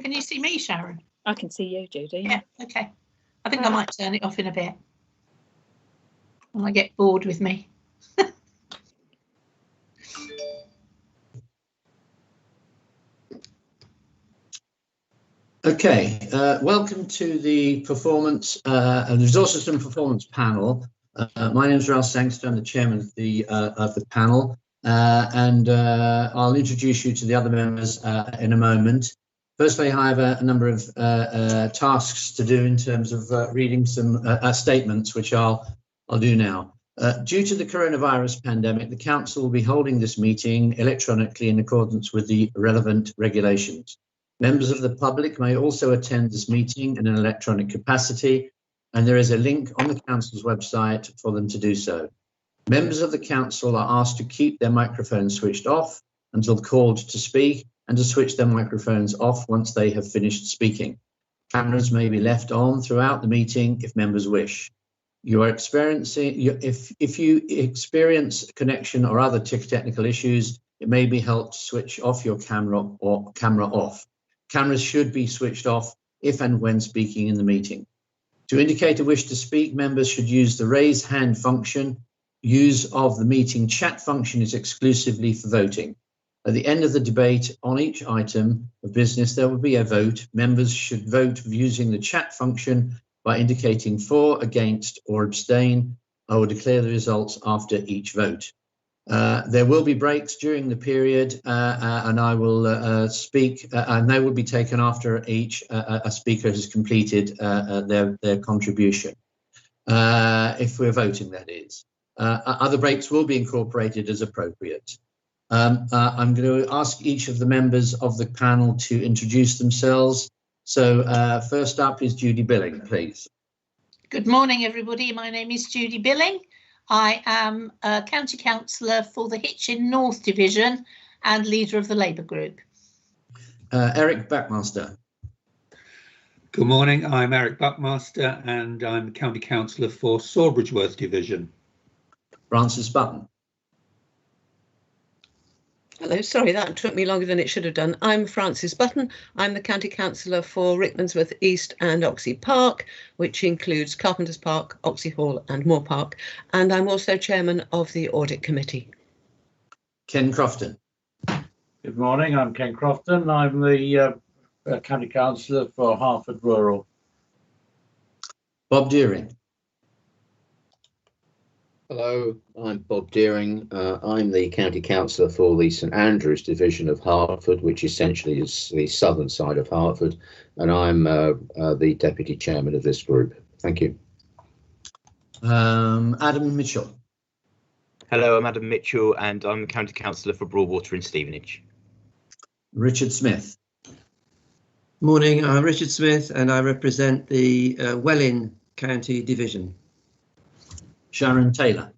Can you see me, Sharon? I can see you, Judy. Yeah, okay. I think I might turn it off in a bit. When I get bored with me. Okay, welcome to the Resources and Performance panel. My name is Ralph Sangster. I'm the chairman of the panel, and I'll introduce you to the other members in a moment. Firstly, I have a number of tasks to do in terms of reading some statements, which I'll do now. Due to the coronavirus pandemic, the Council will be holding this meeting electronically in accordance with the relevant regulations. Members of the public may also attend this meeting in an electronic capacity, and there is a link on the Council's website for them to do so. Members of the Council are asked to keep their microphones switched off until called to speak, and to switch their microphones off once they have finished speaking. Cameras may be left on throughout the meeting if members wish. If you experience connection or other technical issues, it may be helpful to switch off your camera or camera off. Cameras should be switched off if and when speaking in the meeting. To indicate a wish to speak, members should use the raise hand function. Use of the meeting chat function is exclusively for voting. At the end of the debate on each item of business, there will be a vote. Members should vote using the chat function by indicating for, against, or abstain. I will declare the results after each vote. There will be breaks during the period, and I will speak, and they will be taken after each a speaker has completed their contribution, if we're voting, that is. Other breaks will be incorporated as appropriate. I'm going to ask each of the members of the panel to introduce themselves. So first up is Judy Billing, please. Good morning, everybody. My name is Judy Billing. I am a County Councillor for the Hitchin North Division and leader of the Labour Group. Eric Buckmaster. Good morning, I'm Eric Buckmaster and I'm County Councillor for Sawbridgeworth Division. Francis Button. Hello, sorry, that took me longer than it should have done. I'm Frances Button. I'm the County Councillor for Rickmansworth East and Oxley Park, which includes Carpenters Park, Oxley Hall and Moore Park. And I'm also Chairman of the Audit Committee. Ken Crofton. Good morning, I'm Ken Crofton. I'm the County Councillor for Hertford Rural. Bob Deering. Hello, I'm Bob Deering. I'm the County Councillor for the St Andrews Division of Hertford, which essentially is the southern side of Hertford, and I'm the Deputy Chairman of this group. Thank you. Adam Mitchell. Hello, I'm Adam Mitchell and I'm the County Councillor for Broadwater and Stevenage. Richard Smith. Morning, I'm Richard Smith and I represent the Welwyn County Division. Sharon Taylor.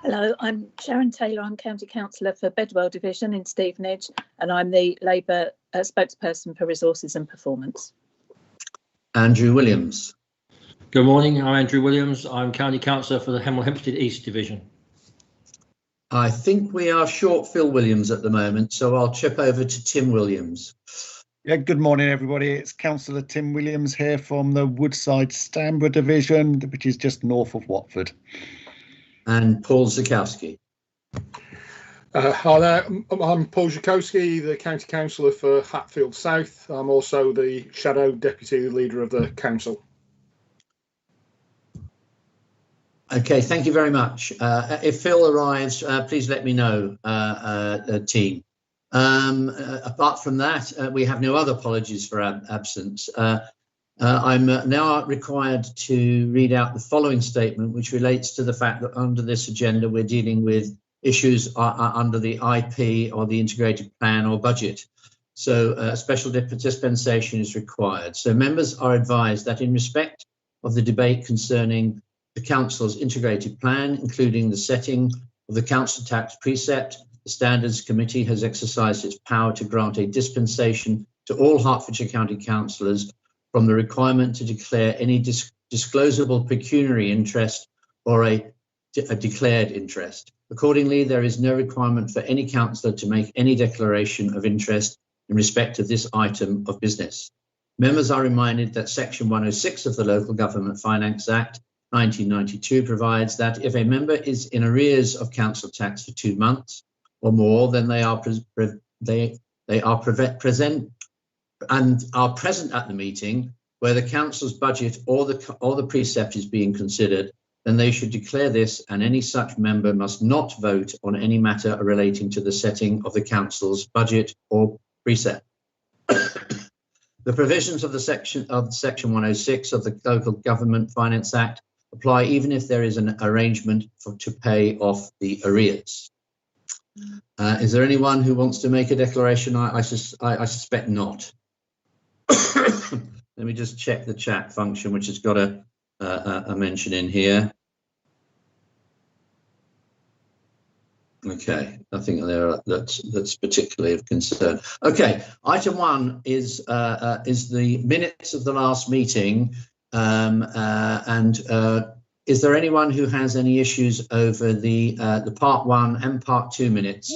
Hello, I'm Sharon Taylor. I'm County Councillor for Bedwell Division in Stevenage and I'm the Labour spokesperson for Resources and Performance. Andrew Williams. Good morning, I'm Andrew Williams. I'm County Councillor for the Hemel Hempstead East Division. I think we are short Phil Williams at the moment, so I'll chip over to Tim Williams. Yeah, good morning, everybody. It's Councillor Tim Williams here from the Woodside Stamborough Division, which is just north of Watford. And Paul Zakowski. Hi there, I'm Paul Zakowski, the County Councillor for Hatfield South. I'm also the Shadow Deputy Leader of the Council. Okay, thank you very much. If Phil arrives, please let me know, team. Apart from that, we have no other apologies for absence. I'm now required to read out the following statement, which relates to the fact that under this agenda, we're dealing with issues under the IP or the integrated plan or budget. So special dispensation is required. So members are advised that in respect of the debate concerning the Council's integrated plan, including the setting of the Council tax precept, the Standards Committee has exercised its power to grant a dispensation to all Hertfordshire County councillors from the requirement to declare any disclosable pecuniary interest or a declared interest. Accordingly, there is no requirement for any councillor to make any declaration of interest in respect of this item of business. Members are reminded that Section 106 of the Local Government Finance Act 1992 provides that if a member is in arrears of council tax for 2 months or more, then they are present at the meeting where the council's budget or the precept is being considered, then they should declare this, and any such member must not vote on any matter relating to the setting of the council's budget or precept. The provisions of Section 106 of the Local Government Finance Act apply even if there is an arrangement to pay off the arrears. Is there anyone who wants to make a declaration? I suspect not. Let me just check the chat function, which has got a mention in here. Okay, nothing there that's particularly of concern. Okay, item 1 is the minutes of the last meeting, is there anyone who has any issues over the part 1 and part 2 minutes?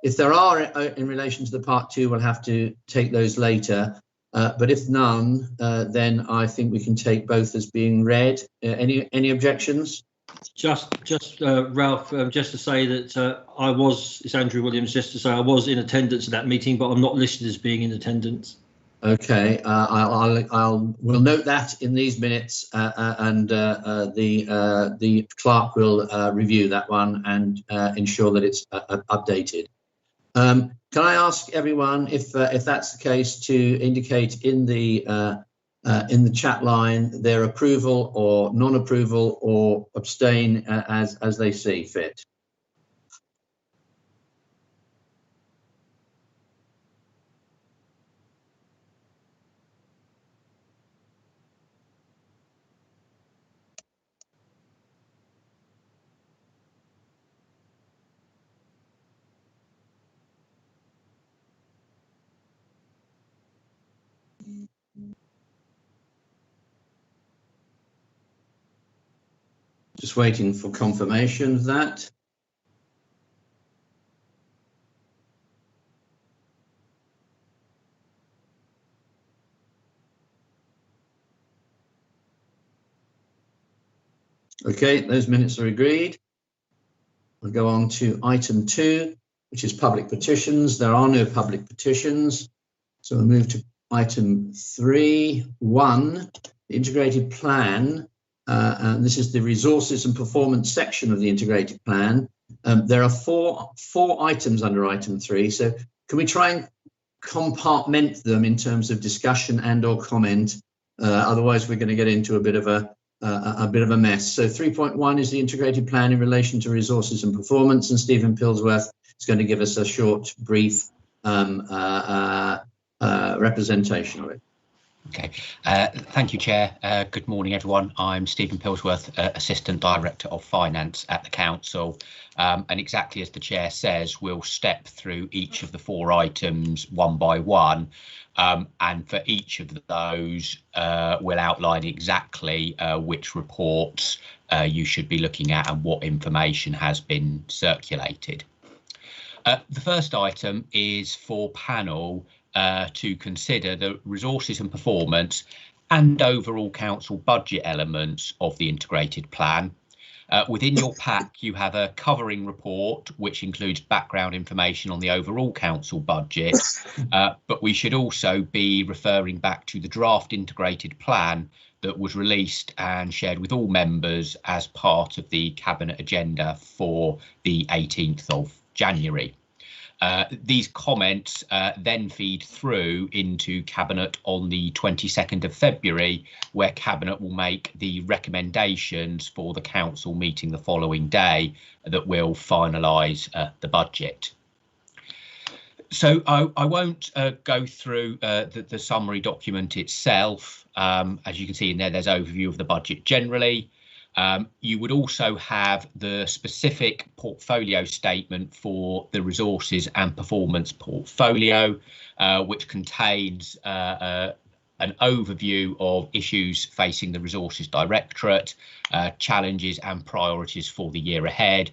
If there are in relation to the part 2, we'll have to take those later. But if none, then I think we can take both as being read. Any objections? Just Ralph, just to say that it's Andrew Williams, just to say I was in attendance at that meeting, but I'm not listed as being in attendance. Okay, we'll note that in these minutes, and the clerk will review that one and ensure that it's updated. Can I ask everyone, if that's the case, to indicate in the chat line their approval or non-approval or abstain as they see fit? Just waiting for confirmation of that. Okay, those minutes are agreed. We'll go on to item 2, which is public petitions. There are no public petitions. So we'll move to item 3.1, the integrated plan. And this is the resources and performance section of the integrated plan. There are four items under item 3. So can we try and compartment them in terms of discussion and or comment? Otherwise, we're going to get into a bit of a mess. So 3.1 is the integrated plan in relation to resources and performance, and Stephen Pillsworth is going to give us a short, brief representation of it. Okay, thank you, Chair. Good morning, everyone. I'm Stephen Pillsworth, Assistant Director of Finance at the Council. And exactly as the Chair says, we'll step through each of the 4 items one by one. And for each of those, we'll outline exactly which reports you should be looking at and what information has been circulated. The first item is for panel to consider the resources and performance and overall council budget elements of the integrated plan. Within your pack, you have a covering report, which includes background information on the overall council budget, but we should also be referring back to the draft integrated plan that was released and shared with all members as part of the Cabinet agenda for the 18th of January. These comments then feed through into Cabinet on the 22nd of February, where Cabinet will make the recommendations for the Council meeting the following day that will finalise the budget. So I won't go through the summary document itself. As you can see in there, there's an overview of the budget generally. You would also have the specific portfolio statement for the resources and performance portfolio, which contains an overview of issues facing the Resources Directorate, challenges and priorities for the year ahead,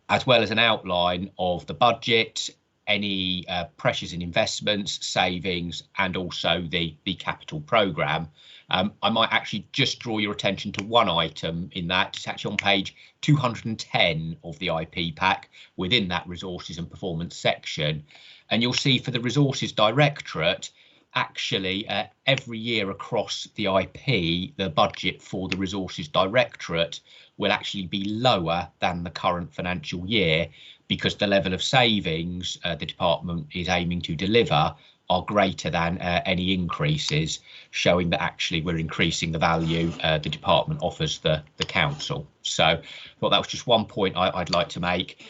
as well as an outline of the budget, any pressures in investments, savings, and also the capital programme. I might actually just draw your attention to one item in that. It's actually on page 210 of the IP pack within that resources and performance section. And you'll see for the Resources Directorate, actually every year across the IP, the budget for the Resources Directorate will actually be lower than the current financial year, because the level of savings the department is aiming to deliver are greater than any increases, showing that actually we're increasing the value the department offers the council. So I thought that was just one point I'd like to make.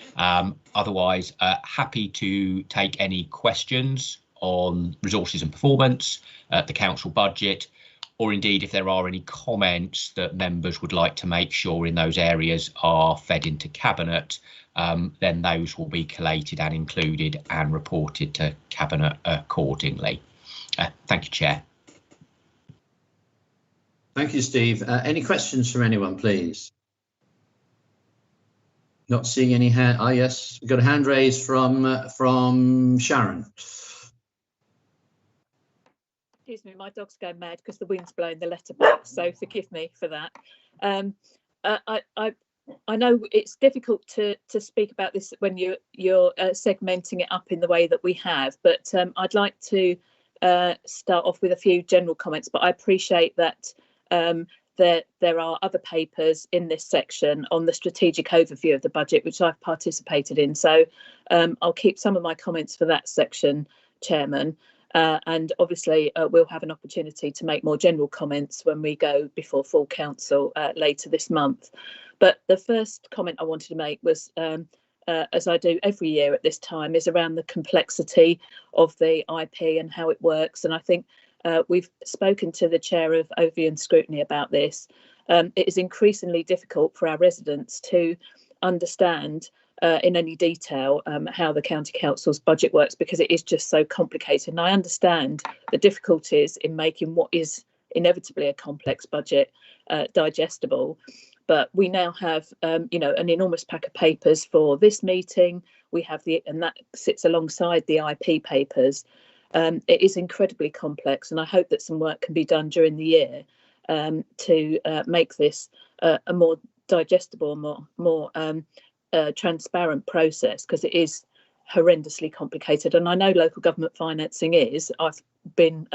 Otherwise, happy to take any questions on resources and performance, the council budget, or indeed if there are any comments that members would like to make sure in those areas are fed into Cabinet, then those will be collated and included and reported to Cabinet accordingly. Thank you, Chair. Thank you, Steve. Any questions from anyone, please? Not seeing any hand. Ah, yes, we've got a hand raised from Sharon. Excuse me, my dog's going mad because the wind's blowing the letterbox, so forgive me for that. I know it's difficult to speak about this when you're segmenting it up in the way that we have, but I'd like to start off with a few general comments. But I appreciate that there are other papers in this section on the strategic overview of the budget, which I've participated in. So I'll keep some of my comments for that section, Chairman. And obviously we'll have an opportunity to make more general comments when we go before full council later this month. But the first comment I wanted to make was, as I do every year at this time, is around the complexity of the IP and how it works. And I think we've spoken to the Chair of Overview and Scrutiny about this. It is increasingly difficult for our residents to understand in any detail how the County Council's budget works, because it is just so complicated. And I understand the difficulties in making what is inevitably a complex budget digestible. But we now have, an enormous pack of papers for this meeting. We have and that sits alongside the IP papers. It is incredibly complex, and I hope that some work can be done during the year to make this a more digestible, more transparent process, because it is horrendously complicated. And I know local government financing is. I've been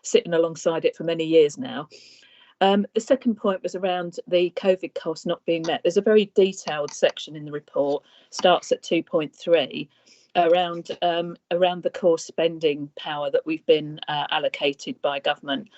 sitting alongside it for many years now. The second point was around the COVID costs not being met. There's a very detailed section in the report, starts at 2.3, around the core spending power that we've been allocated by government.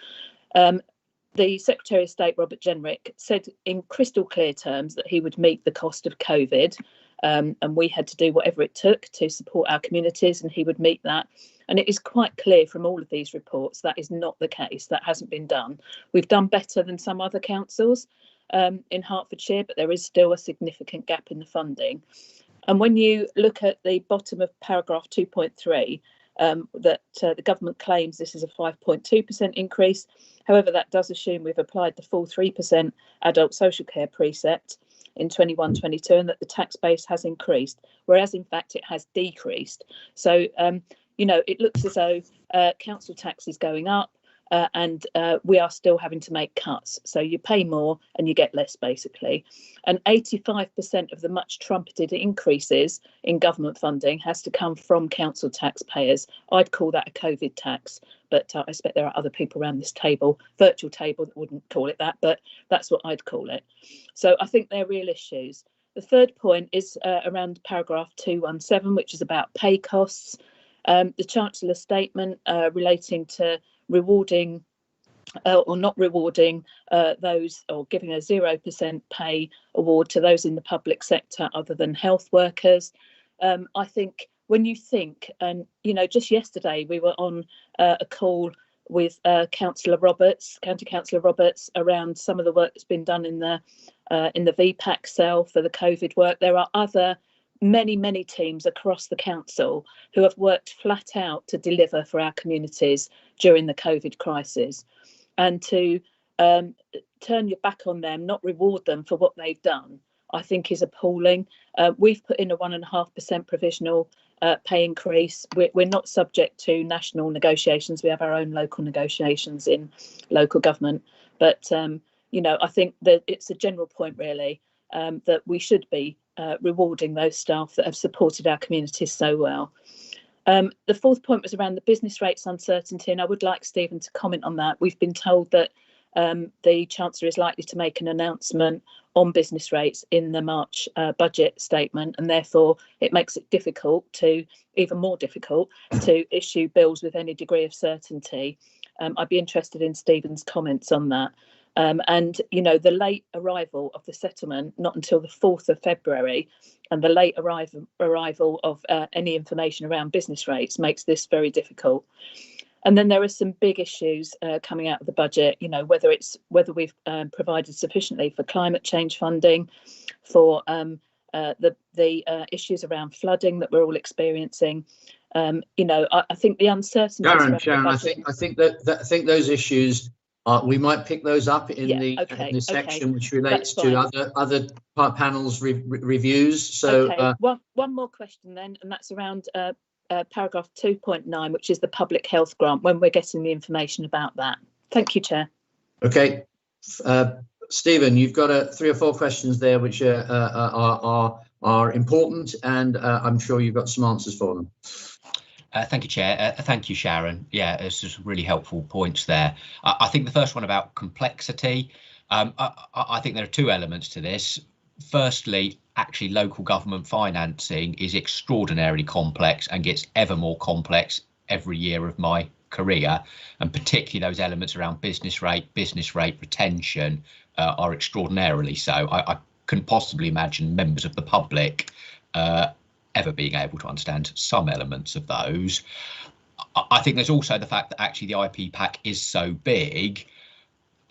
The Secretary of State, Robert Jenrick, said in crystal clear terms that he would meet the cost of COVID, and we had to do whatever it took to support our communities, and he would meet that. And it is quite clear from all of these reports that is not the case. That hasn't been done. We've done better than some other councils in Hertfordshire, but there is still a significant gap in the funding. And when you look at the bottom of paragraph 2.3, that the government claims this is a 5.2% increase. However, that does assume we've applied the full 3% adult social care precept in 21-22, and that the tax base has increased, whereas in fact it has decreased. So it looks as though council tax is going up and we are still having to make cuts. So you pay more and you get less, basically. And 85% of the much trumpeted increases in government funding has to come from council taxpayers. I'd call that a COVID tax, but I expect there are other people around this virtual table, that wouldn't call it that, but that's what I'd call it. So I think they're real issues. The third point is around paragraph 217, which is about pay costs. The Chancellor's statement relating to rewarding or not rewarding those, or giving a 0% pay award to those in the public sector other than health workers. I think when you think, and just yesterday we were on a call with Councillor Roberts, County Councillor Roberts, around some of the work that's been done in the VPAC cell for the COVID work. There are other many teams across the council who have worked flat out to deliver for our communities during the COVID crisis, and to turn your back on them, not reward them for what they've done, I think is appalling. We've put in a 1.5% provisional pay increase. We're not subject to national negotiations. We have our own local negotiations in local government. But, you know, I think that it's a general point, really, that we should be rewarding those staff that have supported our communities so well. The fourth point was around the business rates uncertainty, and I would like Stephen to comment on that. We've been told that the Chancellor is likely to make an announcement on business rates in the March budget statement, and therefore it makes it even more difficult to issue bills with any degree of certainty. I'd be interested in Stephen's comments on that. And, you know, the late arrival of the settlement, not until the 4th of February, and the late arrival of any information around business rates makes this very difficult. And then there are some big issues coming out of the budget, you know, whether we've provided sufficiently for climate change funding, for the issues around flooding that we're all experiencing. You know, I think the uncertainty. Sharon, I think those issues we might pick those up in the section which relates to other panels reviews. So one more question then, and that's around paragraph 2.9, which is the public health grant, when we're getting the information about that. Thank you, Chair. Okay, Stephen, you've got 3 or 4 questions there which are important, and I'm sure you've got some answers for them. Thank you, Chair. Thank you, Sharon. Yeah, it's just really helpful points there. I think the first one about complexity, I think there are 2 elements to this. Firstly, actually local government financing is extraordinarily complex and gets ever more complex every year of my career, and particularly those elements around business rate retention are extraordinarily so. I couldn't possibly imagine members of the public ever being able to understand some elements of those. I think there's also the fact that actually the IP pack is so big.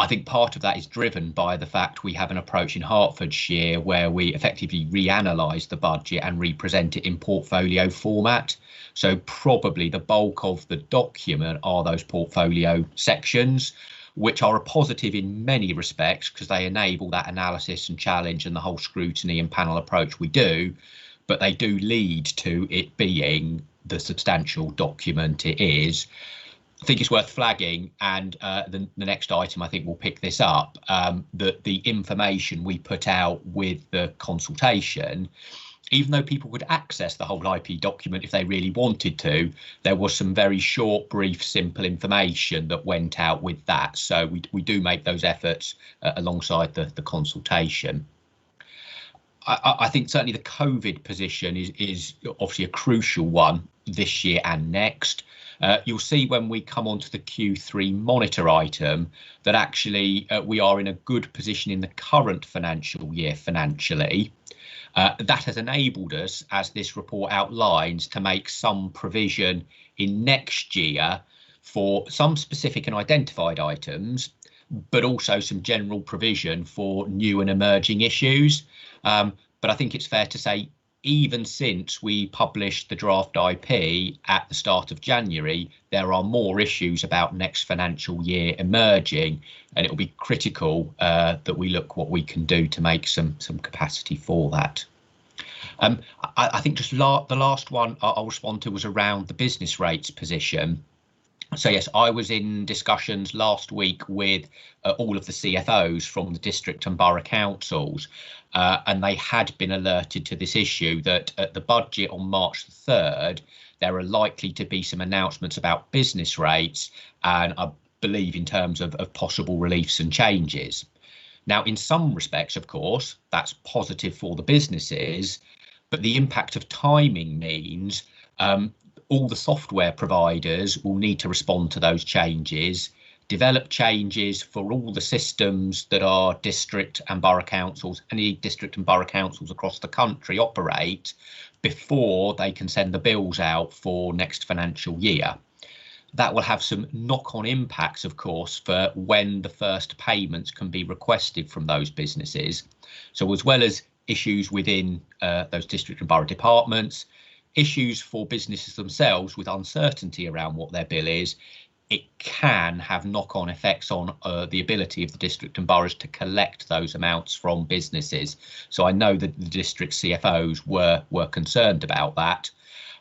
I think part of that is driven by the fact we have an approach in Hertfordshire where we effectively reanalyse the budget and represent it in portfolio format. So probably the bulk of the document are those portfolio sections, which are a positive in many respects because they enable that analysis and challenge and the whole scrutiny and panel approach we do. But they do lead to it being the substantial document it is. I think it's worth flagging, and the next item I think will pick this up, that the information we put out with the consultation, even though people could access the whole IP document if they really wanted to, there was some very short, brief, simple information that went out with that. So we do make those efforts alongside the consultation. I think certainly the COVID position is obviously a crucial one this year and next. You'll see when we come on to the Q3 monitor item that actually we are in a good position in the current financial year financially. That has enabled us, as this report outlines, to make some provision in next year for some specific and identified items, but also some general provision for new and emerging issues. But I think it's fair to say, even since we published the draft IP at the start of January, there are more issues about next financial year emerging, and it will be critical that we look what we can do to make some capacity for that. I think just the last one I'll respond to was around the business rates position. So yes, I was in discussions last week with all of the CFOs from the district and borough councils, and they had been alerted to this issue that at the budget on March the 3rd, there are likely to be some announcements about business rates, and I believe in terms of possible reliefs and changes. Now, in some respects, of course, that's positive for the businesses, but the impact of timing means all the software providers will need to respond to those changes, develop changes for all the systems that our district and borough councils, any district and borough councils across the country operate before they can send the bills out for next financial year. That will have some knock-on impacts, of course, for when the first payments can be requested from those businesses. So as well as issues within those district and borough departments, issues for businesses themselves with uncertainty around what their bill is, it can have knock-on effects on the ability of the district and boroughs to collect those amounts from businesses. So I know that the district CFOs were concerned about that.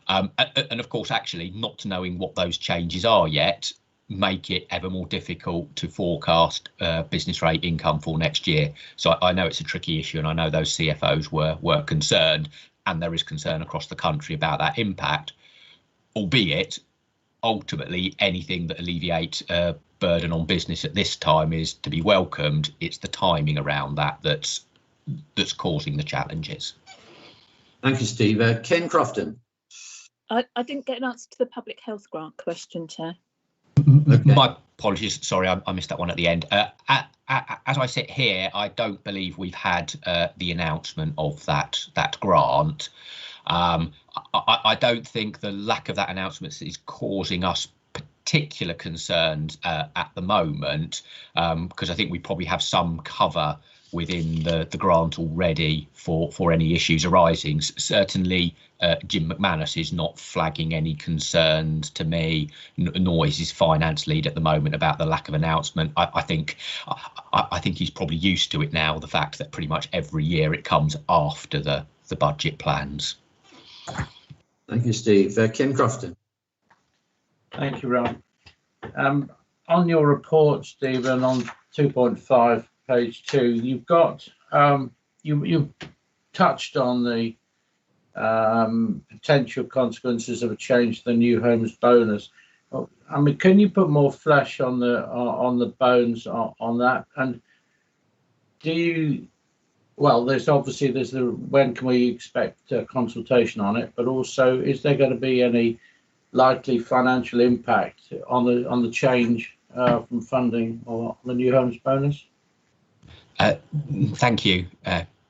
And of course, actually not knowing what those changes are yet make it ever more difficult to forecast business rate income for next year. So I know it's a tricky issue, and I know those CFOs were concerned, and there is concern across the country about that impact, albeit ultimately anything that alleviates burden on business at this time is to be welcomed. It's the timing around that that's causing the challenges. Thank you, Steve. Ken Crofton. I didn't get an answer to the public health grant question, Chair. Okay. My apologies. Sorry, I missed that one at the end. As I sit here, I don't believe we've had the announcement of that grant. I don't think the lack of that announcement is causing us particular concerns at the moment, because I think we probably have some cover within the grant already for any issues arising. Certainly, Jim McManus is not flagging any concerns to me, nor is his finance lead at the moment about the lack of announcement. I think he's probably used to it now, the fact that pretty much every year it comes after the budget plans. Thank you, Steve. Ken Crofton. Thank you, Ron. On your report, Stephen, on 2.5, page 2, you've got you've touched on the potential consequences of a change to the new homes bonus. I mean, can you put more flesh on the bones on that? And do you? Well, there's the when can we expect consultation on it? But also, is there going to be any likely financial impact on the change from funding or the new homes bonus? Thank you,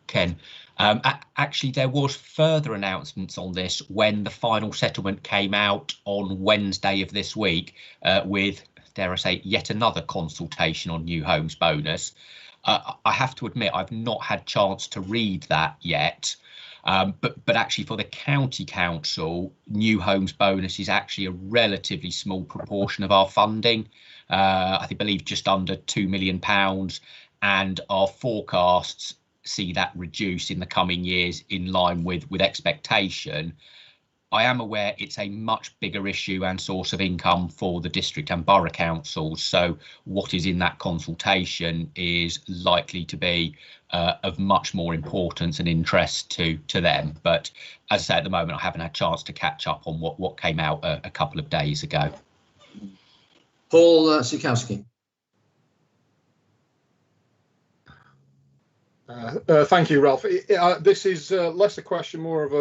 Ken. Actually, there was further announcements on this when the final settlement came out on Wednesday of this week, with, dare I say, yet another consultation on new homes bonus. I have to admit, I've not had chance to read that yet. But actually, for the county council, new homes bonus is actually a relatively small proportion of our funding. I believe just under £2 million, and our forecasts see that reduce in the coming years in line with expectation. I am aware it's a much bigger issue and source of income for the district and borough councils. So what is in that consultation is likely to be of much more importance and interest to them. But as I say, at the moment, I haven't had a chance to catch up on what came out a couple of days ago. Paul Sikowski. Thank you, Ralph. This is less a question, more of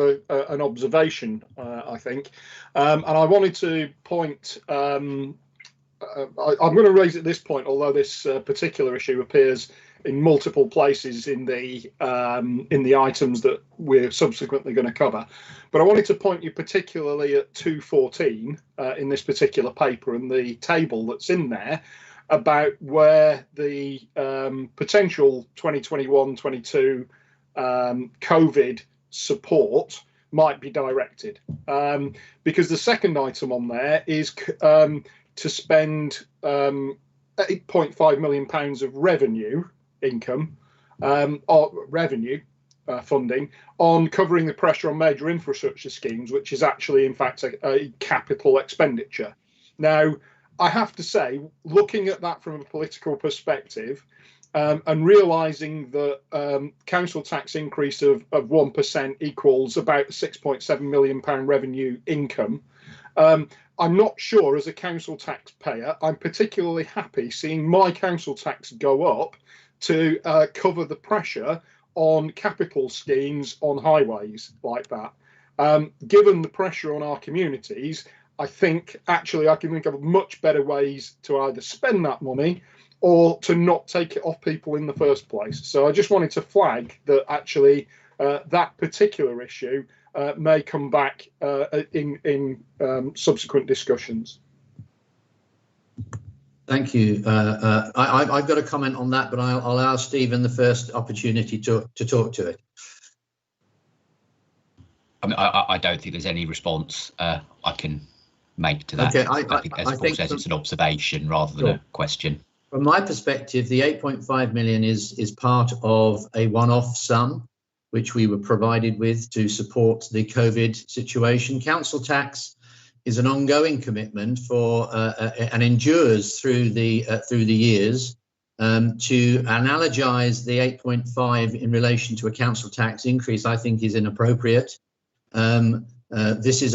an observation, I think. And I wanted to point, I'm going to raise at this point, although this particular issue appears in multiple places in the items that we're subsequently going to cover. But I wanted to point you particularly at 214 in this particular paper and the table that's in there about where the potential 2021-22 COVID support might be directed. Because the second item on there is to spend £8.5 million of revenue income or revenue funding on covering the pressure on major infrastructure schemes, which is actually, in fact, a capital expenditure. Now, I have to say, looking at that from a political perspective, and realising that council tax increase of 1% equals about £6.7 million revenue income, I'm not sure as a council taxpayer, I'm particularly happy seeing my council tax go up to cover the pressure on capital schemes on highways like that. Given the pressure on our communities, I think actually I can think of much better ways to either spend that money or to not take it off people in the first place. So I just wanted to flag that actually that particular issue may come back in subsequent discussions. Thank you. I've got a comment on that, but I'll allow Stephen the first opportunity to talk to it. I mean, I don't think there's any response I can make to that. Okay, I think, as Paul says, it's an observation rather than a question. From my perspective, the 8.5 million is part of a one-off sum, which we were provided with to support the COVID situation. Council tax is an ongoing commitment for and endures through the years. To analogize the 8.5 in relation to a council tax increase, I think is inappropriate. This is,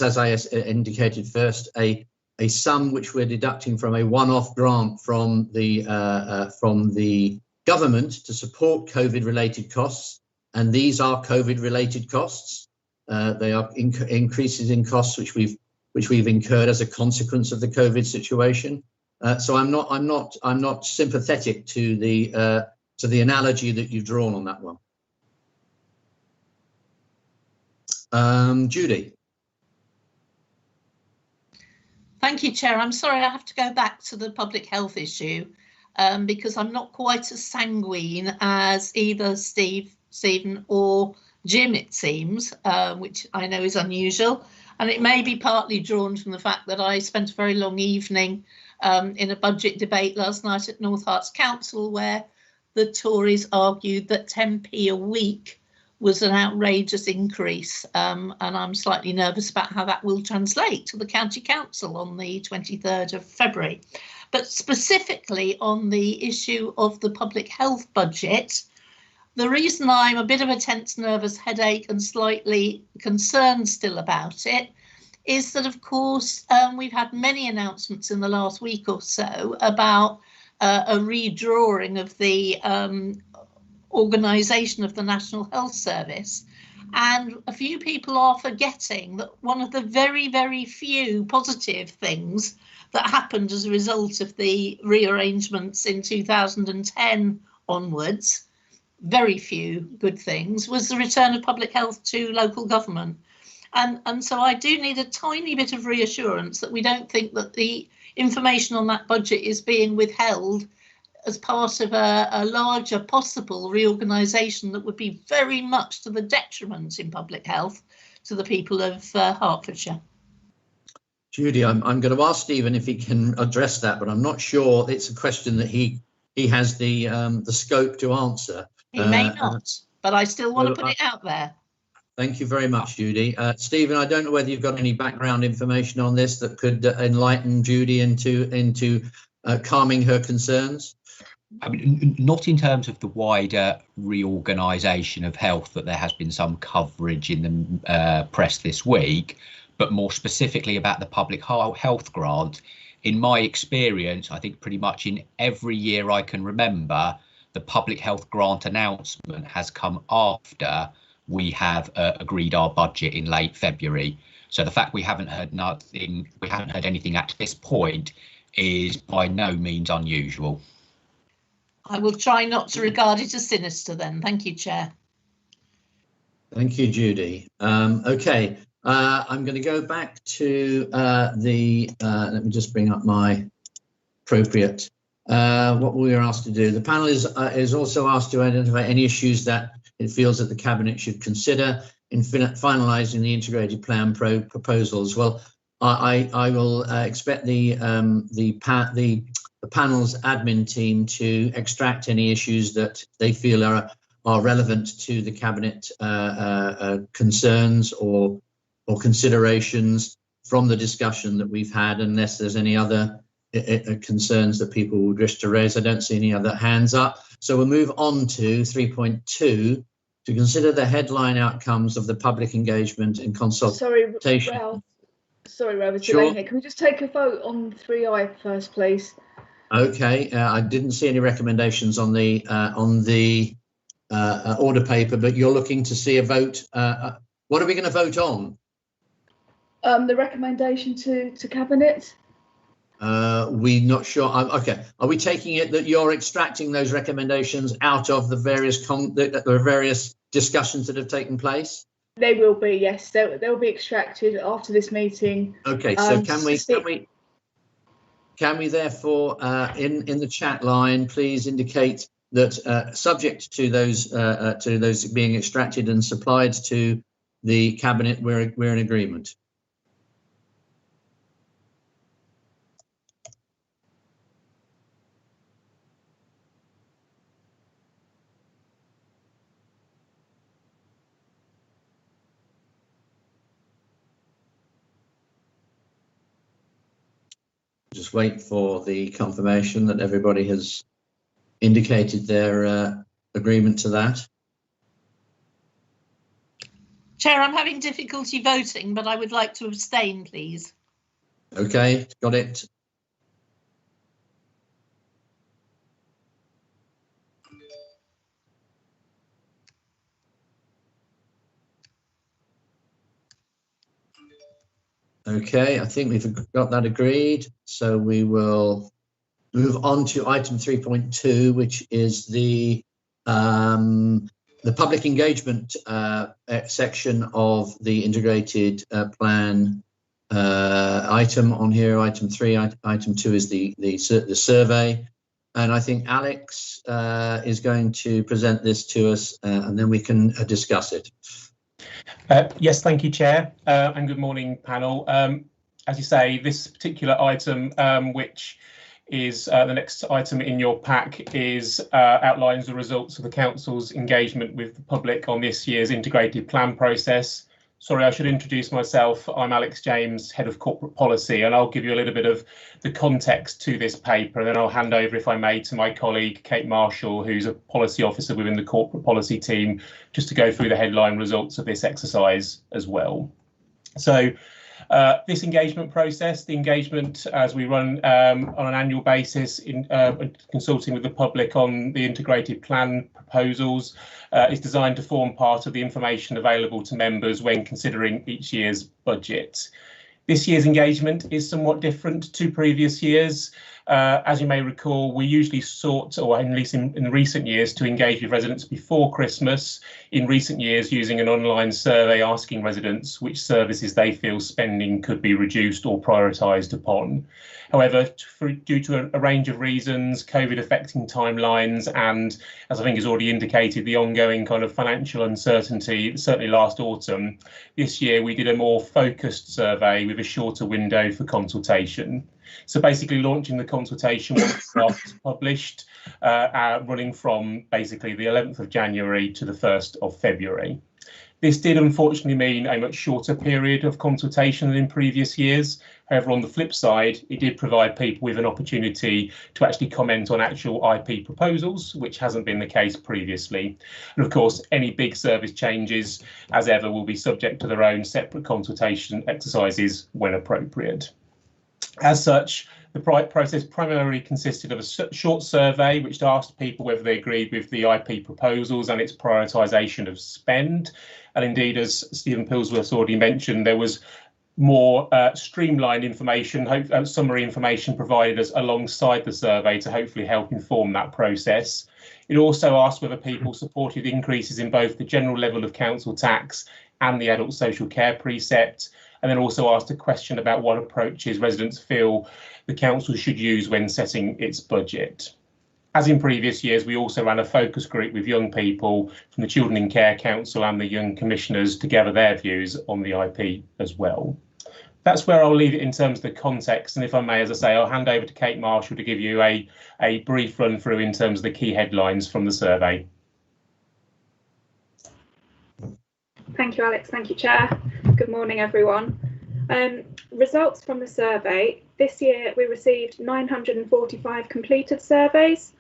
as I indicated first, a sum which we're deducting from a one-off grant from the government to support COVID-related costs, and these are COVID-related costs. They are increases in costs which we've incurred as a consequence of the COVID situation. So I'm not sympathetic to the analogy that you've drawn on that one. Judy. Thank you, Chair. I'm sorry, I have to go back to the public health issue because I'm not quite as sanguine as either Stephen or Jim, it seems, which I know is unusual. And it may be partly drawn from the fact that I spent a very long evening in a budget debate last night at North Herts Council, where the Tories argued that 10p a week was an outrageous increase, and I'm slightly nervous about how that will translate to the County Council on the 23rd of February. But specifically on the issue of the public health budget, the reason I'm a bit of a tense, nervous headache and slightly concerned still about it is that, of course, we've had many announcements in the last week or so about a redrawing of the organisation of the National Health Service. And a few people are forgetting that one of the very, very few positive things that happened as a result of the rearrangements in 2010 onwards, very few good things, was the return of public health to local government. And so I do need a tiny bit of reassurance that we don't think that the information on that budget is being withheld as part of a larger possible reorganisation that would be very much to the detriment in public health to the people of Hertfordshire. Judy, I'm going to ask Stephen if he can address that, but I'm not sure it's a question that he has the scope to answer. He may not, but I still want to put it out there. Thank you very much, Judy. Stephen, I don't know whether you've got any background information on this that could enlighten Judy into calming her concerns. I mean, not in terms of the wider reorganisation of health that there has been some coverage in the press this week, but more specifically about the public health grant. In my experience, I think pretty much in every year I can remember, the public health grant announcement has come after we have agreed our budget in late February. So the fact we haven't heard anything at this point is by no means unusual. I will try not to regard it as sinister then. Thank you, Chair. Thank you, Judy. OK, I'm going to go back to let me just bring up my appropriate what we were asked to do. The panel is also asked to identify any issues that it feels that the Cabinet should consider in finalising the integrated plan proposals. Well, I will expect the panel's admin team to extract any issues that they feel are relevant to the Cabinet concerns or considerations from the discussion that we've had, unless there's any other concerns that people would wish to raise. I don't see any other hands up. So we'll move on to 3.2 to consider the headline outcomes of the public engagement and consultation. Sorry, Ralph, it's Sure. Elaine here. Can we just take a vote on 3I first, please? Okay, I didn't see any recommendations on the order paper, but you're looking to see a vote. What are we going to vote on? The recommendation to Cabinet. We're not sure. Okay, are we taking it that you're extracting those recommendations out of the various discussions that have taken place? They will be, yes. They'll be extracted after this meeting. Okay, so can we therefore in the chat line please indicate that subject to those being extracted and supplied to the Cabinet, we're in agreement. just wait for the confirmation that everybody has indicated their agreement to that. Chair, I'm having difficulty voting, but I would like to abstain, please. Okay, got it. Okay, I think we've got that agreed. So we will move on to item 3.2, which is the public engagement section of the integrated plan item on here. Item 3, item 2 is the survey, and I think Alex is going to present this to us, and then we can discuss it. Yes, thank you, Chair, and good morning, panel. As you say, this particular item, which is the next item in your pack, outlines the results of the Council's engagement with the public on this year's integrated plan process. Sorry, I should introduce myself. I'm Alex James, Head of Corporate Policy, and I'll give you a little bit of the context to this paper, and then I'll hand over, if I may, to my colleague, Kate Marshall, who's a policy officer within the Corporate Policy team, just to go through the headline results of this exercise as well. So this engagement process, the engagement as we run on an annual basis in consulting with the public on the integrated plan proposals, is designed to form part of the information available to members when considering each year's budget. This year's engagement is somewhat different to previous years. As you may recall, we usually sought, or at least in recent years, to engage with residents before Christmas. In recent years, using an online survey asking residents which services they feel spending could be reduced or prioritised upon. However, due to a range of reasons, COVID affecting timelines, and as I think is already indicated, the ongoing kind of financial uncertainty, certainly last autumn, this year we did a more focused survey with a shorter window for consultation. So basically launching the consultation once it's published, running from basically the 11th of January to the 1st of February. This did unfortunately mean a much shorter period of consultation than in previous years. However, on the flip side, it did provide people with an opportunity to actually comment on actual IP proposals, which hasn't been the case previously. And of course, any big service changes, as ever, will be subject to their own separate consultation exercises when appropriate. As such, the process primarily consisted of a short survey which asked people whether they agreed with the IP proposals and its prioritisation of spend. And indeed, as Stephen Pillsworth's already mentioned, there was more streamlined information, summary information provided us alongside the survey to hopefully help inform that process. It also asked whether people supported increases in both the general level of council tax and the adult social care precept, and then also asked a question about what approaches residents feel the council should use when setting its budget. As in previous years, we also ran a focus group with young people from the Children in Care Council and the Young Commissioners to gather their views on the IP as well. That's where I'll leave it in terms of the context, and if I may, as I say, I'll hand over to Kate Marshall to give you a brief run through in terms of the key headlines from the survey. Thank you, Alex. Thank you, Chair. Good morning, everyone. Results from the survey. This year we received 945 completed surveys.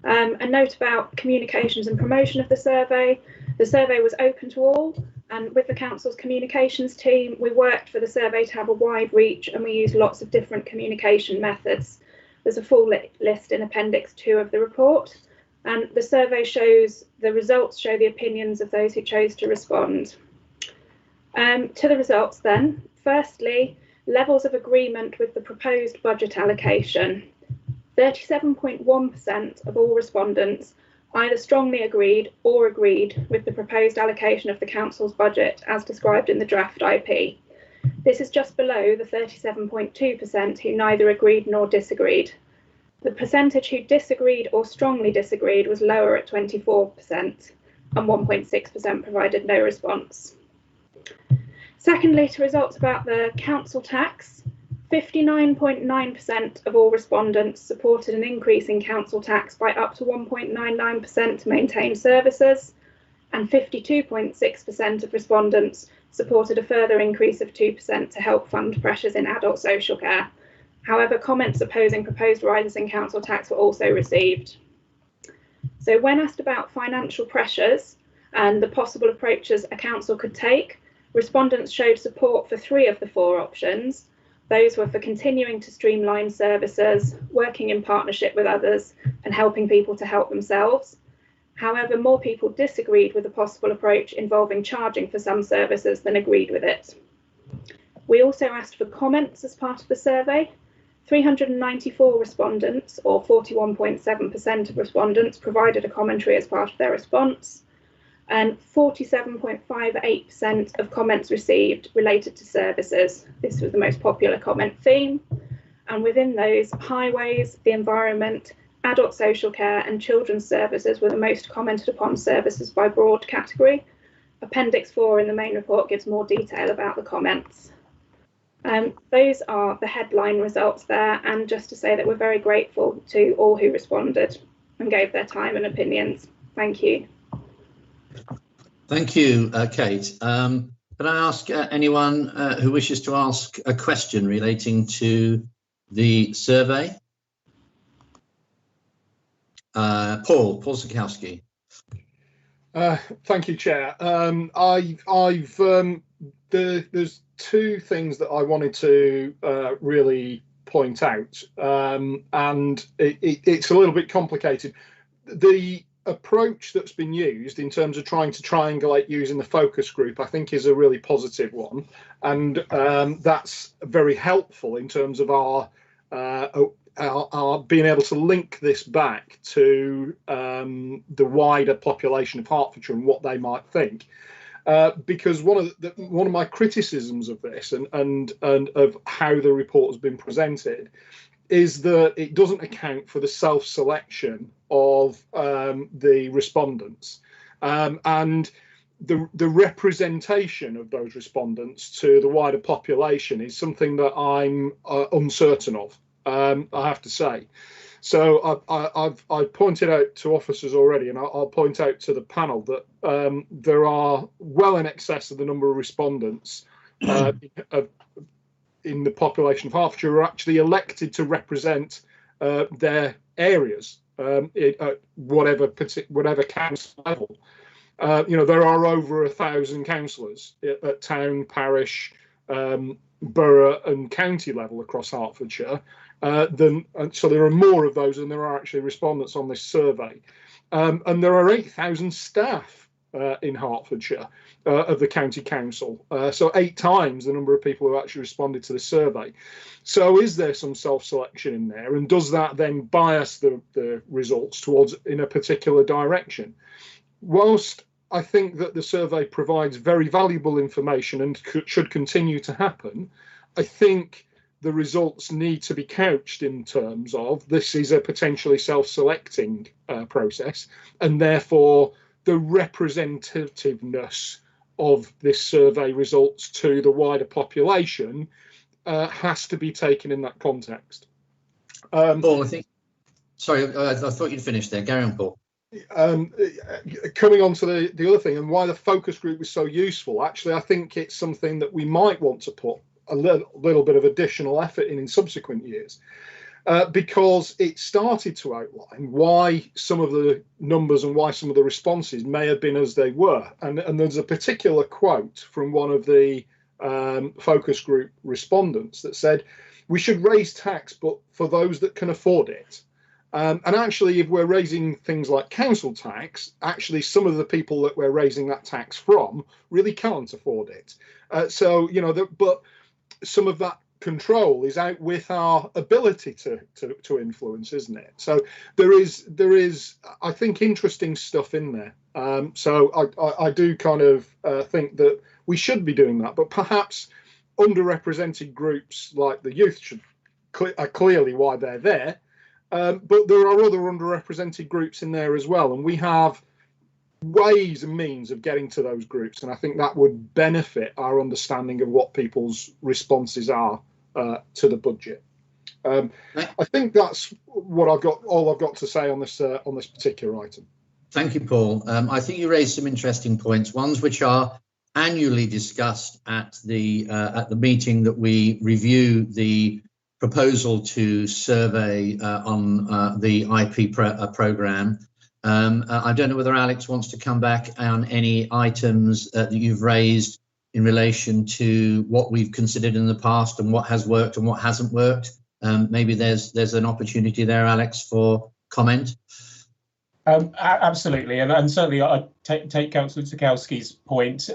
A note about communications and promotion of the survey. The survey was open to all, and with the Council's communications team, we worked for the survey to have a wide reach, and we used lots of different communication methods. There's a full list in Appendix 2 of the report, and the survey shows the results show the opinions of those who chose to respond. To the results then. Firstly, levels of agreement with the proposed budget allocation. 37.1% of all respondents either strongly agreed or agreed with the proposed allocation of the Council's budget as described in the draft IP. This is just below the 37.2% who neither agreed nor disagreed. The percentage who disagreed or strongly disagreed was lower at 24%, and 1.6% provided no response. Secondly, to results about the council tax, 59.9% of all respondents supported an increase in council tax by up to 1.99% to maintain services, and 52.6% of respondents supported a further increase of 2% to help fund pressures in adult social care. However, comments opposing proposed rises in council tax were also received. So when asked about financial pressures and the possible approaches a council could take, respondents showed support for 3 of the 4 options. Those were for continuing to streamline services, working in partnership with others, and helping people to help themselves. However, more people disagreed with the possible approach involving charging for some services than agreed with it. We also asked for comments as part of the survey. 394 respondents, or 41.7% of respondents, provided a commentary as part of their response, and 47.58% of comments received related to services. This was the most popular comment theme, and within those, highways, the environment, adult social care and children's services were the most commented upon services by broad category. Appendix 4 in the main report gives more detail about the comments. Those are the headline results there, and just to say that we're very grateful to all who responded and gave their time and opinions. Thank you. Thank you, Kate. Can I ask anyone who wishes to ask a question relating to the survey? Paul Sikowski. Thank you, Chair. There's 2 things that I wanted to really point out, and it's a little bit complicated. The approach that's been used in terms of trying to triangulate using the focus group, I think, is a really positive one, and that's very helpful in terms of our being able to link this back to the wider population of Hertfordshire and what they might think. Because one of my criticisms of this and of how the report has been presented is that it doesn't account for the self-selection of the respondents, and the representation of those respondents to the wider population is something that I'm uncertain of, I have to say. So I've pointed out to officers already, and I'll point out to the panel that there are well in excess of the number of respondents in the population of Hertfordshire who are actually elected to represent their areas at whatever council level. There are over 1,000 councillors at town, parish, borough and county level across Hertfordshire. So there are more of those than there are actually respondents on this survey, and there are 8,000 staff in Hertfordshire of the county council, so 8 times the number of people who actually responded to the survey. So is there some self-selection in there, and does that then bias the results towards in a particular direction? Whilst I think that the survey provides very valuable information and should continue to happen, I think the results need to be couched in terms of this is a potentially self-selecting process, and therefore the representativeness of this survey results to the wider population has to be taken in that context. Paul, I thought you'd finished there. Carry on, Paul. Coming on to the other thing and why the focus group was so useful, actually, I think it's something that we might want to put a little bit of additional effort in subsequent years, because it started to outline why some of the numbers and why some of the responses may have been as they were. And there's a particular quote from one of the focus group respondents that said, we should raise tax, but for those that can afford it. And actually, if we're raising things like council tax, actually some of the people that we're raising that tax from really can't afford it. But some of that control is out with our ability to influence, isn't it? So there is I think interesting stuff in there. So I do kind of think that we should be doing that, but perhaps underrepresented groups like the youth are clearly why they're there. But there are other underrepresented groups in there as well, and we have ways and means of getting to those groups, and I think that would benefit our understanding of what people's responses are to the budget. I think that's what all I've got to say on this particular item. Thank you, Paul. I think you raised some interesting points, ones which are annually discussed at the meeting that we review the proposal to survey on the IP programme. I don't know whether Alex wants to come back on any items that you've raised in relation to what we've considered in the past and what has worked and what hasn't worked. Maybe there's an opportunity there, Alex, for comment. Absolutely, and certainly I take Councillor Tarkowski's point.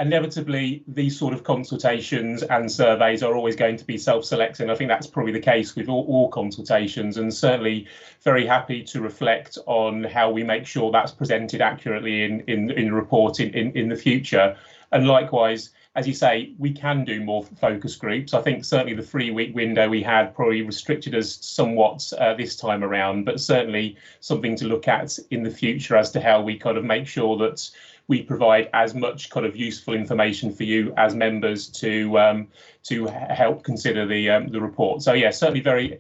Inevitably, these sort of consultations and surveys are always going to be self-selecting. I think that's probably the case with all consultations, and certainly very happy to reflect on how we make sure that's presented accurately in the report in the future. And likewise, as you say, we can do more focus groups. I think certainly the 3-week window we had probably restricted us somewhat this time around, but certainly something to look at in the future as to how we kind of make sure that we provide as much kind of useful information for you as members to help consider the report. So yeah, certainly very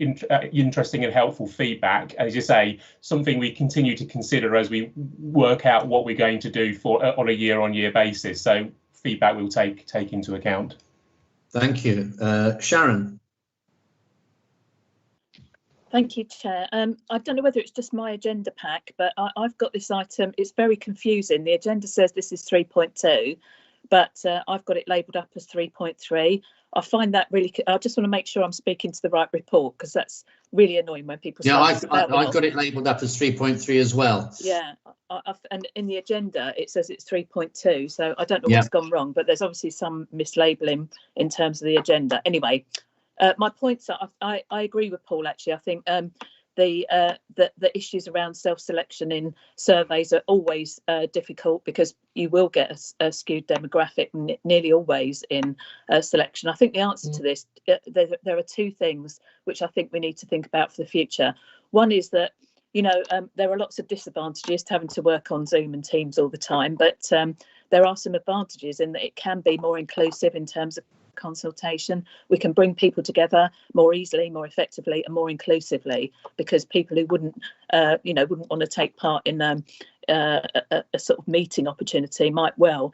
interesting and helpful feedback. As you say, something we continue to consider as we work out what we're going to do for on a year-on-year basis. So feedback we'll take into account. Thank you. Sharon. Thank you, Chair. I don't know whether it's just my agenda pack, but I've got this item. It's very confusing. The agenda says this is 3.2, but I've got it labelled up as 3.3. I find that really, I just want to make sure I'm speaking to the right report, because that's really annoying when people Yeah, I've got it labelled up as 3.3 as well. Yeah, and in the agenda it says it's 3.2, so I don't know what's gone wrong, but there's obviously some mislabelling in terms of the agenda. Anyway, my points are, I agree with Paul, actually. I think the issues around self-selection in surveys are always difficult, because you will get a skewed demographic nearly always in selection. I think the answer to this, there are two things which I think we need to think about for the future. One is that, you know, there are lots of disadvantages to having to work on Zoom and Teams all the time, but there are some advantages in that it can be more inclusive in terms of consultation. We can bring people together more easily, more effectively, and more inclusively, because people who wouldn't want to take part in a sort of meeting opportunity might well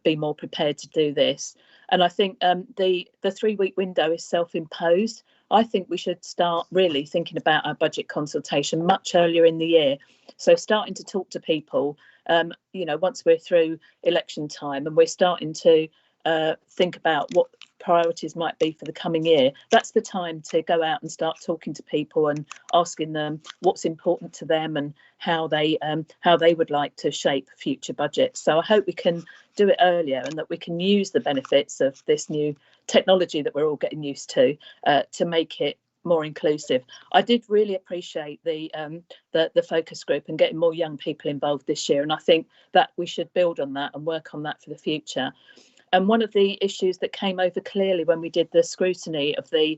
be more prepared to do this. And I think the 3-week window is self-imposed. I think we should start really thinking about our budget consultation much earlier in the year. So starting to talk to people, once we're through election time and we're starting to think about what priorities might be for the coming year, that's the time to go out and start talking to people and asking them what's important to them and how they would like to shape future budgets. So I hope we can do it earlier, and that we can use the benefits of this new technology that we're all getting used to make it more inclusive. I did really appreciate the focus group and getting more young people involved this year, and I think that we should build on that and work on that for the future. And one of the issues that came over clearly when we did the scrutiny of the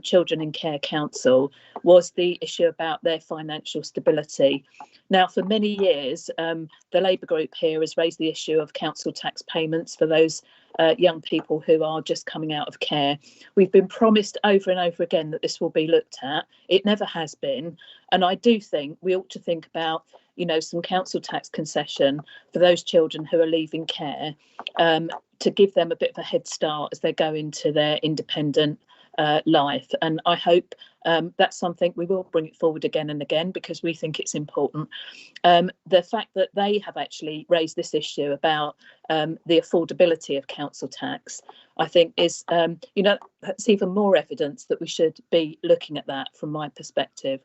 Children in Care Council was the issue about their financial stability. Now, for many years, the Labour group here has raised the issue of council tax payments for those young people who are just coming out of care. We've been promised over and over again that this will be looked at. It never has been. And I do think we ought to think about, some council tax concession for those children who are leaving care, to give them a bit of a head start as they go into their independent life. And I hope that's something we will bring it forward again and again, because we think it's important. The fact that they have actually raised this issue about the affordability of council tax, I think is, that's even more evidence that we should be looking at that from my perspective.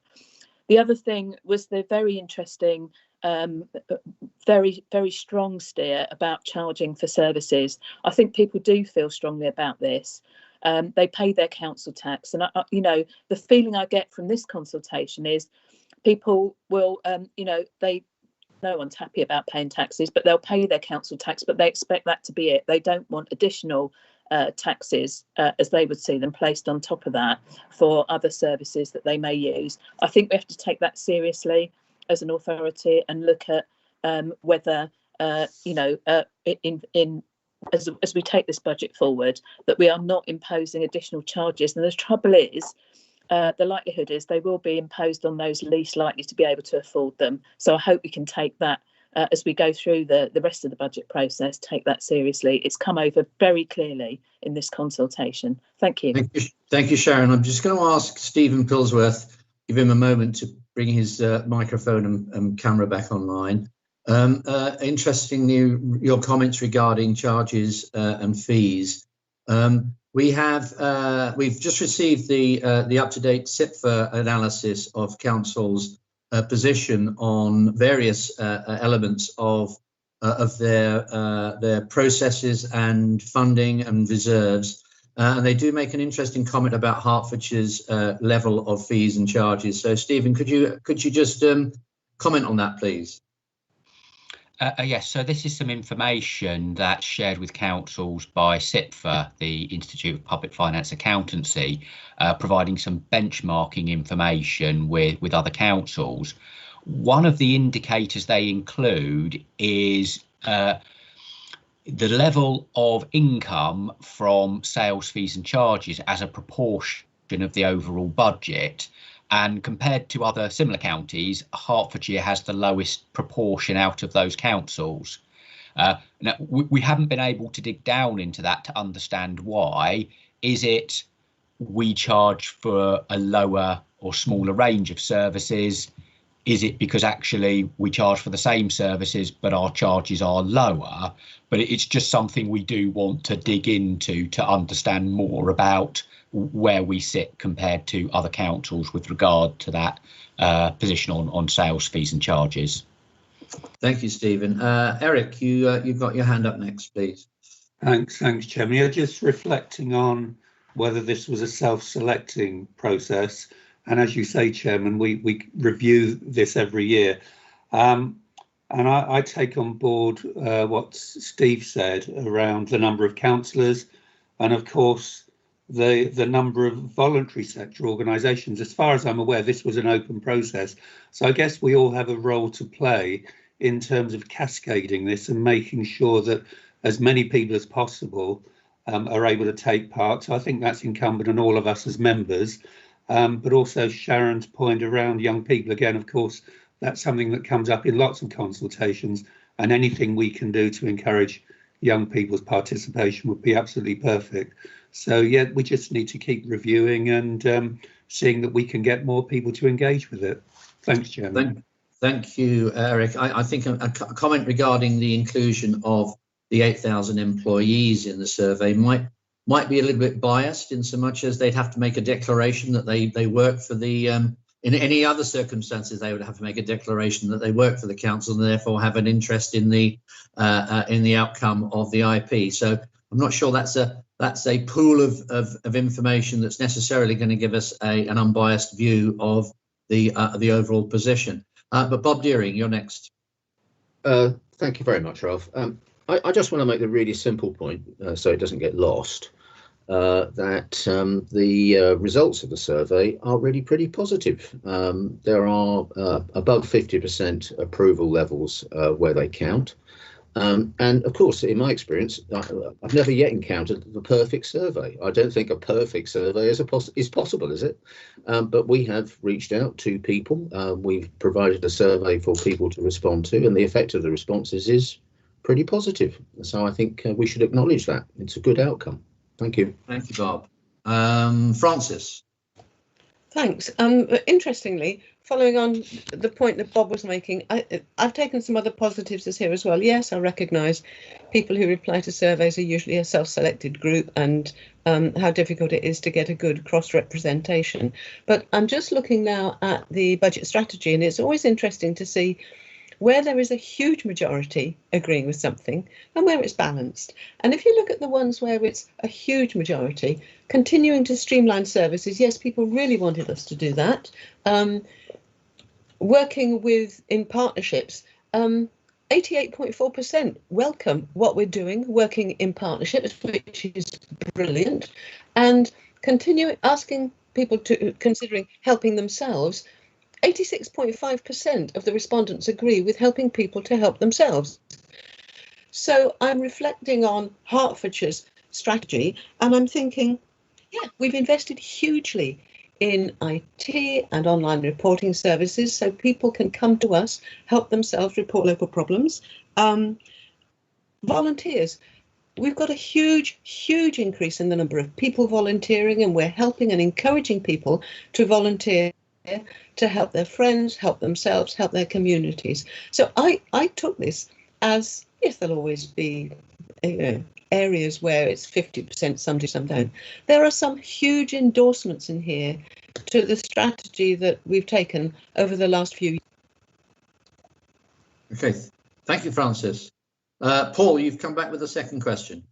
The other thing was the very interesting, very, very strong steer about charging for services. I think people do feel strongly about this. They pay their council tax, and the feeling I get from this consultation is people will, no one's happy about paying taxes, but they'll pay their council tax, but they expect that to be it. They don't want additional taxes, as they would see them, placed on top of that for other services that they may use. I think we have to take that seriously as an authority and look at whether, as we take this budget forward, that we are not imposing additional charges. And the trouble is, the likelihood is they will be imposed on those least likely to be able to afford them. So I hope we can take that as we go through the rest of the budget process, take that seriously. It's come over very clearly in this consultation. Thank you. Thank you, Sharon. I'm just going to ask Stephen Pillsworth, give him a moment to bring his microphone and camera back online. Interestingly, your comments regarding charges and fees. We've just received the up-to-date CIPFA analysis of council's position on various elements of their processes and funding and reserves, and they do make an interesting comment about Hertfordshire's level of fees and charges. So, Stephen, could you just comment on that, please? Yes, so this is some information that's shared with councils by CIPFA, the Institute of Public Finance Accountancy, providing some benchmarking information with other councils. One of the indicators they include is the level of income from sales fees and charges as a proportion of the overall budget. And compared to other similar counties, Hertfordshire has the lowest proportion out of those councils. Now, we haven't been able to dig down into that to understand why. Is it we charge for a lower or smaller range of services? Is it because actually we charge for the same services, but our charges are lower? But it's just something we do want to dig into to understand more about where we sit compared to other councils with regard to that position on sales fees and charges. Thank you, Stephen. Eric, you've got your hand up next, please. Thanks, Chairman. Yeah, just reflecting on whether this was a self-selecting process. And as you say, Chairman, we review this every year. And I take on board what Steve said around the number of councillors and, of course, the number of voluntary sector organisations. As far as I'm aware, this was an open process. So I guess we all have a role to play in terms of cascading this and making sure that as many people as possible are able to take part. So I think that's incumbent on all of us as members. But also Sharon's point around young people, again, of course, that's something that comes up in lots of consultations, and anything we can do to encourage young people's participation would be absolutely perfect. So, yeah, we just need to keep reviewing and seeing that we can get more people to engage with it. Thanks, Chairman. Thank you, Eric. I think a comment regarding the inclusion of the 8,000 employees in the survey might be a little bit biased in so much as they'd have to make a declaration that they work for the, in any other circumstances, they would have to make a declaration that they work for the council and therefore have an interest in the outcome of the IP. So I'm not sure that's a pool of information that's necessarily going to give us an unbiased view of the overall position. But Bob Deering, you're next. Thank you very much, Ralph. I just want to make a really simple point so it doesn't get lost, that the results of the survey are really pretty positive. There are above 50% approval levels where they count. And of course, in my experience, I've never yet encountered the perfect survey. I don't think a perfect survey is possible, is it? But we have reached out to people. We've provided a survey for people to respond to, and the effect of the responses is pretty positive. So I think we should acknowledge that. It's a good outcome. Thank you. Thank you, Bob. Francis. Thanks. Interestingly, following on the point that Bob was making, I've taken some other positives as here as well. Yes, I recognise people who reply to surveys are usually a self-selected group, and how difficult it is to get a good cross-representation. But I'm just looking now at the budget strategy, and it's always interesting to see where there is a huge majority agreeing with something and where it's balanced. And if you look at the ones where it's a huge majority, continuing to streamline services, yes, people really wanted us to do that. Working in partnerships, 88.4% welcome what we're doing, working in partnerships, which is brilliant, and continue asking people to considering helping themselves. 86.5% of the respondents agree with helping people to help themselves. So I'm reflecting on Hertfordshire's strategy, and I'm thinking, yeah, we've invested hugely in IT and online reporting services, so people can come to us, help themselves report local problems. Volunteers. We've got a huge increase in the number of people volunteering, and we're helping and encouraging people to volunteer to help their friends, help themselves, help their communities. So I took this as, yes, there'll always be areas where it's 50%, some do, some don't. There are some huge endorsements in here to the strategy that we've taken over the last few years. Okay, thank you, Francis. Paul, you've come back with a second question.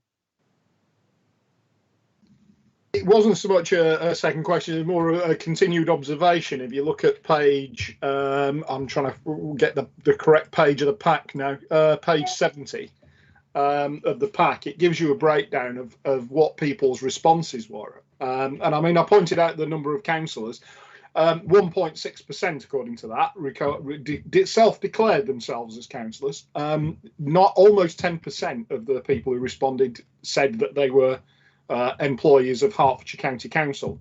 It wasn't so much a second question, it's more a continued observation. If you look at page, I'm trying to get the correct page of the pack now, page 70 of the pack, it gives you a breakdown of what people's responses were. And I mean, I pointed out the number of councillors. 1.6% according to that self-declared themselves as councillors. Not almost 10% of the people who responded said that they were employees of Hertfordshire County Council.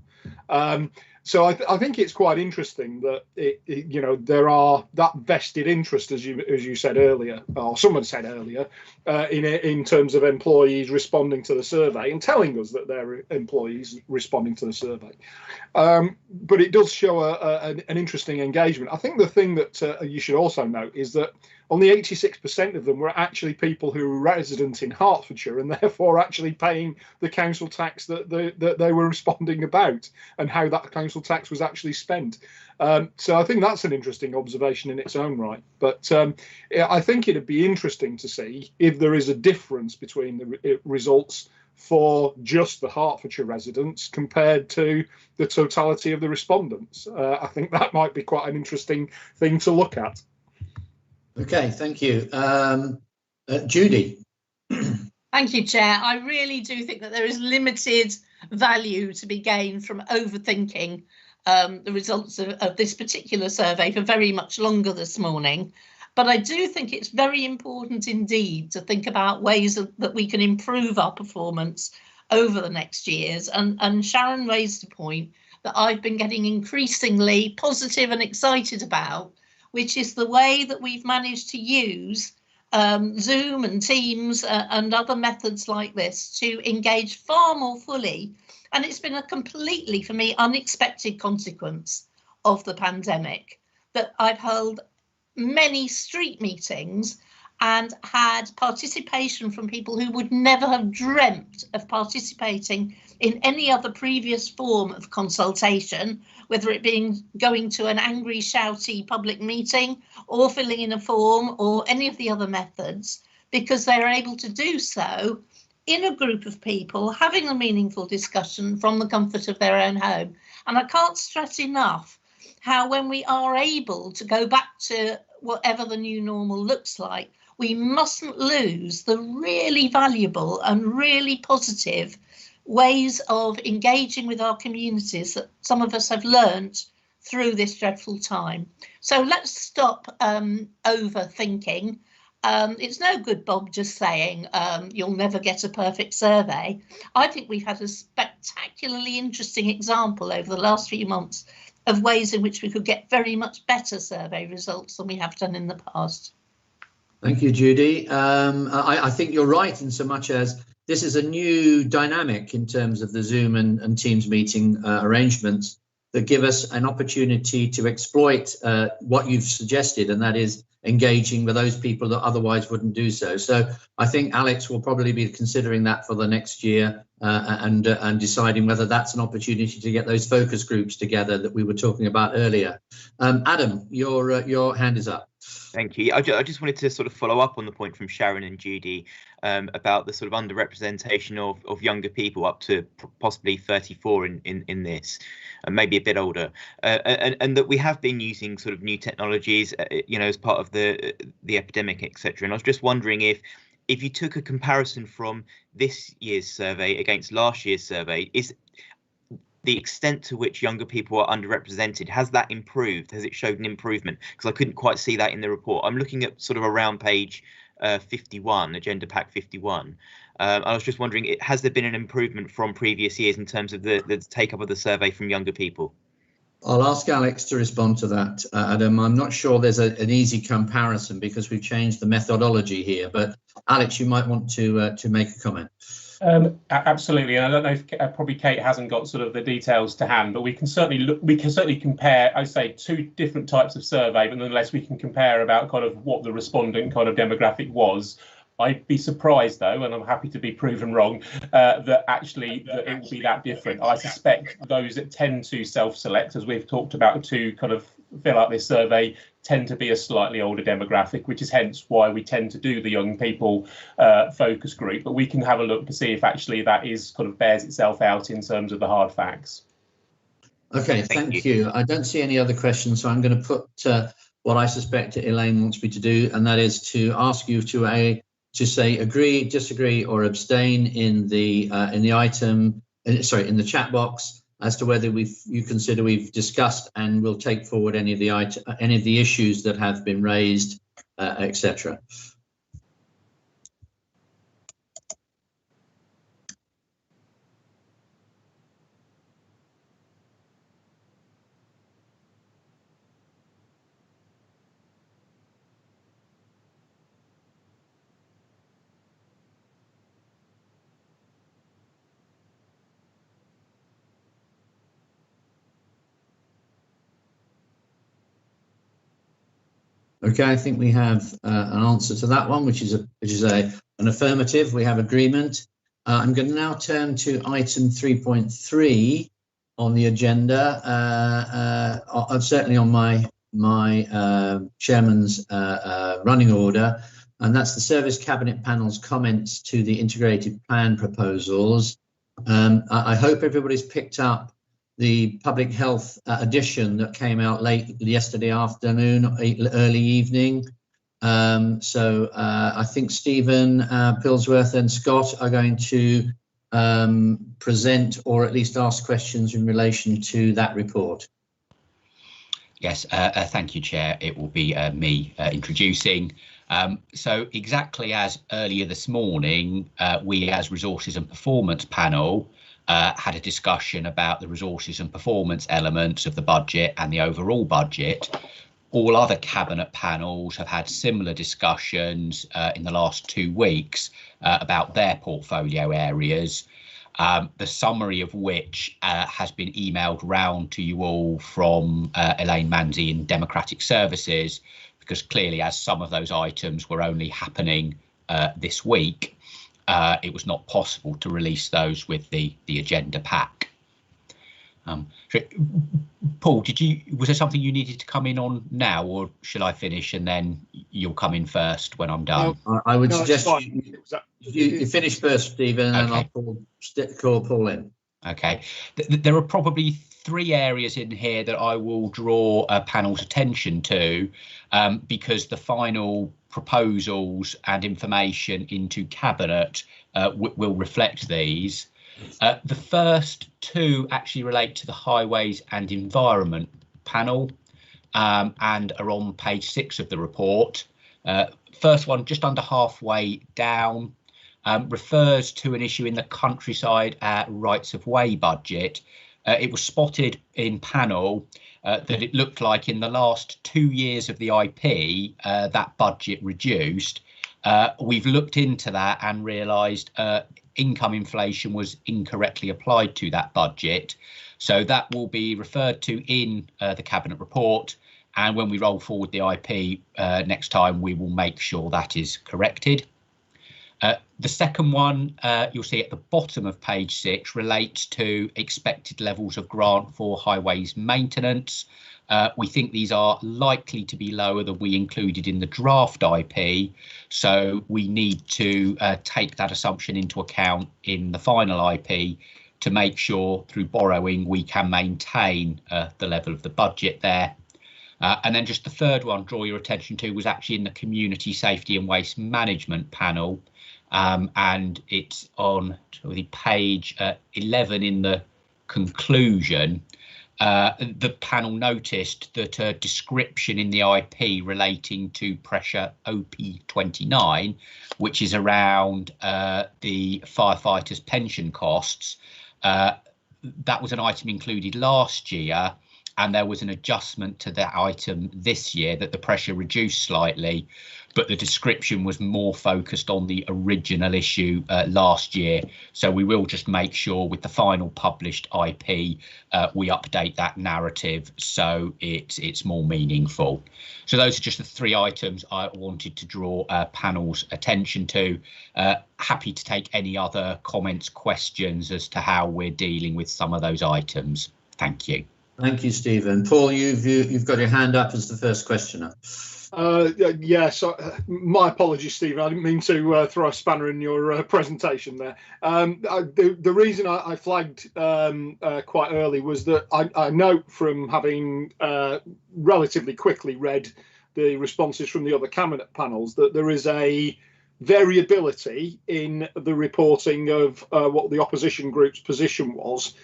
So I think it's quite interesting that there are that vested interest, as you said earlier, or someone said earlier, in terms of employees responding to the survey and telling us that they're employees responding to the survey. But it does show an interesting engagement. I think the thing that you should also note is that only 86% of them were actually people who were resident in Hertfordshire and therefore actually paying the council tax that they were responding about, and how that council tax was actually spent. So I think that's an interesting observation in its own right. But I think it'd be interesting to see if there is a difference between the results for just the Hertfordshire residents compared to the totality of the respondents. I think that might be quite an interesting thing to look at. Okay, thank you. Judy. Thank you, Chair. I really do think that there is limited value to be gained from overthinking the results of this particular survey for very much longer this morning. But I do think it's very important indeed to think about ways that we can improve our performance over the next years. And Sharon raised a point that I've been getting increasingly positive and excited about, which is the way that we've managed to use Zoom and Teams and other methods like this to engage far more fully. And it's been a completely, for me, unexpected consequence of the pandemic that I've held many street meetings and had participation from people who would never have dreamt of participating in any other previous form of consultation, whether it being going to an angry, shouty public meeting or filling in a form or any of the other methods, because they're able to do so in a group of people having a meaningful discussion from the comfort of their own home. And I can't stress enough how when we are able to go back to whatever the new normal looks like, we mustn't lose the really valuable and really positive ways of engaging with our communities that some of us have learnt through this dreadful time. So let's stop overthinking. It's no good, Bob, just saying you'll never get a perfect survey. I think we've had a spectacularly interesting example over the last few months of ways in which we could get very much better survey results than we have done in the past. Thank you, Judy. I think you're right in so much as this is a new dynamic in terms of the Zoom and Teams meeting arrangements that give us an opportunity to exploit what you've suggested, and that is engaging with those people that otherwise wouldn't do so. So I think Alex will probably be considering that for the next year and deciding whether that's an opportunity to get those focus groups together that we were talking about earlier. Adam, your hand is up. Thank you. I just wanted to sort of follow up on the point from Sharon and Judy about the sort of underrepresentation of younger people up to possibly 34 in this, and maybe a bit older, and that we have been using sort of new technologies, as part of the epidemic, etc. And I was just wondering if you took a comparison from this year's survey against last year's survey, is the extent to which younger people are underrepresented, has that improved? Has it showed an improvement? Because I couldn't quite see that in the report. I'm looking at sort of around page 51, Agenda Pack 51. I was just wondering, has there been an improvement from previous years in terms of the take-up of the survey from younger people? I'll ask Alex to respond to that, Adam. I'm not sure there's an easy comparison because we've changed the methodology here, but Alex, you might want to make a comment. Absolutely, and I don't know if probably Kate hasn't got sort of the details to hand, but we can certainly look. We can certainly compare, I'd say, two different types of survey, but nonetheless we can compare about kind of what the respondent kind of demographic was. I'd be surprised though, and I'm happy to be proven wrong, that actually that it will be that different. I suspect those that tend to self-select, as we've talked about, to kind of fill out this survey, tend to be a slightly older demographic, which is hence why we tend to do the young people focus group. But we can have a look to see if actually that is kind of bears itself out in terms of the hard facts. Okay, thank you. I don't see any other questions, so I'm going to put what I suspect Elaine wants me to do, and that is to ask you to say agree, disagree, or abstain in the item, sorry, in the chat box, as to whether you consider we've discussed and will take forward any of the issues that have been raised, etc. Okay, I think we have an answer to that one, which is an affirmative. We have agreement. I'm going to now turn to item 3.3 on the agenda. Certainly on my chairman's running order, and that's the Service Cabinet Panel's comments to the integrated plan proposals. I hope everybody's picked up the public health edition that came out late yesterday afternoon, early evening. So I think Stephen Pillsworth and Scott are going to present or at least ask questions in relation to that report. Yes, thank you, Chair. It will be me introducing. So exactly as earlier this morning, we as Resources and Performance Panel had a discussion about the resources and performance elements of the budget and the overall budget. All other cabinet panels have had similar discussions in the last 2 weeks about their portfolio areas, the summary of which has been emailed round to you all from Elaine Manzi in Democratic Services, because clearly as some of those items were only happening this week, it was not possible to release those with the agenda pack. Paul, was there something you needed to come in on now, or shall I finish and then you'll come in first when I'm done? I would suggest you finish first, Stephen, and okay. I'll call Paul in. Okay, there are probably 3 areas in here that I will draw a panel's attention to, because the final proposals and information into Cabinet will reflect these. The first 2 actually relate to the Highways and Environment panel and are on page 6 of the report. First one, just under halfway down, refers to an issue in the countryside rights of way budget. It was spotted in panel that it looked like in the last 2 years of the IP that budget reduced. We've looked into that and realised income inflation was incorrectly applied to that budget. So that will be referred to in the Cabinet report. And when we roll forward the IP next time, we will make sure that is corrected. The second one you'll see at the bottom of page 6 relates to expected levels of grant for highways maintenance. We think these are likely to be lower than we included in the draft IP, so we need to take that assumption into account in the final IP to make sure through borrowing we can maintain the level of the budget there. And then just the third one, draw your attention to, was actually in the Community Safety and Waste Management panel. And it's on the page 11 in the conclusion. The panel noticed that a description in the IP relating to pressure OP29, which is around the firefighters' pension costs, that was an item included last year, and there was an adjustment to that item this year that the pressure reduced slightly, but the description was more focused on the original issue last year. So we will just make sure with the final published IP, we update that narrative so it's more meaningful. So those are just the 3 items I wanted to draw panel's attention to. Happy to take any other comments, questions as to how we're dealing with some of those items. Thank you. Thank you, Stephen. Paul, you've got your hand up as the first questioner. Yes, my apologies, Stephen. I didn't mean to throw a spanner in your presentation there. The reason I flagged quite early was that I note from having relatively quickly read the responses from the other cabinet panels that there is a variability in the reporting of what the opposition group's position was,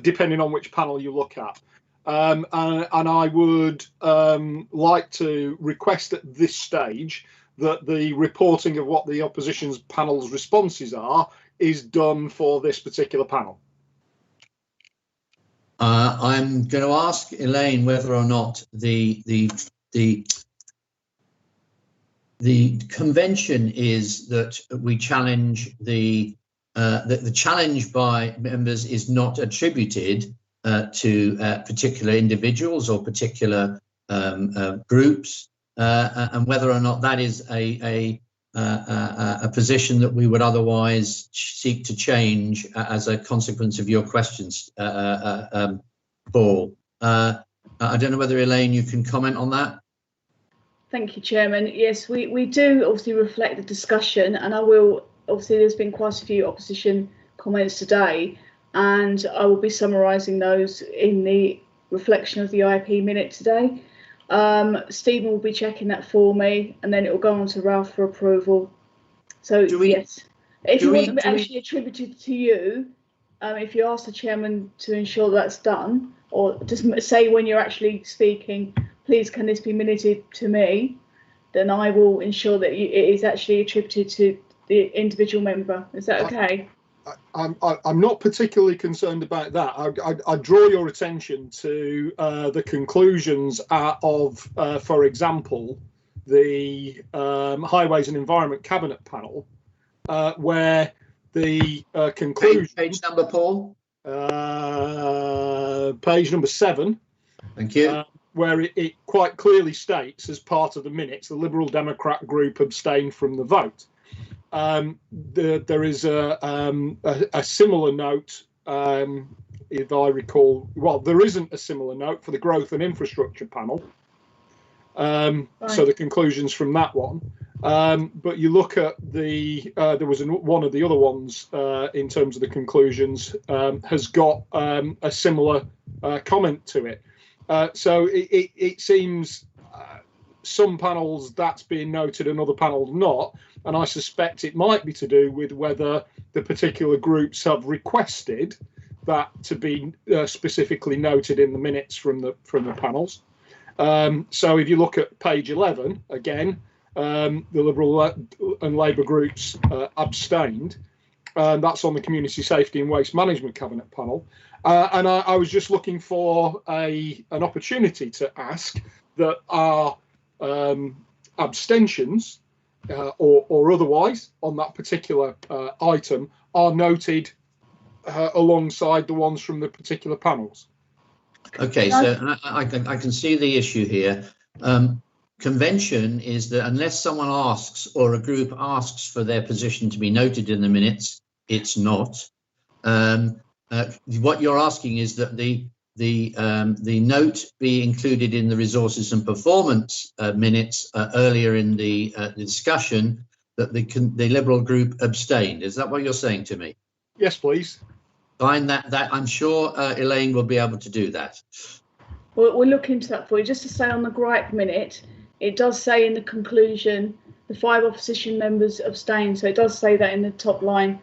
depending on which panel you look at. And I would like to request at this stage that the reporting of what the opposition's panel's responses are is done for this particular panel. I'm going to ask Elaine whether or not the convention is that we challenge the challenge by members is not attributed to particular individuals or particular groups, and whether or not that is a position that we would otherwise seek to change as a consequence of your questions, Paul. I don't know whether, Elaine, you can comment on that. Thank you, Chairman. Yes, we do obviously reflect the discussion, and I will, obviously there's been quite a few opposition comments today, and I will be summarising those in the reflection of the IP minute today. Stephen will be checking that for me, and then it will go on to Ralph for approval. So yes, if you want them actually attributed to you, if you ask the chairman to ensure that's done, or just say when you're actually speaking, please can this be minuted to me, then I will ensure that it is actually attributed to the individual member. Is that okay? I'm not particularly concerned about that. I draw your attention to the conclusions of, for example, the Highways and Environment Cabinet panel, where the conclusion... Page number, Paul? Page number 7. Thank you. Where it quite clearly states, as part of the minutes, the Liberal Democrat group abstained from the vote. There is a similar note, if I recall. Well, there isn't a similar note for the Growth and Infrastructure panel. Right. So the conclusions from that one. But you look at there was one of the other ones in terms of the conclusions has got a similar comment to it. So it seems some panels that's being noted and other panels not, and I suspect it might be to do with whether the particular groups have requested that to be specifically noted in the minutes from the panels. So if you look at page 11 again, the Liberal and Labour groups abstained. That's on the Community Safety and Waste Management Cabinet panel. And I was just looking for an opportunity to ask that our abstentions or otherwise on that particular item are noted alongside the ones from the particular panels. Okay, so I can see the issue here. Convention is that unless someone asks or a group asks for their position to be noted in the minutes, it's not. What you're asking is that the note be included in the resources and performance minutes earlier in the discussion, that the Liberal group abstained. Is that what you're saying to me? Yes, please. Fine. That I'm sure Elaine will be able to do that. We'll look into that for you. Just to say on the gripe minute, it does say in the conclusion the 5 opposition members abstained. So it does say that in the top line.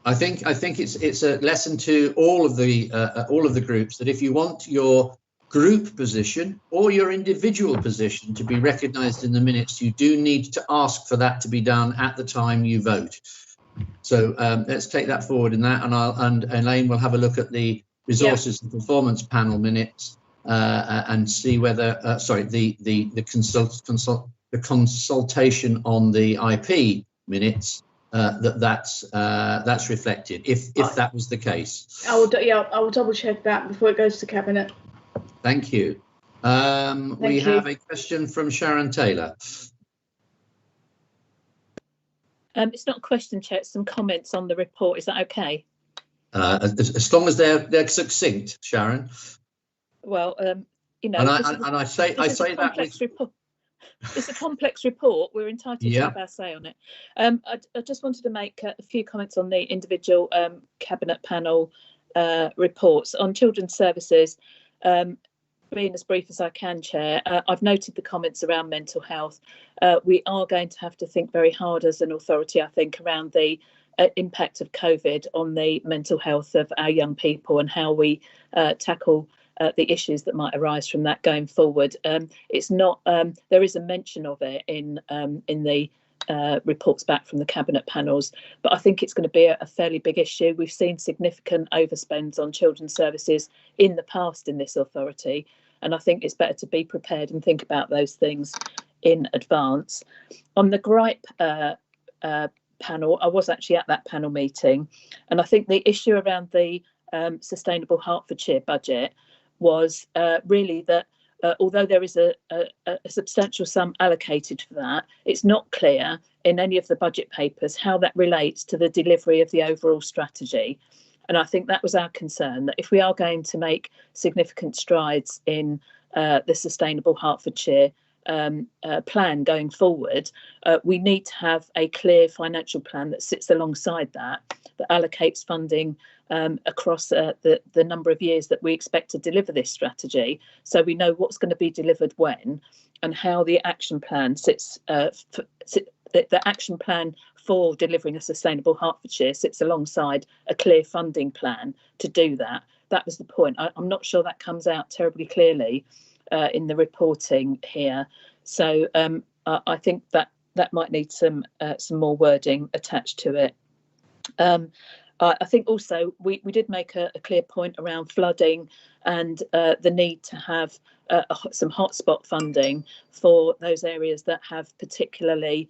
I think it's a lesson to all of the groups that if you want your group position or your individual position to be recognised in the minutes, you do need to ask for that to be done at the time you vote. So let's take that forward in that, and Elaine will have a look at the resources and performance panel minutes and see whether, the consultation on the IP minutes, that's reflected, if that was the case. I will double check that before it goes to Cabinet. Thank you. We have a question from Sharon Taylor. It's not a question, Chair, it's some comments on the report. Is that okay? As long as they're succinct, Sharon. Well, you know, I say that with... report. It's a complex report. We're entitled to have our say on it. I just wanted to make a few comments on the individual Cabinet panel reports. On children's services, being as brief as I can, Chair, I've noted the comments around mental health. We are going to have to think very hard as an authority, I think, around the impact of COVID on the mental health of our young people and how we tackle the issues that might arise from that going forward. It's not, there is a mention of it in the reports back from the Cabinet panels, but I think it's going to be a fairly big issue. We've seen significant overspends on children's services in the past in this authority, and I think it's better to be prepared and think about those things in advance. On the gripe panel, I was actually at that panel meeting, and I think the issue around the Sustainable Hertfordshire budget was really that although there is a substantial sum allocated for that, it's not clear in any of the budget papers how that relates to the delivery of the overall strategy. And I think that was our concern, that if we are going to make significant strides in the Sustainable Hertfordshire plan going forward, we need to have a clear financial plan that sits alongside that allocates funding across the number of years that we expect to deliver this strategy, so we know what's going to be delivered when and how the action plan sits. The action plan for delivering a sustainable Hertfordshire sits alongside a clear funding plan to do that. That was the point. I'm not sure that comes out terribly clearly in the reporting here, so I think that might need some more wording attached to it. I think also we did make a clear point around flooding and the need to have some hotspot funding for those areas that have particularly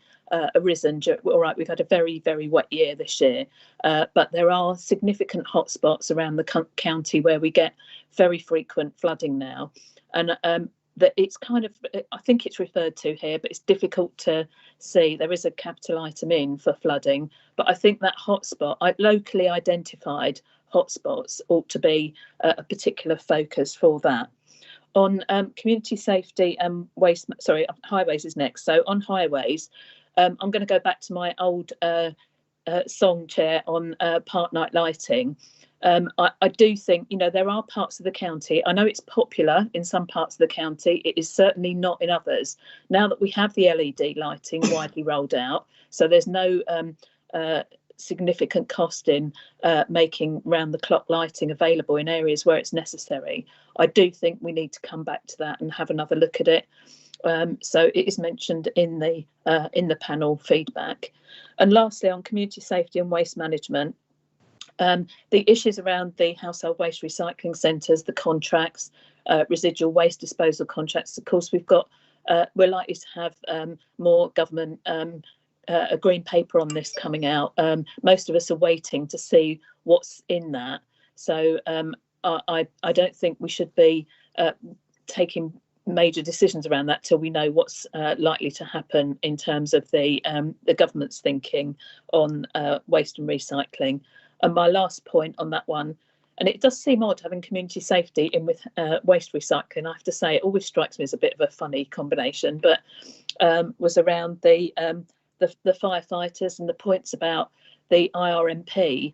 arisen. All right, we've had a very, very wet year this year, but there are significant hotspots around the county where we get very frequent flooding now. And that it's kind of, I think it's referred to here, but it's difficult to see. There is a capital item in for flooding, but I think that hotspot, locally identified hotspots, ought to be a particular focus for that. On community safety and waste, sorry, highways is next. So on highways, I'm going to go back to my old song, Chair, on park night lighting. I do think, you know, there are parts of the county, I know it's popular in some parts of the county, it is certainly not in others. Now that we have the LED lighting widely rolled out, so there's no significant cost in making round-the-clock lighting available in areas where it's necessary, I do think we need to come back to that and have another look at it. So it is mentioned in the panel feedback. And lastly, on community safety and waste management, the issues around the household waste recycling centres, the contracts, residual waste disposal contracts. Of course, we're likely to have more government a green paper on this coming out. Most of us are waiting to see what's in that. So I don't think we should be taking major decisions around that till we know what's likely to happen in terms of the government's thinking on waste and recycling. And my last point on that one, and it does seem odd having community safety in with waste recycling, I have to say, it always strikes me as a bit of a funny combination, but was around the firefighters and the points about the IRMP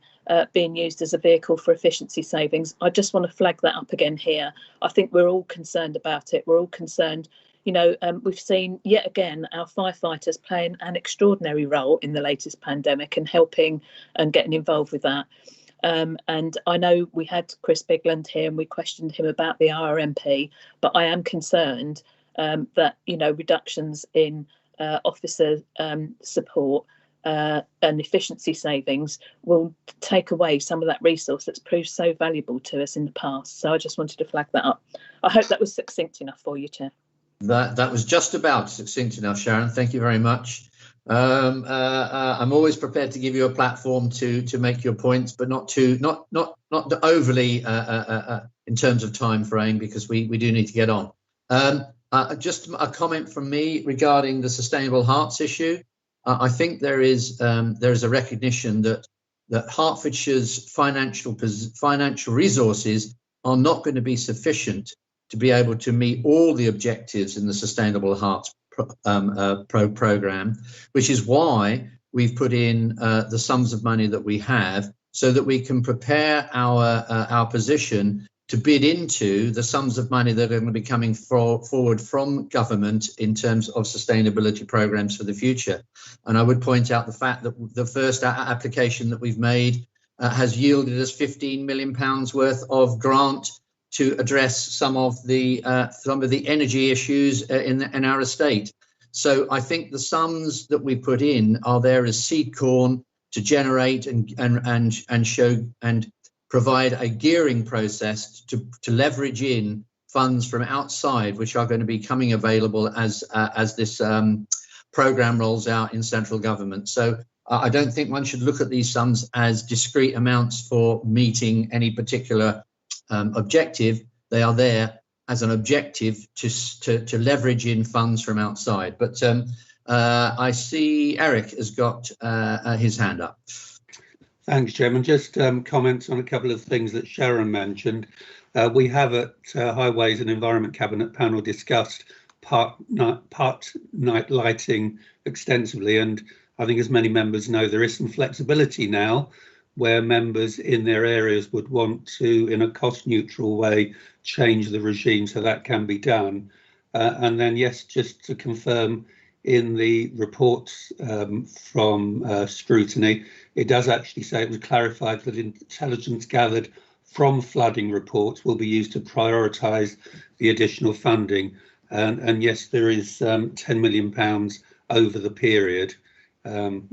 being used as a vehicle for efficiency savings. I just want to flag that up again here. I think we're all concerned about it. We're all concerned. You know, we've seen yet again our firefighters playing an extraordinary role in the latest pandemic and helping and getting involved with that. And I know we had Chris Bigland here and we questioned him about the RMP, but I am concerned that, you know, reductions in officer support and efficiency savings will take away some of that resource that's proved so valuable to us in the past. So I just wanted to flag that up. I hope that was succinct enough for you, Chair. That was just about succinct enough, Sharon. Thank you very much. I'm always prepared to give you a platform to make your points, but not overly in terms of time frame, because we do need to get on. Just a comment from me regarding the Sustainable Hearts issue. I think there is a recognition that Hertfordshire's financial resources are not going to be sufficient to be able to meet all the objectives in the Sustainable Hearts program, which is why we've put in the sums of money that we have, so that we can prepare our position to bid into the sums of money that are going to be coming forward from government in terms of sustainability programs for the future. And I would point out the fact that the first application that we've made has yielded us £15 million worth of grant to address some of the energy issues in our estate. So I think the sums that we put in are there as seed corn to generate and show and provide a gearing process to leverage in funds from outside, which are going to be coming available as this programme rolls out in central government. So I don't think one should look at these sums as discrete amounts for meeting any particular objective. They are there as an objective to leverage in funds from outside. But I see Eric has got his hand up. Thanks, Chairman. Just comments on a couple of things that Sharon mentioned. We have at Highways and Environment Cabinet panel discussed park night lighting extensively, and I think, as many members know, there is some flexibility now where members in their areas would want to, in a cost neutral way, change the regime, so that can be done. And then, yes, just to confirm, in the reports from scrutiny, it does actually say, it was clarified that intelligence gathered from flooding reports will be used to prioritise the additional funding. And yes, there is £10 million over the period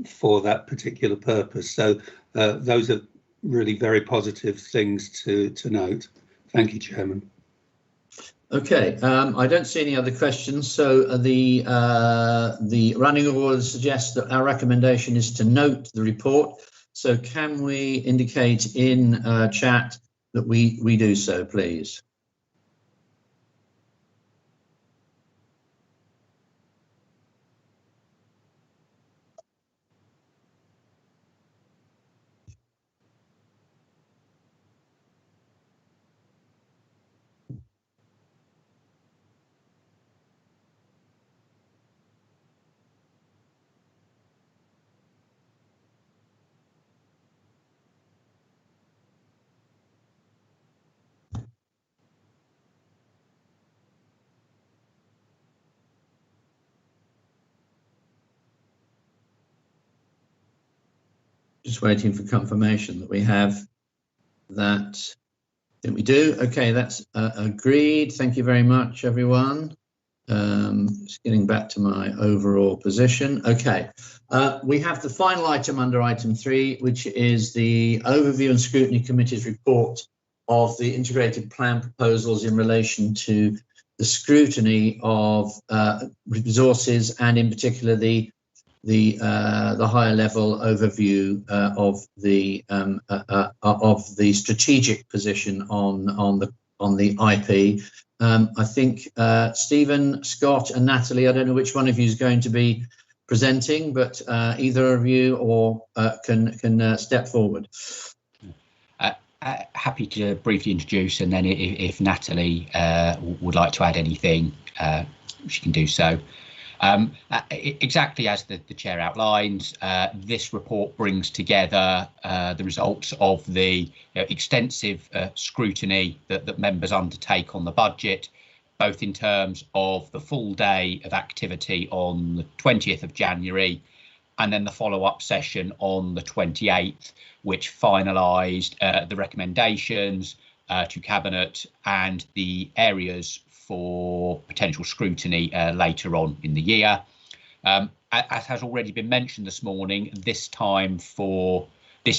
for that particular purpose. So those are really very positive things to note. Thank you, Chairman. Okay, I don't see any other questions. So the running order suggests that our recommendation is to note the report. So can we indicate in chat that we do so, please? Just waiting for confirmation that we have that. I think we do. Okay, that's agreed. Thank you very much, everyone. Just getting back to my overall position. Okay, we have the final item under item 3, which is the overview and scrutiny committee's report of the integrated plan proposals in relation to the scrutiny of resources, and in particular the higher level overview of the strategic position on the IP. I think Stephen, Scott, and Natalie, I don't know which one of you is going to be presenting, but either of you or can step forward. Happy to briefly introduce, and then if Natalie would like to add anything, she can do so. Exactly as the chair outlines, this report brings together the results of the extensive scrutiny that members undertake on the budget, both in terms of the full day of activity on the 20th of January and then the follow-up session on the 28th, which finalised the recommendations to Cabinet and the areas for potential scrutiny later on in the year. As has already been mentioned this morning, this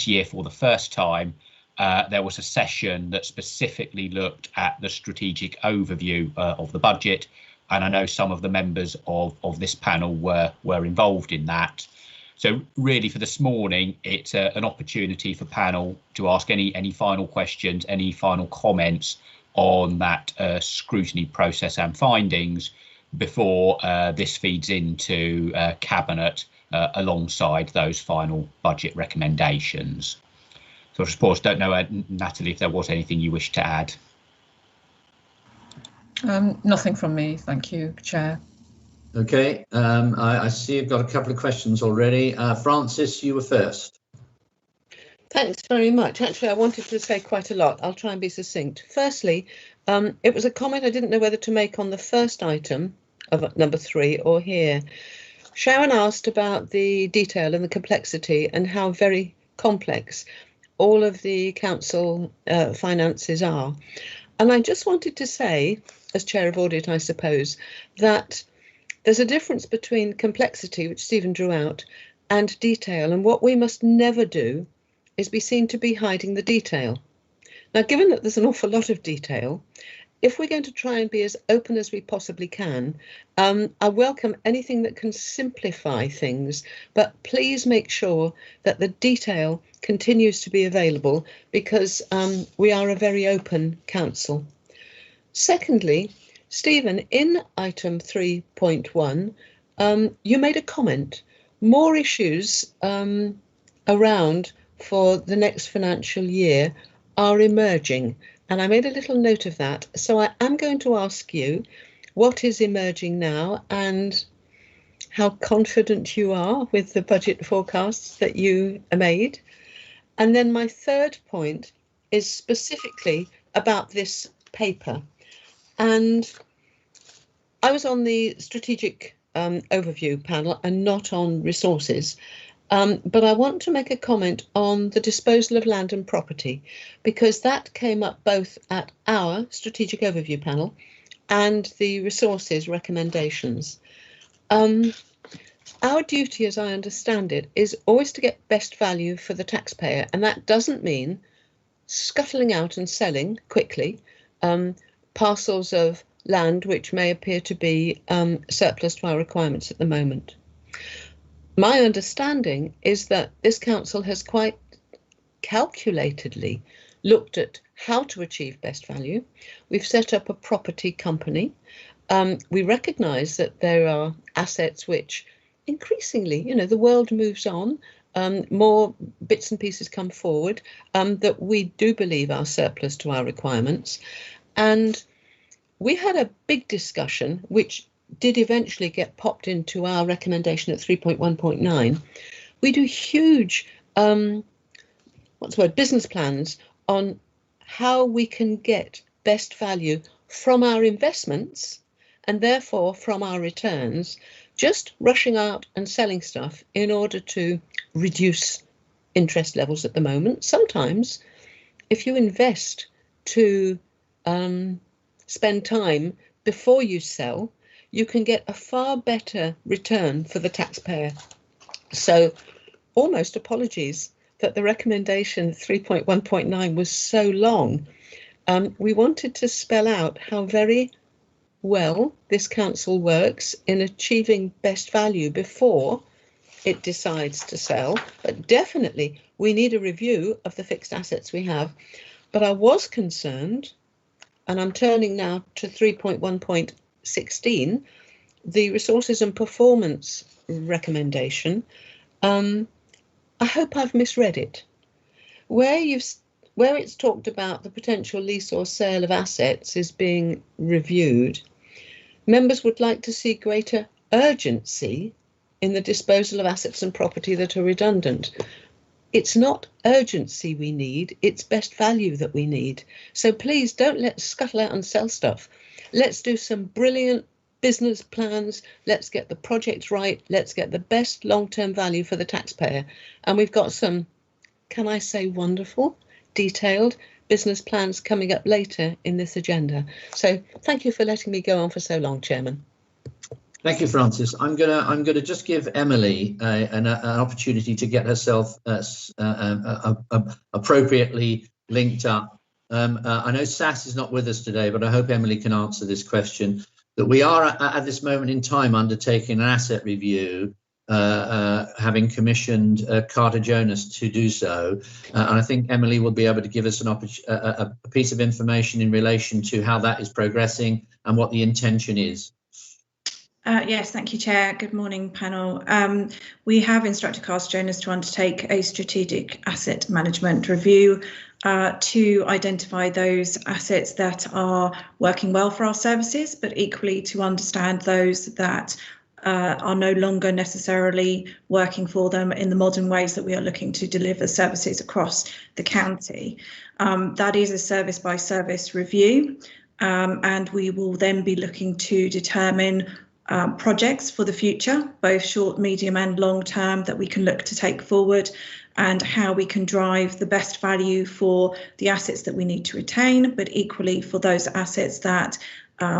year for the first time, there was a session that specifically looked at the strategic overview of the budget, and I know some of the members of this panel were involved in that. So really for this morning, it's an opportunity for panel to ask any final questions, any final comments on that scrutiny process and findings before this feeds into Cabinet alongside those final budget recommendations. So I suppose, don't know, Natalie, if there was anything you wish to add. Nothing from me, thank you, Chair. Okay, I see you've got a couple of questions already. Francis, you were first. Thanks very much. Actually, I wanted to say quite a lot. I'll try and be succinct. Firstly, it was a comment I didn't know whether to make on the first item of number 3 or here. Sharon asked about the detail and the complexity and how very complex all of the council finances are. And I just wanted to say, as Chair of Audit, I suppose, that there's a difference between complexity, which Stephen drew out, and detail. And what we must never do is be seen to be hiding the detail. Now, given that there's an awful lot of detail, if we're going to try and be as open as we possibly can, I welcome anything that can simplify things, but please make sure that the detail continues to be available, because we are a very open council. Secondly, Stephen, in item 3.1, you made a comment, more issues around for the next financial year are emerging. And I made a little note of that. So I am going to ask you what is emerging now and how confident you are with the budget forecasts that you made. And then my third point is specifically about this paper. And I was on the strategic overview panel and not on resources. But I want to make a comment on the disposal of land and property, because that came up both at our strategic overview panel and the resources recommendations. Our duty, as I understand it, is always to get best value for the taxpayer, and that doesn't mean scuttling out and selling quickly parcels of land which may appear to be surplus to our requirements at the moment. My understanding is that this council has quite calculatedly looked at how to achieve best value. We've set up a property company. We recognise that there are assets which increasingly, the world moves on, more bits and pieces come forward that we do believe are surplus to our requirements. And we had a big discussion, which did eventually get popped into our recommendation at 3.1.9. We do huge business plans on how we can get best value from our investments and therefore from our returns. Just rushing out and selling stuff in order to reduce interest levels at the moment. Sometimes if you invest to spend time before you sell, you can get a far better return for the taxpayer. So almost apologies that the recommendation 3.1.9 was so long. We wanted to spell out how very well this council works in achieving best value before it decides to sell. But definitely we need a review of the fixed assets we have. But I was concerned, and I'm turning now to 3.1.16, the resources and performance recommendation. I hope I've misread it. Where it's talked about the potential lease or sale of assets is being reviewed, members would like to see greater urgency in the disposal of assets and property that are redundant. It's not urgency we need, it's best value that we need. So please don't let's scuttle out and sell stuff. Let's do some brilliant business plans. Let's get the projects right. Let's get the best long-term value for the taxpayer. And we've got some, can I say, wonderful, detailed business plans coming up later in this agenda. So thank you for letting me go on for so long, Chairman. Thank you, Francis. I'm gonna just give Emily an opportunity to get herself appropriately linked up. I know Sass is not with us today, but I hope Emily can answer this question. That we are at this moment in time undertaking an asset review, having commissioned Carter Jonas to do so, and I think Emily will be able to give us a piece of information in relation to how that is progressing and what the intention is. Yes, thank you, Chair. Good morning, panel. We have instructed Carter Jonas to undertake a strategic asset management review to identify those assets that are working well for our services, but equally to understand those that are no longer necessarily working for them in the modern ways that we are looking to deliver services across the county. That is a service by service review, and we will then be looking to determine projects for the future, both short, medium and long term, that we can look to take forward, and how we can drive the best value for the assets that we need to retain, but equally for those assets that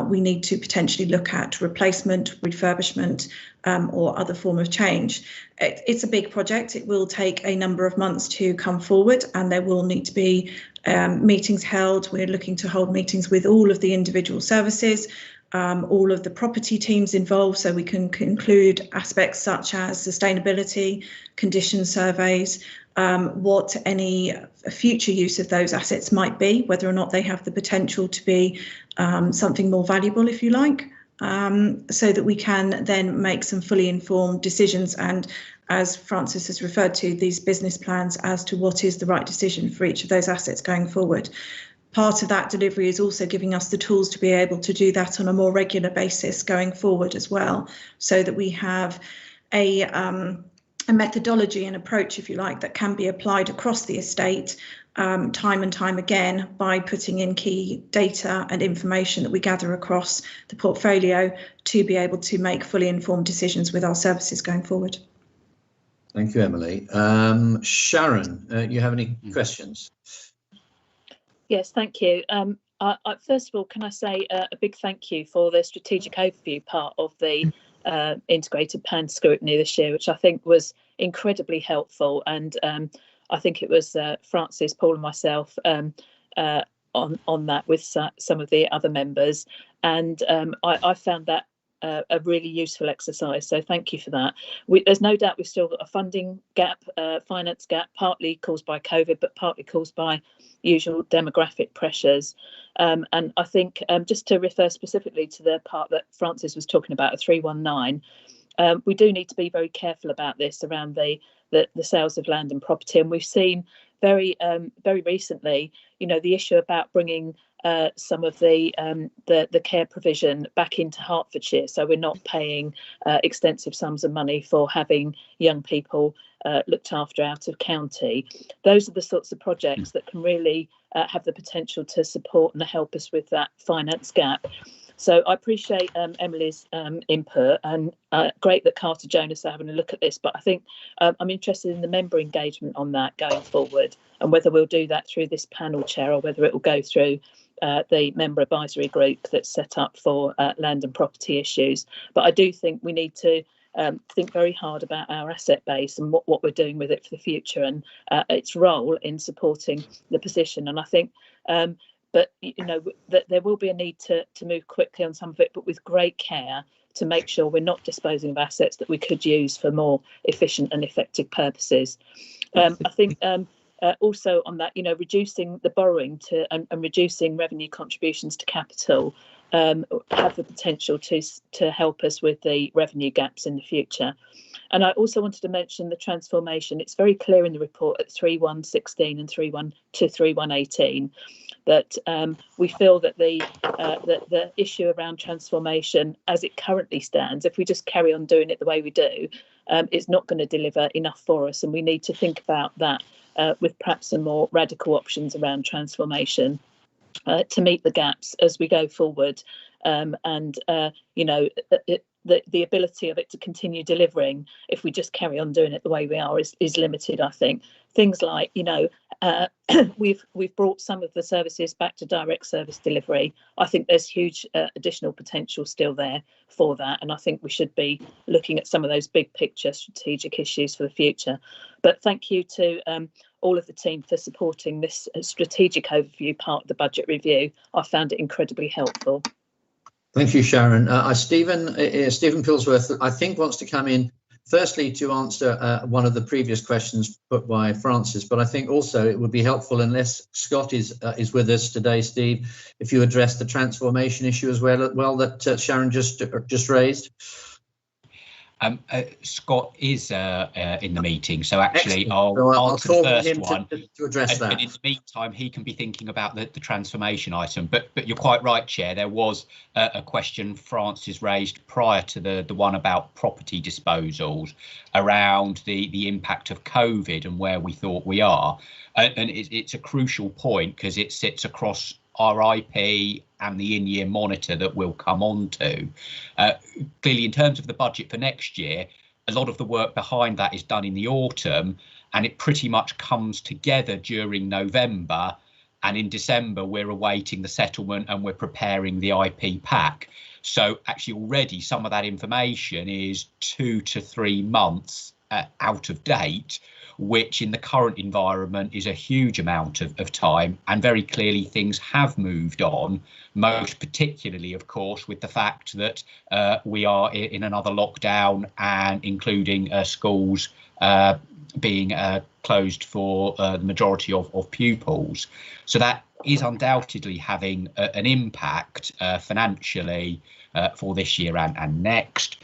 we need to potentially look at replacement, refurbishment, or other form of change. It's a big project. It will take a number of months to come forward, and there will need to be meetings held. We're looking to hold meetings with all of the individual services, all of the property teams involved, so we can include aspects such as sustainability, condition surveys, what any future use of those assets might be, whether or not they have the potential to be something more valuable, if you like, so that we can then make some fully informed decisions, and, as Francis has referred to, these business plans as to what is the right decision for each of those assets going forward. Part of that delivery is also giving us the tools to be able to do that on a more regular basis going forward as well, so that we have a methodology and approach, if you like, that can be applied across the estate time and time again by putting in key data and information that we gather across the portfolio to be able to make fully informed decisions with our services going forward. Thank you, Emily. Sharon, you have any questions? Yes, thank you. First of all, can I say a big thank you for the strategic overview part of the integrated plan scrutiny this year, which I think was incredibly helpful. And I think it was Francis, Paul and myself on that with some of the other members. And I found that a really useful exercise. So thank you for that. There's no doubt we've still got a funding gap, finance gap, partly caused by COVID, but partly caused by usual demographic pressures. And I think just to refer specifically to the part that Francis was talking about, 319, we do need to be very careful about this around the sales of land and property. And we've seen very recently, the issue about bringing some of the care provision back into Hertfordshire, so we're not paying extensive sums of money for having young people looked after out of county. Those are the sorts of projects that can really have the potential to support and help us with that finance gap. So I appreciate Emily's input, and great that Carter Jonas are having a look at this, but I think I'm interested in the member engagement on that going forward, and whether we'll do that through this panel, Chair, or whether it will go through the member advisory group that's set up for land and property issues. But I do think we need to think very hard about our asset base and what we're doing with it for the future, and its role in supporting the position. And I think but that there will be a need to move quickly on some of it, but with great care, to make sure we're not disposing of assets that we could use for more efficient and effective purposes. I think also on that, reducing the borrowing and reducing revenue contributions to capital have the potential to help us with the revenue gaps in the future. And I also wanted to mention the transformation. It's very clear in the report at 3116 and 3118 that we feel that the issue around transformation as it currently stands, if we just carry on doing it the way we do, is not going to deliver enough for us. And we need to think about that with perhaps some more radical options around transformation to meet the gaps as we go forward. the ability of it to continue delivering, if we just carry on doing it the way we are, is limited. I think things like, you know, we've brought some of the services back to direct service delivery. I think there's huge additional potential still there for that, and I think we should be looking at some of those big picture strategic issues for the future. But thank you to all of the team for supporting this strategic overview part of the budget review. I found it incredibly helpful. Thank you, Sharon. Stephen Pillsworth, I think, wants to come in firstly to answer one of the previous questions put by Francis, but I think also it would be helpful, unless Scott is with us today, Steve, if you address the transformation issue as well that Sharon just raised. Scott is in the meeting, so actually Excellent. I'll answer the first one to address that. And in the meantime, he can be thinking about the transformation item. But you're quite right, Chair. There was a question Francis raised prior to the one about property disposals around the impact of COVID and where we thought we are. And it's a crucial point because it sits across our IP and the in-year monitor that we'll come on to. Clearly, in terms of the budget for next year, a lot of the work behind that is done in the autumn, and it pretty much comes together during November. And in December, we're awaiting the settlement and we're preparing the IP pack. So actually already some of that information is 2 to 3 months out of date, which in the current environment is a huge amount of time, and very clearly things have moved on, most particularly, of course, with the fact that we are in another lockdown, and including schools being closed for the majority of pupils. So that is undoubtedly having an impact financially for this year and next.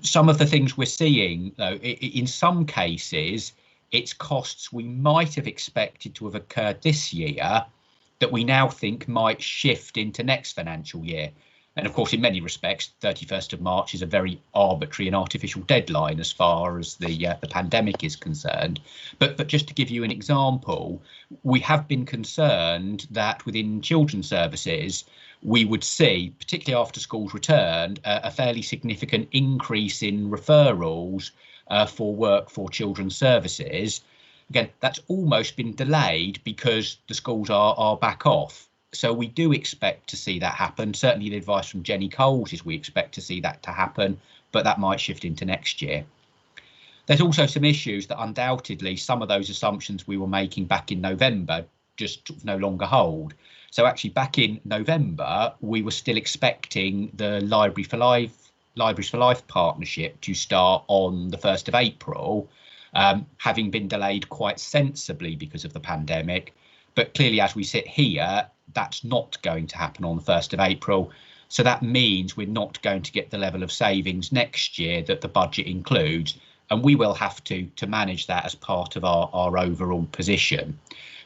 Some of the things we're seeing, though, in some cases, it's costs we might have expected to have occurred this year that we now think might shift into next financial year. And of course, in many respects, 31st of March is a very arbitrary and artificial deadline as far as the pandemic is concerned. But just to give you an example, we have been concerned that within children's services, we would see, particularly after schools returned, a fairly significant increase in referrals for work for children's services. Again, that's almost been delayed because the schools are back off. So we do expect to see that happen. Certainly the advice from Jenny Coles is we expect to see that to happen, but that might shift into next year. There's also some issues that undoubtedly some of those assumptions we were making back in November just no longer hold. So actually back in November, we were still expecting the Libraries for Life partnership to start on the 1st of April, having been delayed quite sensibly because of the pandemic. But clearly, as we sit here, that's not going to happen on the 1st of April. So that means we're not going to get the level of savings next year that the budget includes. And we will have to manage that as part of our overall position.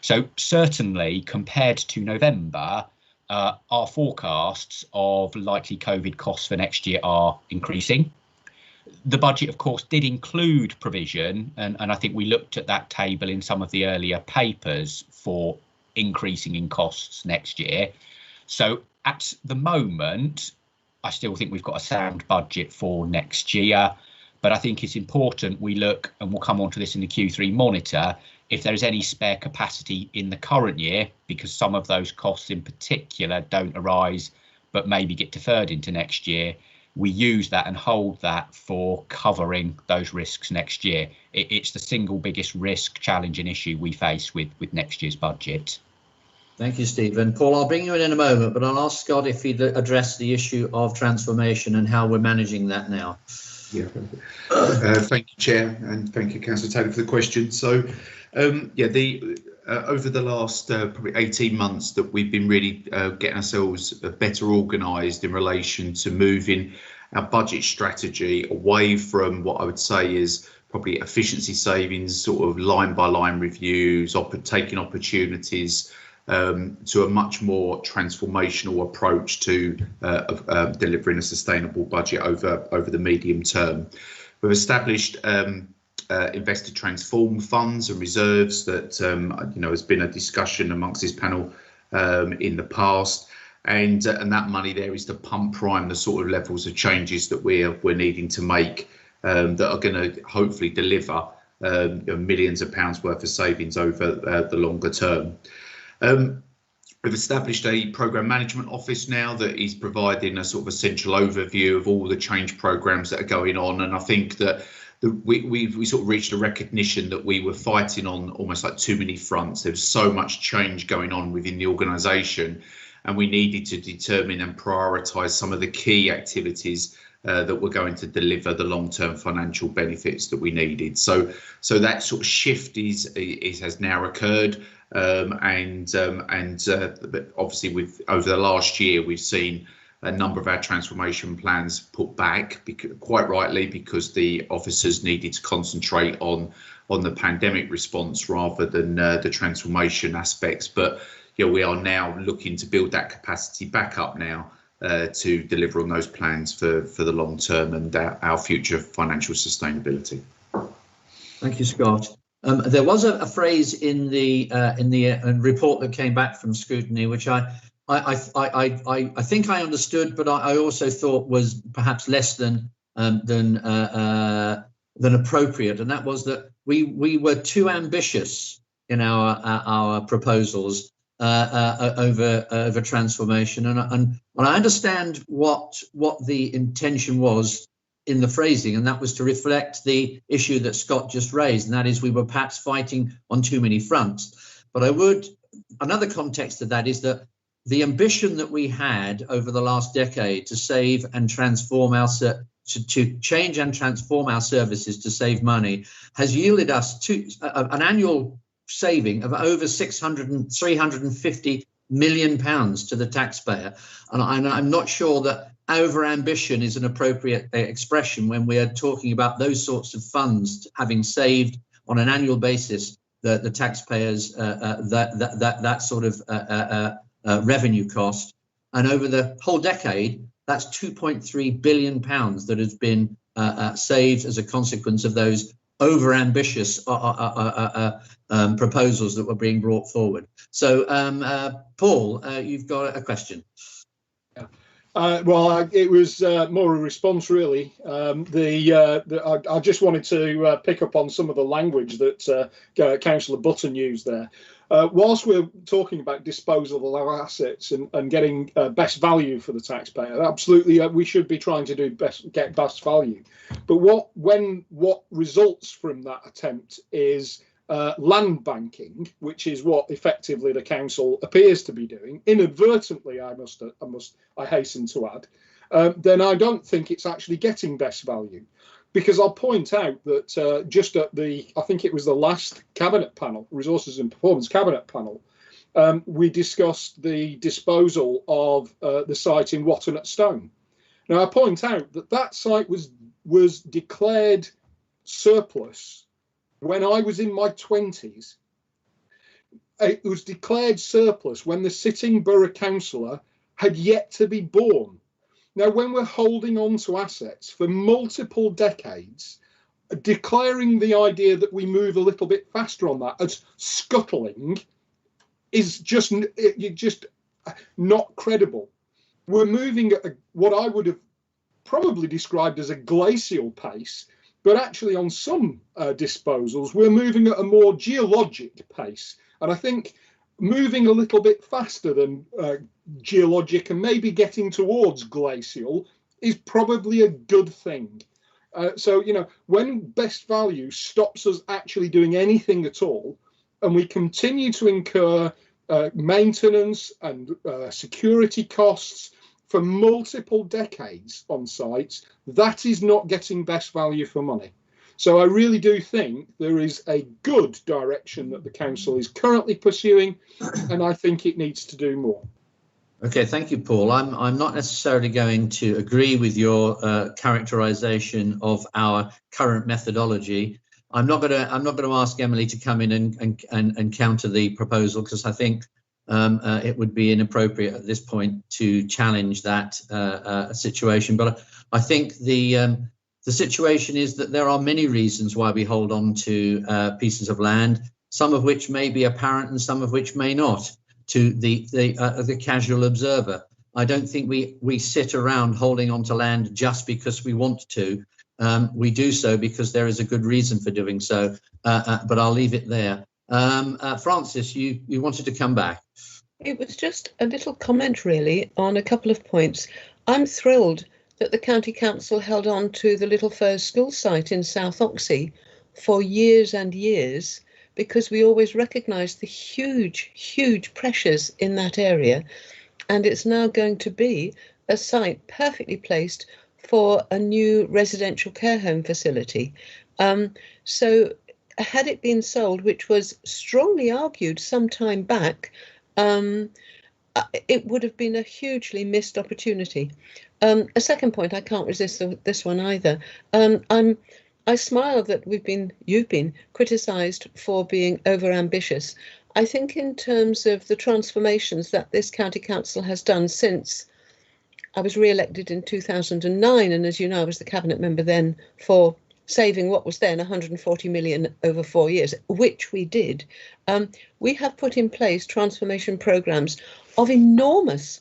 So certainly, compared to November, our forecasts of likely COVID costs for next year are increasing. The budget, of course, did include provision, and I think we looked at that table in some of the earlier papers for increasing in costs next year. So at the moment, I still think we've got a sound budget for next year, but I think it's important we look, and we'll come on to this in the Q3 monitor, if there is any spare capacity in the current year, because some of those costs in particular don't arise, but maybe get deferred into next year, we use that and hold that for covering those risks next year. It's the single biggest risk, challenge and issue we face with next year's budget. Thank you, Stephen. Paul, I'll bring you in a moment, but I'll ask Scott if he'd address the issue of transformation and how we're managing that now. Yeah, thank you, Chair, and thank you, Councillor Taylor, for the question. So, over the last probably 18 months that we've been really getting ourselves better organised in relation to moving our budget strategy away from what I would say is probably efficiency savings, sort of line by line reviews, taking opportunities to a much more transformational approach to delivering a sustainable budget over the medium term. We've established investor transform funds and reserves that has been a discussion amongst this panel in the past, and that money there is to pump prime the sort of levels of changes that we're needing to make, that are going to hopefully deliver millions of pounds worth of savings over the longer term. We've established a programme management office now that is providing a sort of essential overview of all the change programmes that are going on, and I think that we sort of reached a recognition that we were fighting on almost like too many fronts. There was so much change going on within the organisation, and we needed to determine and prioritise some of the key activities that were going to deliver the long-term financial benefits that we needed. So that sort of shift has now occurred, and obviously over the last year we've seen a number of our transformation plans put back, quite rightly, because the officers needed to concentrate on the pandemic response rather than the transformation aspects. But we are now looking to build that capacity back up now to deliver on those plans for the long term and our future financial sustainability. Thank you, Scott. There was a phrase in the report that came back from scrutiny, which I think I understood, but I also thought was perhaps less than appropriate, and that was that we were too ambitious in our proposals over transformation, and I understand what the intention was in the phrasing, and that was to reflect the issue that Scott just raised, and that is we were perhaps fighting on too many fronts. But another context of that is that the ambition that we had over the last decade to save and transform to change and transform our services to save money has yielded us an annual saving of over 350 million pounds to the taxpayer, and I'm not sure that over ambition is an appropriate expression when we are talking about those sorts of funds having saved on an annual basis the taxpayers that sort of revenue cost, and over the whole decade that's 2.3 billion pounds that has been saved as a consequence of those over ambitious proposals that were being brought forward. So Paul, you've got a question. Well, it was more a response, really. I just wanted to pick up on some of the language that Councillor Button used there. Whilst we're talking about disposal of our assets and getting best value for the taxpayer, absolutely we should be trying to get best value. But what results from that attempt is land banking, which is what effectively the council appears to be doing inadvertently, I hasten to add, then I don't think it's actually getting best value, because I'll point out that just at I think it was the last cabinet panel, Resources and Performance cabinet panel, we discussed the disposal of the site in Watton at Stone. Now I point out that site was declared surplus when I was in my 20s. It was declared surplus when the sitting borough councillor had yet to be born. Now, when we're holding on to assets for multiple decades, declaring the idea that we move a little bit faster on that as scuttling is just not credible. We're moving at what I would have probably described as a glacial pace, but actually on some disposals, we're moving at a more geologic pace. And I think moving a little bit faster than geologic and maybe getting towards glacial is probably a good thing. So, when best value stops us actually doing anything at all, and we continue to incur maintenance and security costs for multiple decades on sites, that is not getting best value for money. So I really do think there is a good direction that the council is currently pursuing, and I think it needs to do more. Okay, thank you, Paul. I'm not necessarily going to agree with your characterisation of our current methodology. I'm not going to ask Emily to come in and counter the proposal, because I think it would be inappropriate at this point to challenge that situation. But I think the situation is that there are many reasons why we hold on to pieces of land, some of which may be apparent and some of which may not to the casual observer. I don't think we sit around holding on to land just because we want to. We do so because there is a good reason for doing so, but I'll leave it there. Francis, you wanted to come back. It was just a little comment really on a couple of points. I'm thrilled that the County Council held on to the Little Firs school site in South Oxley for years and years, because we always recognised the huge pressures in that area. And it's now going to be a site perfectly placed for a new residential care home facility. So had it been sold, which was strongly argued some time back, it would have been a hugely missed opportunity. A second point, I can't resist this one either. I smile that you've been criticised for being overambitious. I think in terms of the transformations that this county council has done since I was re-elected in 2009, and as you know, I was the cabinet member then for saving what was then 140 million over 4 years, which we did. We have put in place transformation programmes of enormous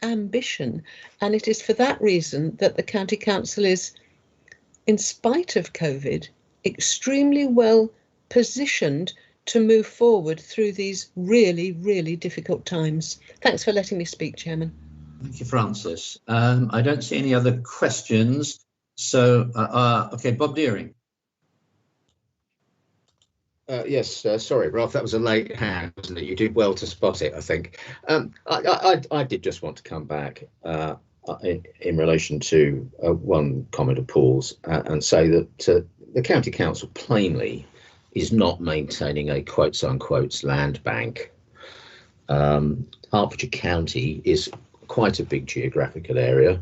ambition, and it is for that reason that the county council is, in spite of COVID, extremely well positioned to move forward through these really difficult times. Thanks for letting me speak, Chairman. Thank you, Francis. I don't see any other questions. So, okay, Bob Deering. Yes, sorry, Ralph, that was a late hand, wasn't it? You did well to spot it, I think. I did just want to come back in relation to one comment of Paul's and say that the County Council plainly is not maintaining a quotes unquote land bank. Hertfordshire County is quite a big geographical area.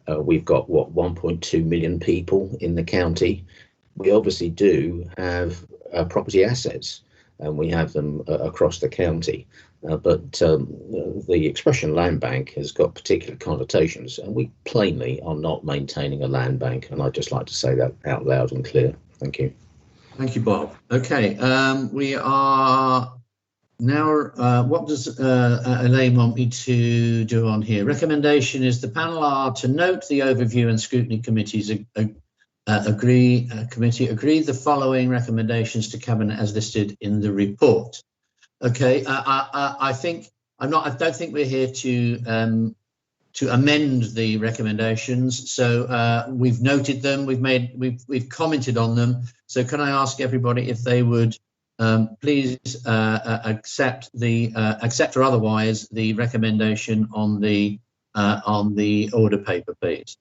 We've got, what, 1.2 million people in the county. We obviously do have property assets, and we have them across the county. But the expression land bank has got particular connotations, and we plainly are not maintaining a land bank. And I'd just like to say that out loud and clear. Thank you. Thank you, Bob. Okay, we are now, what does Elaine want me to do on here? Recommendation is the panel are to note the overview and scrutiny committees agree the following recommendations to cabinet as listed in the report. Okay, I don't think we're here to amend the recommendations. So we've noted them, we've commented on them. So can I ask everybody if they would please accept or otherwise the recommendation on the order paper, please.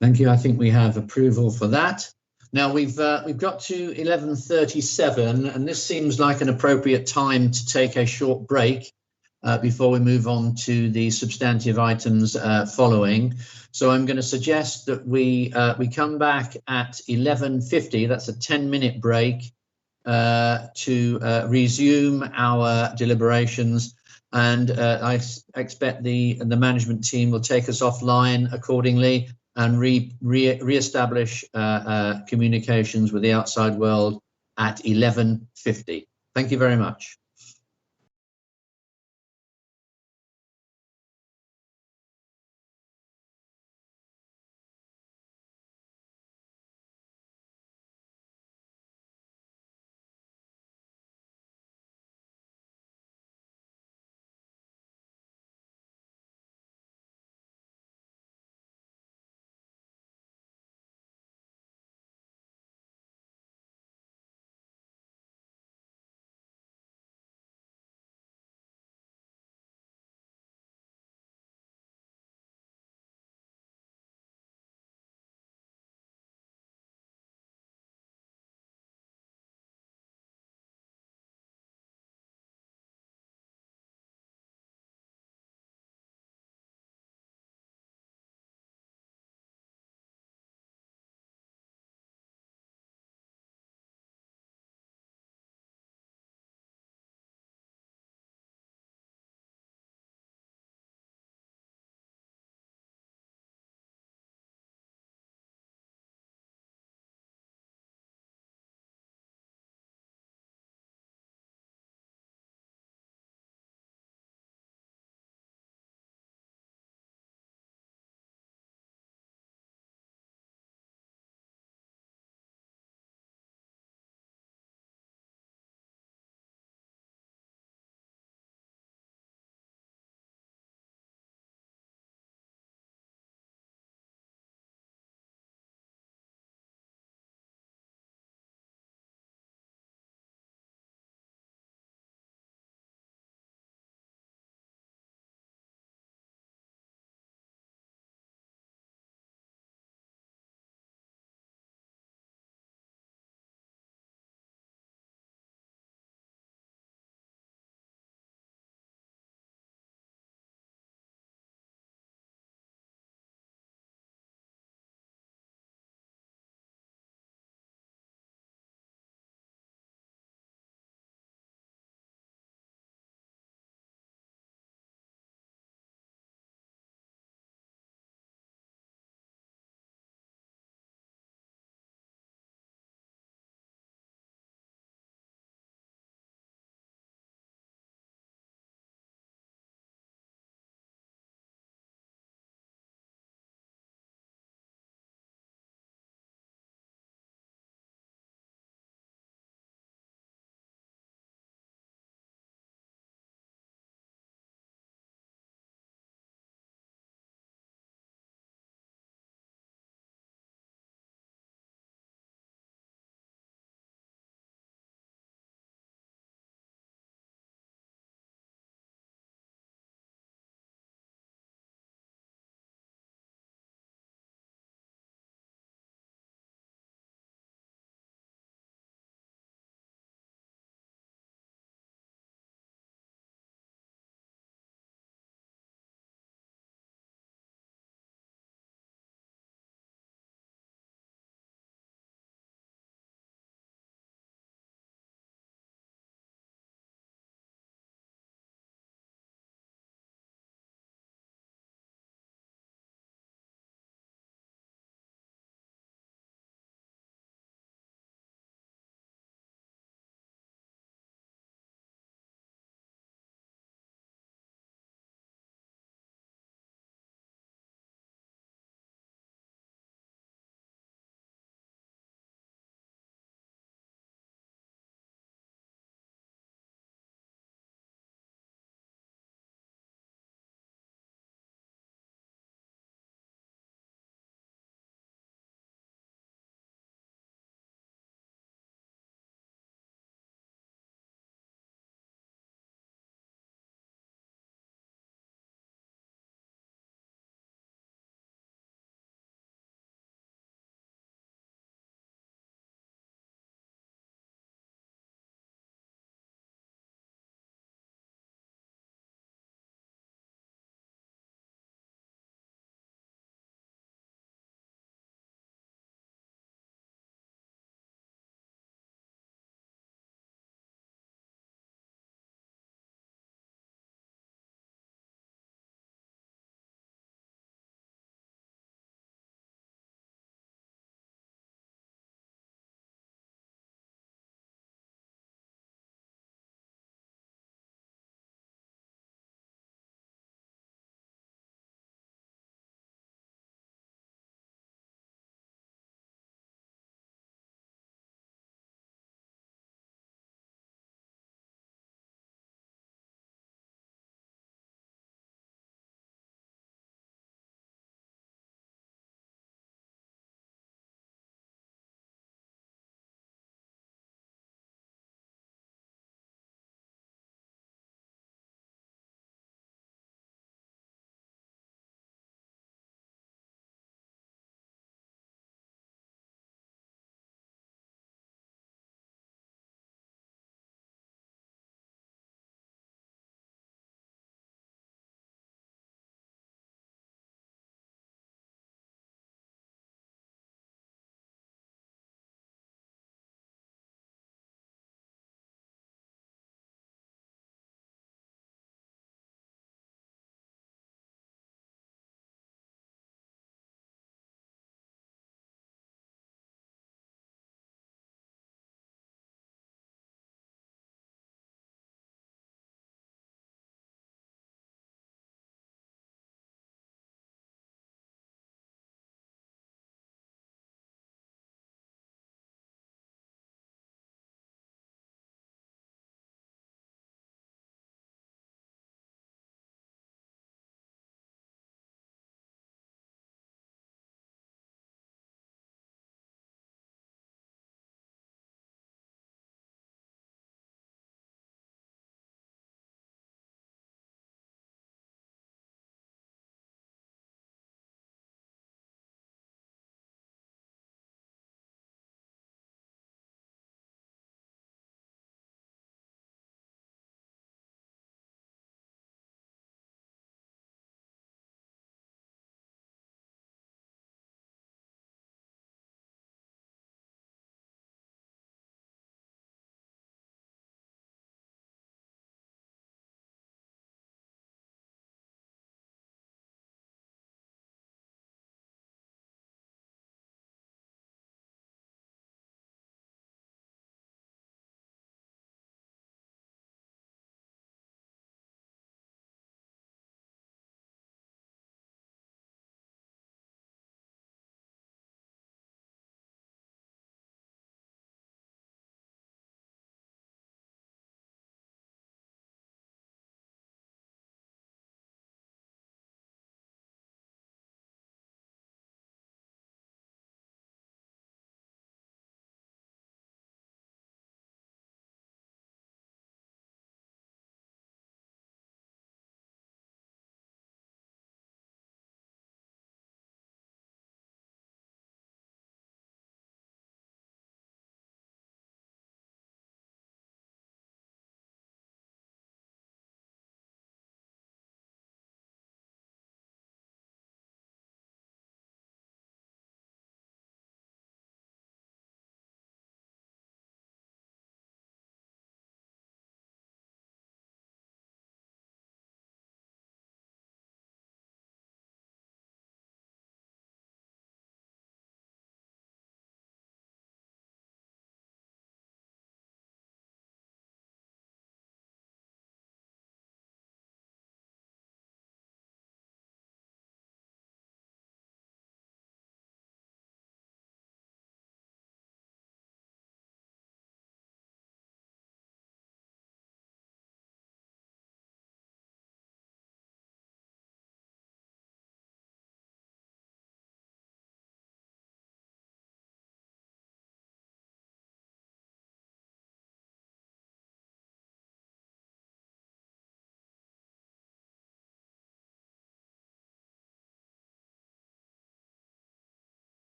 Thank you. I think we have approval for that. Now we've got to 11:37, and this seems like an appropriate time to take a short break before we move on to the substantive items following. So I'm going to suggest that we come back at 11:50. That's a 10-minute break to resume our deliberations. And I expect the management team will take us offline accordingly and re-establish communications with the outside world at 11:50. Thank you very much.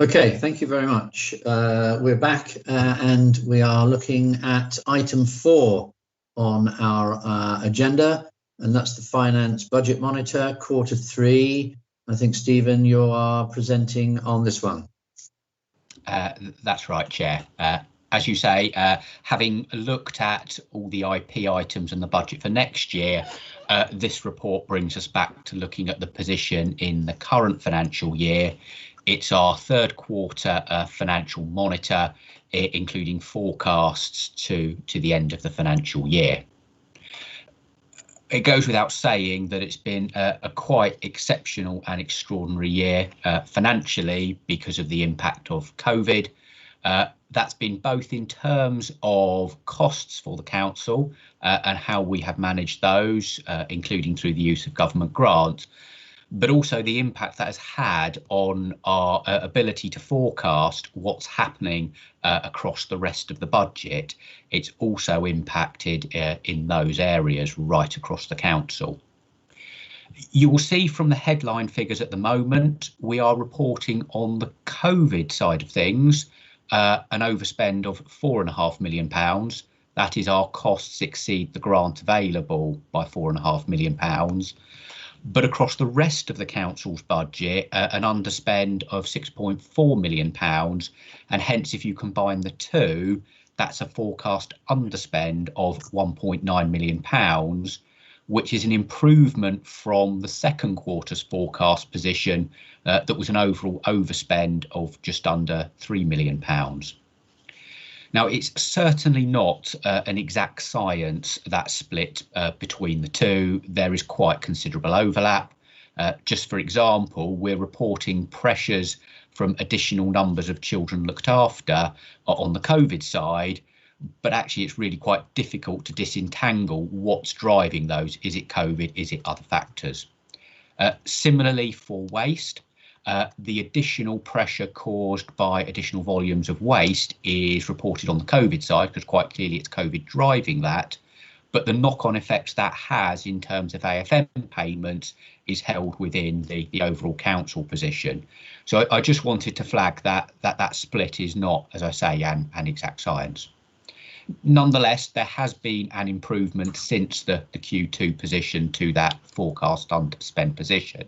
Okay, thank you very much. We're back and we are looking at item 4 on our agenda, and that's the Finance Budget Monitor, Q3. I think, Stephen, you are presenting on this one. That's right, Chair. As you say, having looked at all the IP items and the budget for next year, this report brings us back to looking at the position in the current financial year. It's our third quarter financial monitor, including forecasts to the end of the financial year. It goes without saying that it's been a quite exceptional and extraordinary year financially because of the impact of COVID. That's been both in terms of costs for the council and how we have managed those, including through the use of government grants, but also the impact that has had on our ability to forecast what's happening across the rest of the budget. It's also impacted in those areas right across the council. You will see from the headline figures at the moment, we are reporting on the COVID side of things, an overspend of £4.5 million. That is, our costs exceed the grant available by £4.5 million. But across the rest of the council's budget, an underspend of £6.4 million, and hence if you combine the two, that's a forecast underspend of £1.9 million, which is an improvement from the second quarter's forecast position that was an overall overspend of just under £3 million. Now, it's certainly not an exact science, that split between the two. There is quite considerable overlap. Just for example, we're reporting pressures from additional numbers of children looked after on the COVID side, but actually it's really quite difficult to disentangle what's driving those. Is it COVID? Is it other factors? Similarly for waste, the additional pressure caused by additional volumes of waste is reported on the COVID side, because quite clearly it's COVID driving that. But the knock-on effects that has in terms of AFM payments is held within the overall council position. So I just wanted to flag that split is not, as I say, an exact science. Nonetheless, there has been an improvement since the Q2 position to that forecast underspend position,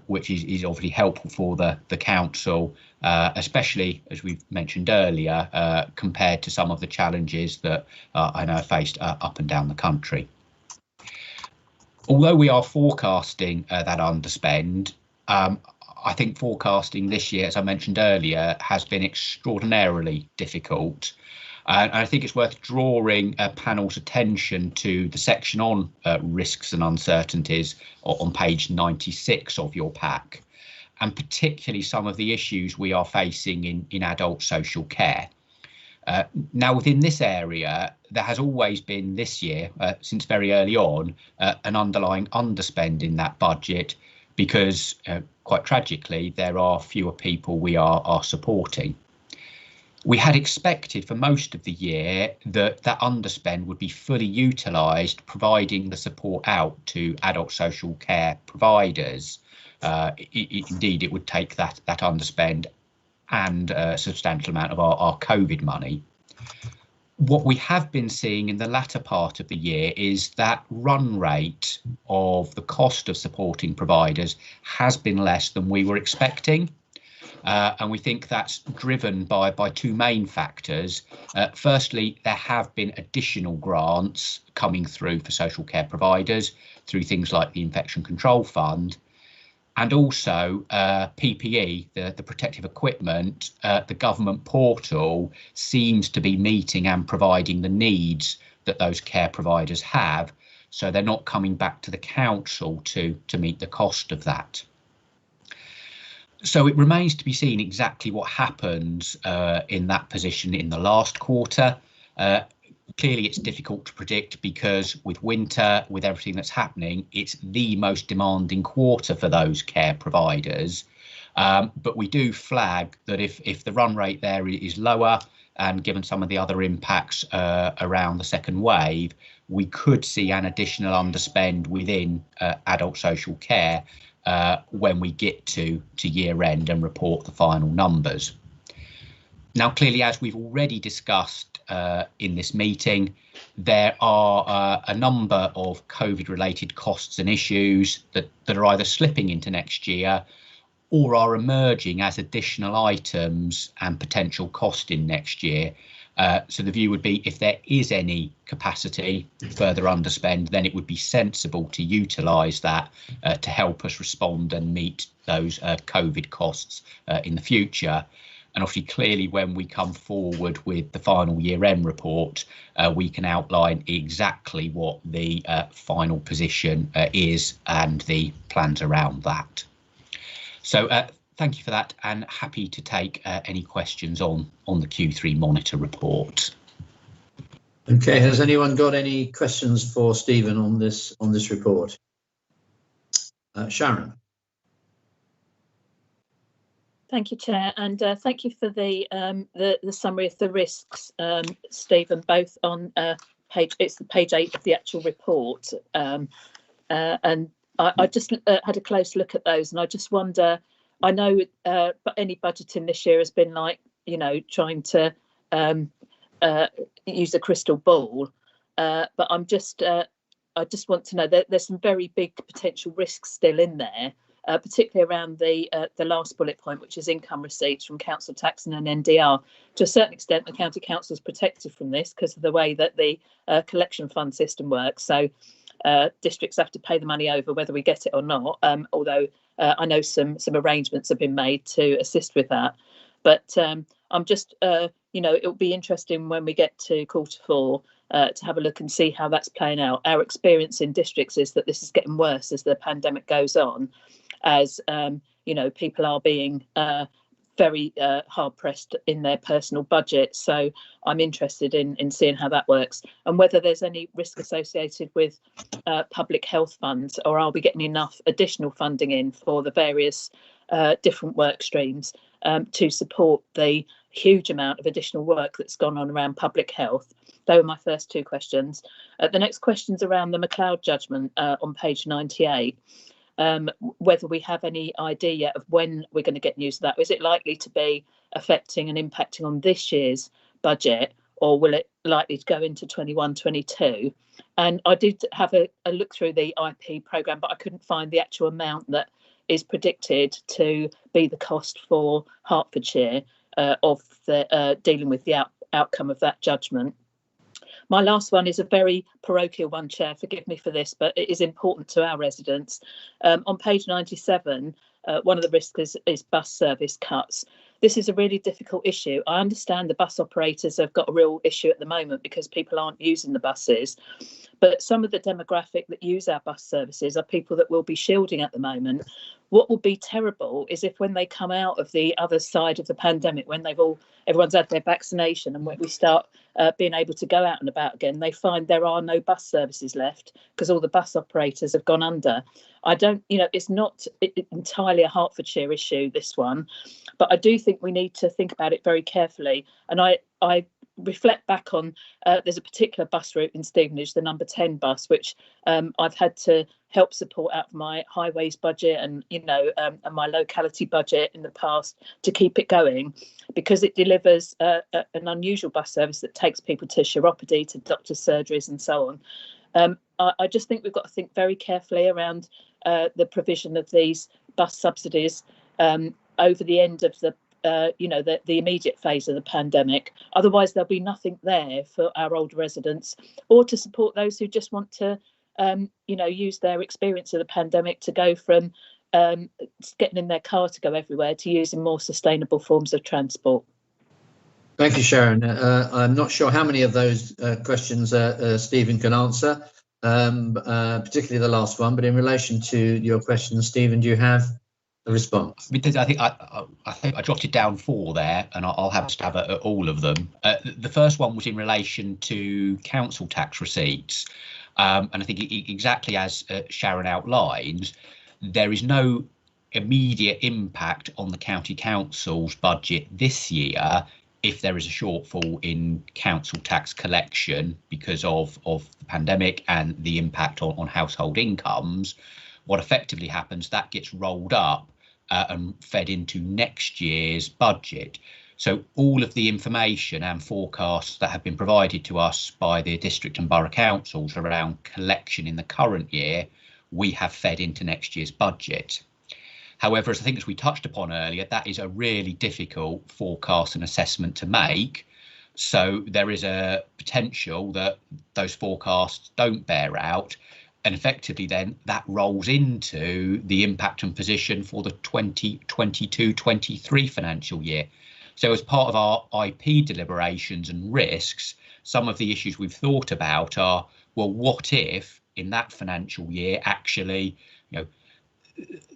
which is obviously helpful for the council, especially, as we've mentioned earlier, compared to some of the challenges that I know are faced up and down the country. Although we are forecasting that underspend, I think forecasting this year, as I mentioned earlier, has been extraordinarily difficult. And I think it's worth drawing a panel's attention to the section on risks and uncertainties on page 96 of your pack, and particularly some of the issues we are facing in adult social care. Now, within this area, there has always been this year, since very early on, an underlying underspend in that budget because, quite tragically, there are fewer people we are supporting. We had expected for most of the year that underspend would be fully utilised, providing the support out to adult social care providers. Indeed, it would take that underspend and a substantial amount of our COVID money. What we have been seeing in the latter part of the year is that run rate of the cost of supporting providers has been less than we were expecting. And we think that's driven by two main factors. Firstly, there have been additional grants coming through for social care providers through things like the Infection Control Fund, and also PPE, the protective equipment. The government portal seems to be meeting and providing the needs that those care providers have, so they're not coming back to the council to meet the cost of that. So it remains to be seen exactly what happens in that position in the last quarter. Clearly, it's difficult to predict because with winter, with everything that's happening, it's the most demanding quarter for those care providers. But we do flag that if the run rate there is lower, and given some of the other impacts around the second wave, we could see an additional underspend within adult social care. when we get to year end and report the final numbers. Now, clearly, as we've already discussed in this meeting, there are a number of COVID-related costs and issues that are either slipping into next year or are emerging as additional items and potential cost in next year. So the view would be, if there is any capacity further underspend, then it would be sensible to utilise that to help us respond and meet those COVID costs in the future. And obviously, clearly, when we come forward with the final year-end report, we can outline exactly what the final position is and the plans around that. So thank you for that, and happy to take any questions on the Q3 monitor report. Okay, has anyone got any questions for Stephen on this report? Sharon. Thank you, Chair, and thank you for the summary of the risks, Stephen, both on page 8 of the actual report, and I just had a close look at those, and I just wonder, I know but any budgeting this year has been like, you know, trying to use a crystal ball, but I just want to know that there's some very big potential risks still in there. Particularly around the last bullet point, which is income receipts from council tax and an NDR. To a certain extent, the county council is protected from this because of the way that the collection fund system works. So districts have to pay the money over whether we get it or not. Although I know some arrangements have been made to assist with that. But I'm just, you know, it'll be interesting when we get to Q4 to have a look and see how that's playing out. Our experience in districts is that this is getting worse as the pandemic goes on, as you know, people are being very hard pressed in their personal budget. So I'm interested in seeing how that works and whether there's any risk associated with public health funds, or are we getting enough additional funding in for the various different work streams to support the huge amount of additional work that's gone on around public health. Those were my first two questions. The next question's around the McLeod judgment on page 98. Whether we have any idea yet of when we're going to get news of that. Is it likely to be affecting and impacting on this year's budget, or will it likely to go into 21-22? And I did have a look through the IP programme, but I couldn't find the actual amount that is predicted to be the cost for Hertfordshire of the dealing with the outcome of that judgment. My last one is a very parochial one, Chair, forgive me for this, but it is important to our residents. On page 97, one of the risks is bus service cuts. This is a really difficult issue. I understand the bus operators have got a real issue at the moment because people aren't using the buses, but some of the demographic that use our bus services are people that will be shielding at the moment. What will be terrible is if when they come out of the other side of the pandemic, when everyone's had their vaccination and when we start being able to go out and about again, they find there are no bus services left because all the bus operators have gone under. I don't, you know, it's not entirely a Hertfordshire issue, this one, but I do think we need to think about it very carefully. And I reflect back on, there's a particular bus route in Stevenage, the number 10 bus, which I've had to help support out of my highways budget and, you know, and my locality budget in the past to keep it going, because it delivers an unusual bus service that takes people to chiropody, to doctor's surgeries and so on. I just think we've got to think very carefully around the provision of these bus subsidies over the end of the the immediate phase of the pandemic. Otherwise, there'll be nothing there for our older residents or to support those who just want to, use their experience of the pandemic to go from getting in their car to go everywhere to using more sustainable forms of transport. Thank you, Sharon. I'm not sure how many of those questions Stephen can answer, particularly the last one, but in relation to your question, Stephen, do you have a response? Because I think I jotted down 4 there, and I'll have a stab at all of them. The first one was in relation to council tax receipts, and I think exactly as Sharon outlined, there is no immediate impact on the county council's budget this year if there is a shortfall in council tax collection because of the pandemic and the impact on household incomes. what effectively happens, that gets rolled up and fed into next year's budget. So all of the information and forecasts that have been provided to us by the district and borough councils around collection in the current year, we have fed into next year's budget. However, as I think as we touched upon earlier, that is a really difficult forecast and assessment to make. So there is a potential that those forecasts don't bear out, and effectively then that rolls into the impact and position for the 2022-23 financial year. So as part of our IP deliberations and risks, some of the issues we've thought about are, well, what if in that financial year actually,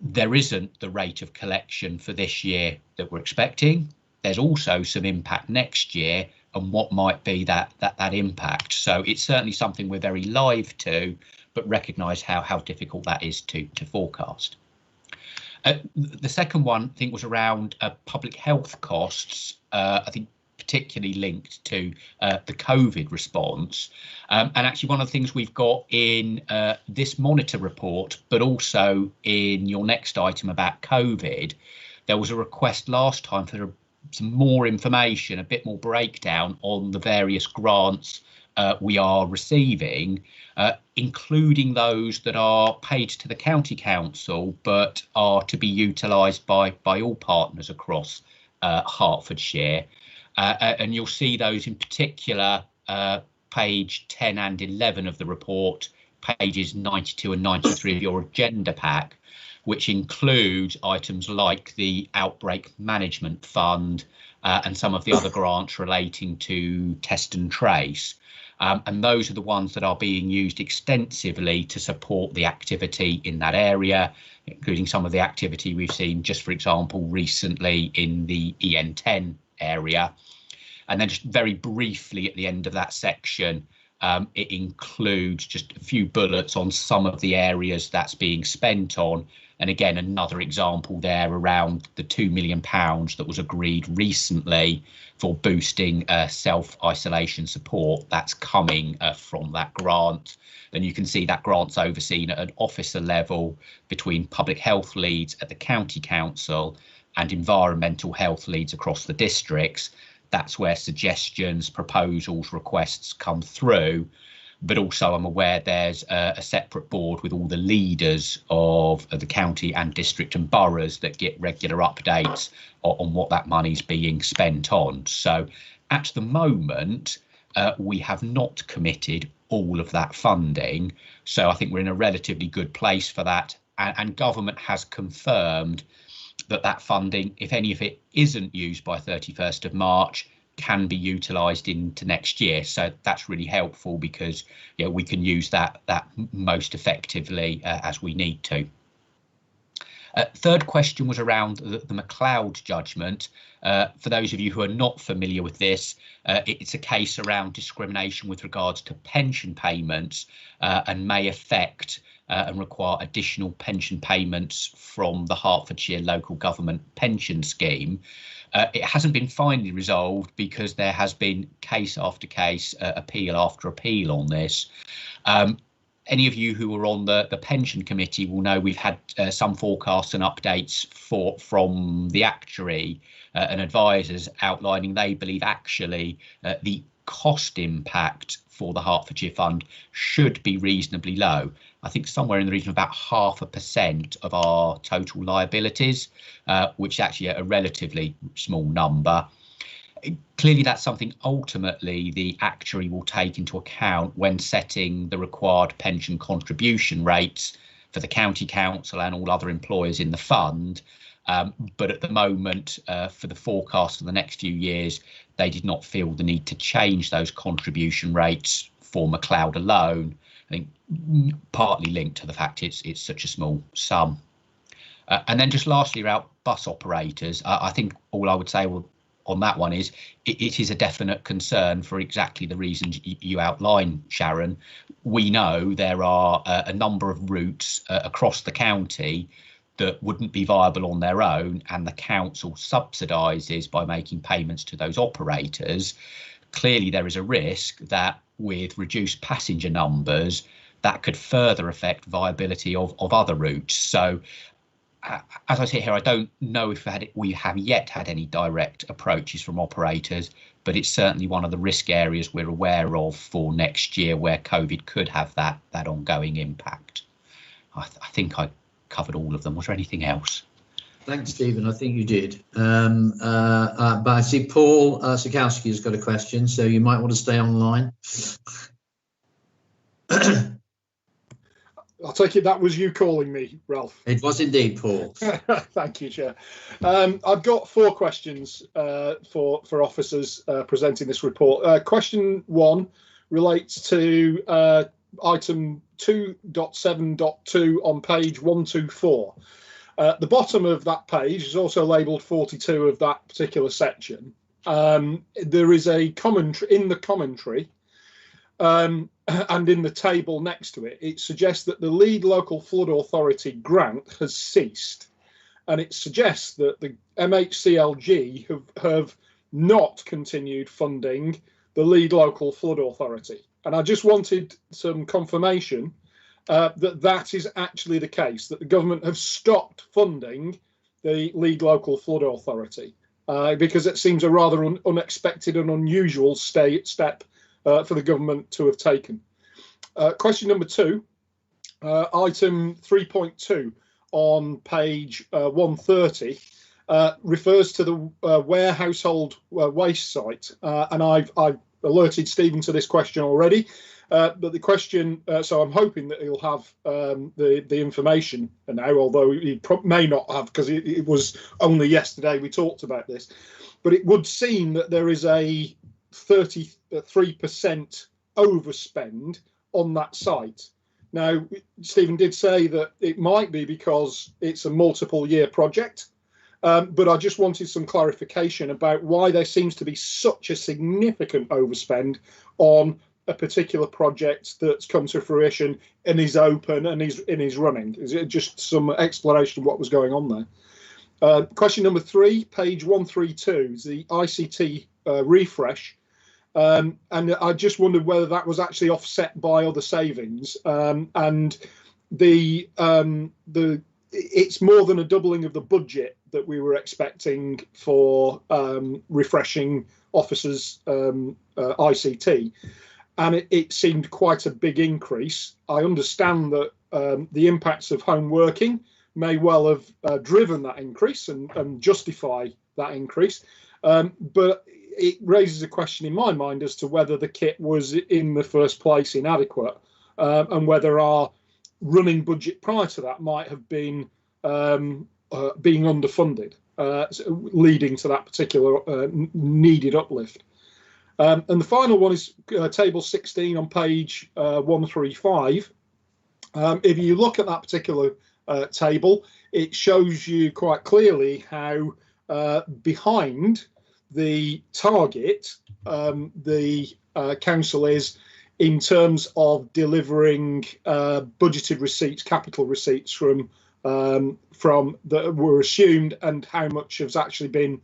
there isn't the rate of collection for this year that we're expecting? There's also some impact next year, and what might be that impact. So it's certainly something we're very live to, but recognise how difficult that is to forecast. The second one, I think, was around public health costs, I think particularly linked to the COVID response. And actually one of the things we've got in this monitor report, but also in your next item about COVID, there was a request last time for some more information, a bit more breakdown on the various grants we are receiving, including those that are paid to the county council but are to be utilised by all partners across Hertfordshire. And you'll see those in particular page 10 and 11 of the report, pages 92 and 93 of your agenda pack, which includes items like the Outbreak Management Fund and some of the other grants relating to test and trace. And those are the ones that are being used extensively to support the activity in that area, including some of the activity we've seen, just for example, recently in the EN10 area. And then just very briefly at the end of that section, it includes just a few bullets on some of the areas that's being spent on. And again, another example there around the £2 million that was agreed recently for boosting self-isolation support. That's coming from that grant. And you can see that grant's overseen at an officer level between public health leads at the county council and environmental health leads across the districts. That's where suggestions, proposals, requests come through. But also I'm aware there's a separate board with all the leaders of the county and district and boroughs that get regular updates on what that money's being spent on. So at the moment, we have not committed all of that funding. So I think we're in a relatively good place for that. And government has confirmed that funding, if any of it isn't used by 31st of March, can be utilised into next year. So that's really helpful because we can use that most effectively as we need to. Third question was around the McLeod judgment. For those of you who are not familiar with this, it's a case around discrimination with regards to pension payments and may affect and require additional pension payments from the Hertfordshire Local Government Pension Scheme. It hasn't been finally resolved because there has been case after case, appeal after appeal on this. Any of you who were on the pension committee will know we've had some forecasts and updates from the actuary and advisors outlining they believe actually the cost impact for the Hertfordshire Fund should be reasonably low. I think somewhere in the region of about 0.5% of our total liabilities, which is actually a relatively small number. Clearly, that's something ultimately the actuary will take into account when setting the required pension contribution rates for the county council and all other employers in the fund. But at the moment, for the forecast for the next few years, they did not feel the need to change those contribution rates for McLeod alone. I think partly linked to the fact it's such a small sum. And then just lastly about bus operators, I think all I would say on that one is it is a definite concern for exactly the reasons you outline, Sharon. We know there are a number of routes across the county that wouldn't be viable on their own, and the council subsidises by making payments to those operators. Clearly, there is a risk that with reduced passenger numbers, that could further affect viability of other routes. So as I sit here, I don't know if we have yet had any direct approaches from operators, but it's certainly one of the risk areas we're aware of for next year where COVID could have that ongoing impact. I think I covered all of them. Was there anything else? Thanks, Stephen. I think you did. But I see Paul Sikowski has got a question, so you might want to stay online. I'll take it that was you calling me, Ralph. It was indeed, Paul. Thank you, Chair. I've got 4 questions for officers presenting this report. Question 1 relates to item 2.7.2 on page 124. The bottom of that page is also labelled 42 of that particular section. There is a commentary in the commentary. And in the table next to it, it suggests that the lead local flood authority grant has ceased, and it suggests that the MHCLG have not continued funding the lead local flood authority. And I just wanted some confirmation that is actually the case, that the government have stopped funding the lead local flood authority, because it seems a rather unexpected and unusual step for the government to have taken. Question number 2, item 3.2 on page 130 refers to the Ware household waste site, and I've alerted Stephen to this question already, but the question, so I'm hoping that he'll have the information now, although he may not have, because it was only yesterday we talked about this, but it would seem that there is a 33% overspend on that site. Now, Stephen did say that it might be because it's a multiple year project, but I just wanted some clarification about why there seems to be such a significant overspend on a particular project that's come to fruition and is open and is running. Is it just some explanation of what was going on there? Question number 3, page 132, is the ICT refresh. And I just wondered whether that was actually offset by other savings, and it's more than a doubling of the budget that we were expecting for refreshing officers' ICT, and it seemed quite a big increase. I understand that the impacts of home working may well have driven that increase and justify that increase, but it raises a question in my mind as to whether the kit was in the first place inadequate, and whether our running budget prior to that might have been being underfunded, leading to that particular needed uplift. And the final one is table 16 on page 135. If you look at that particular table, it shows you quite clearly how behind the target the council is in terms of delivering budgeted receipts, capital receipts from that were assumed, and how much has actually been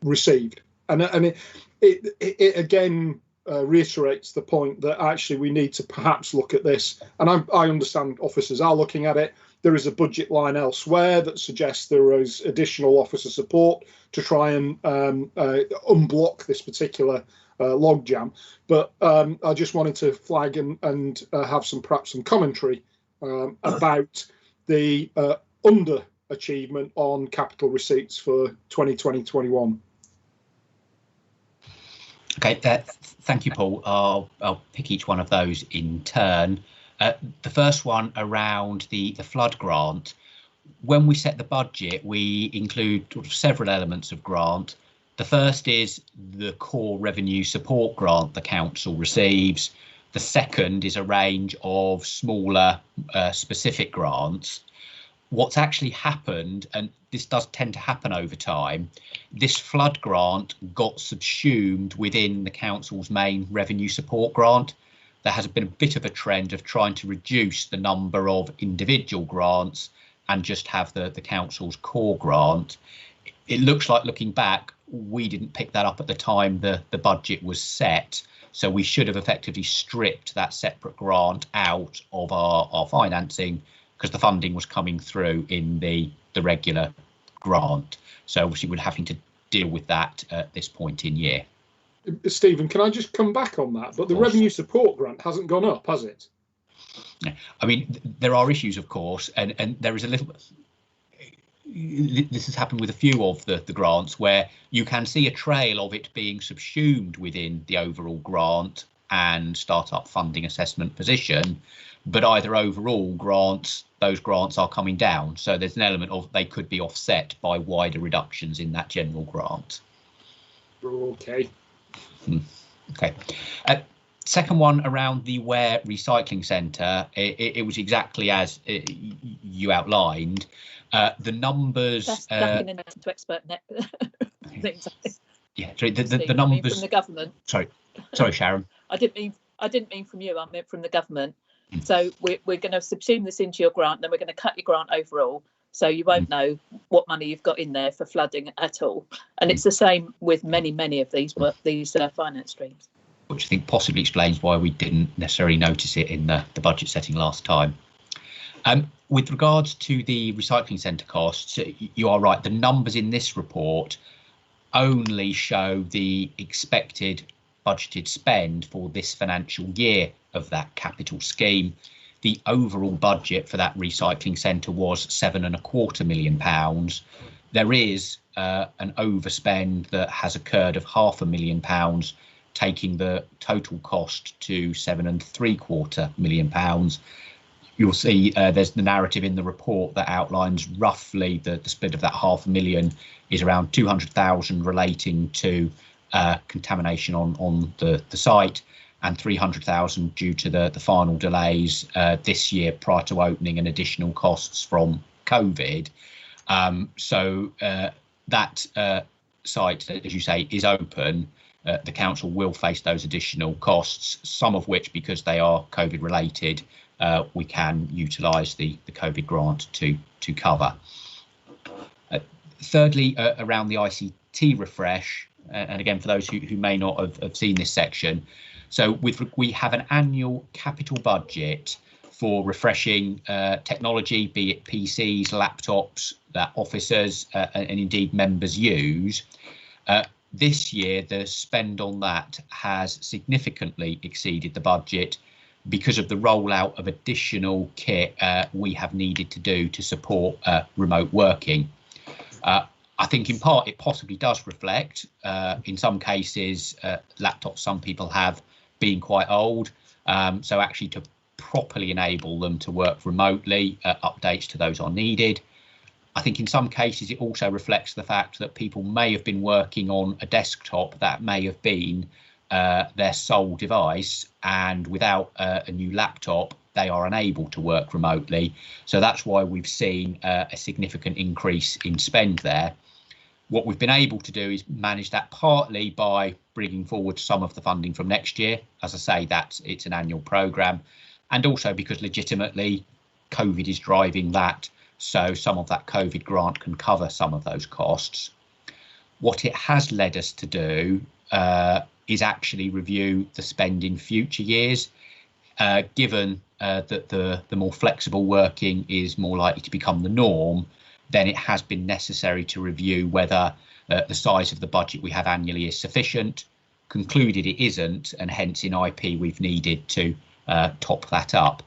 received. And it again reiterates the point that actually we need to perhaps look at this, and I understand officers are looking at it. There is a budget line elsewhere that suggests there is additional officer support to try and unblock this particular logjam. But I just wanted to flag and have perhaps some commentary about the underachievement on capital receipts for 2020-21. Okay, thank you, Paul. I'll pick each one of those in turn. The first one around the flood grant. When we set the budget, we include several elements of grant. The first is the core revenue support grant the council receives. The second is a range of smaller specific grants. What's actually happened, and this does tend to happen over time, this flood grant got subsumed within the council's main revenue support grant. There has been a bit of a trend of trying to reduce the number of individual grants and just have the council's core grant. It looks like, looking back, we didn't pick that up at the time the budget was set. So we should have effectively stripped that separate grant out of our financing, because the funding was coming through in the regular grant. So obviously we're having to deal with that at this point in year. Stephen, can I just come back on that? But the revenue support grant hasn't gone up, has it? I mean, there are issues, of course, and there is a little. This has happened with a few of the grants where you can see a trail of it being subsumed within the overall grant and startup funding assessment position, but either overall grants, those grants are coming down. So there's an element of they could be offset by wider reductions in that general grant. Okay. Okay. Second one around the Ware Recycling Centre, it was exactly as you outlined. The numbers. That's nothing into expert things. Yeah, sorry, the numbers from the government. Sorry, Sharon. I didn't mean from you. I meant from the government. So we're going to subsume this into your grant, then we're going to cut your grant overall, so you won't know what money you've got in there for flooding at all. And it's the same with many of these finance streams. Which I think possibly explains why we didn't necessarily notice it in the budget setting last time. With regards to the recycling centre costs, you are right. The numbers in this report only show the expected budgeted spend for this financial year of that capital scheme. The overall budget for that recycling centre was £7.25 million. There is an overspend that has occurred of £500,000, taking the total cost to £7.75 million. You'll see there's the narrative in the report that outlines roughly the split of that £500,000 is around 200,000 relating to contamination on the site, and 300,000 due to the final delays this year prior to opening and additional costs from COVID. So that site, as you say, is open. The council will face those additional costs, some of which, because they are COVID related, we can utilise the COVID grant to cover. Thirdly, around the ICT refresh, and again, for those who may not have seen this section, so we have an annual capital budget for refreshing technology, be it PCs, laptops that officers and indeed members use. This year, the spend on that has significantly exceeded the budget because of the rollout of additional kit we have needed to do to support remote working. I think in part it possibly does reflect, in some cases, laptops some people have being quite old. So actually to properly enable them to work remotely, updates to those are needed. I think in some cases it also reflects the fact that people may have been working on a desktop that may have been their sole device, and without a new laptop they are unable to work remotely. So that's why we've seen a significant increase in spend there. What we've been able to do is manage that partly by bringing forward some of the funding from next year. As I say, it's an annual programme, and also because legitimately COVID is driving that. So some of that COVID grant can cover some of those costs. What it has led us to do is actually review the spend in future years, given that the more flexible working is more likely to become the norm. Then it has been necessary to review whether the size of the budget we have annually is sufficient. Concluded it isn't, and hence in IP we've needed to top that up.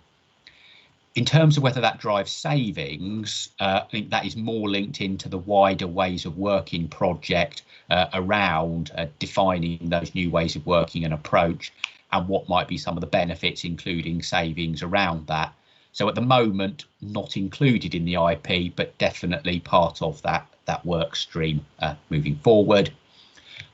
In terms of whether that drives savings, I think that is more linked into the wider ways of working project around defining those new ways of working and approach, and what might be some of the benefits, including savings around that. So at the moment, not included in the IP, but definitely part of that work stream moving forward.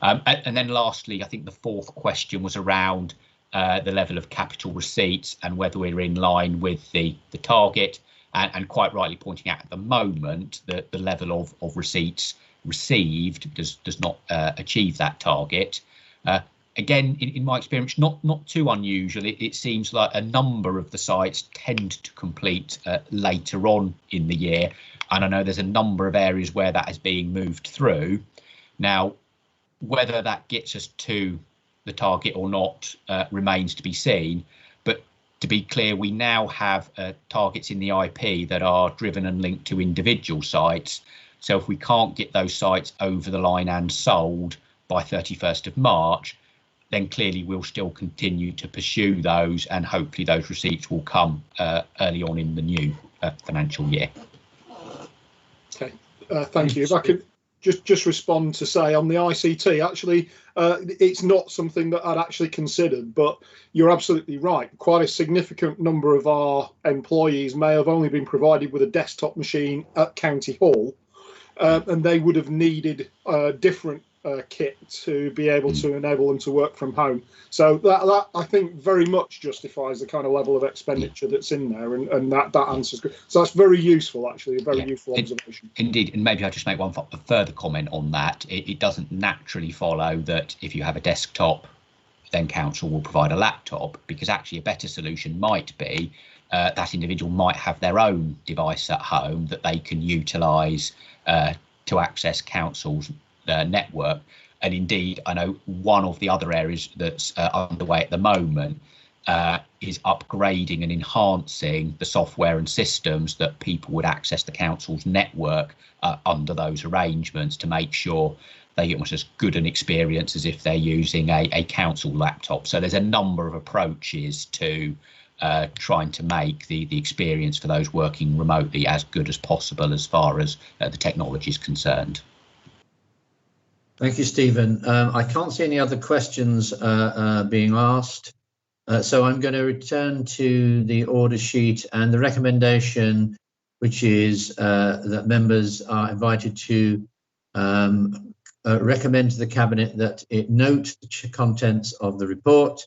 And then lastly, I think the fourth question was around the level of capital receipts and whether we're in line with the target, and quite rightly pointing out at the moment that the level of receipts received does not achieve that target. Again, in my experience, not too unusual. It seems like a number of the sites tend to complete later on in the year, and I know there's a number of areas where that is being moved through. Now, whether that gets us to the target or not remains to be seen. But to be clear, we now have targets in the IP that are driven and linked to individual sites. So if we can't get those sites over the line and sold by 31st of March, then clearly we'll still continue to pursue those, and hopefully those receipts will come early on in the new financial year. Okay, thank you. If I could just respond to say on the ICT, actually, it's not something that I'd actually considered, but you're absolutely right. Quite a significant number of our employees may have only been provided with a desktop machine at County Hall, and they would have needed different kit to be able to enable them to work from home. So that I think very much justifies the kind of level of expenditure that's in there, and that answers good. So that's very useful, actually, a very useful observation. Indeed, and maybe I'll just make one further comment on that. It doesn't naturally follow that if you have a desktop, then council will provide a laptop, because actually a better solution might be that individual might have their own device at home that they can utilise to access council's network. And indeed, I know one of the other areas that's underway at the moment is upgrading and enhancing the software and systems that people would access the council's network under those arrangements, to make sure they get almost as good an experience as if they're using a council laptop. So there's a number of approaches to trying to make the experience for those working remotely as good as possible as far as the technology is concerned. Thank you, Stephen. I can't see any other questions being asked. So I'm going to return to the order sheet and the recommendation, which is that members are invited to recommend to the Cabinet that it note the contents of the report,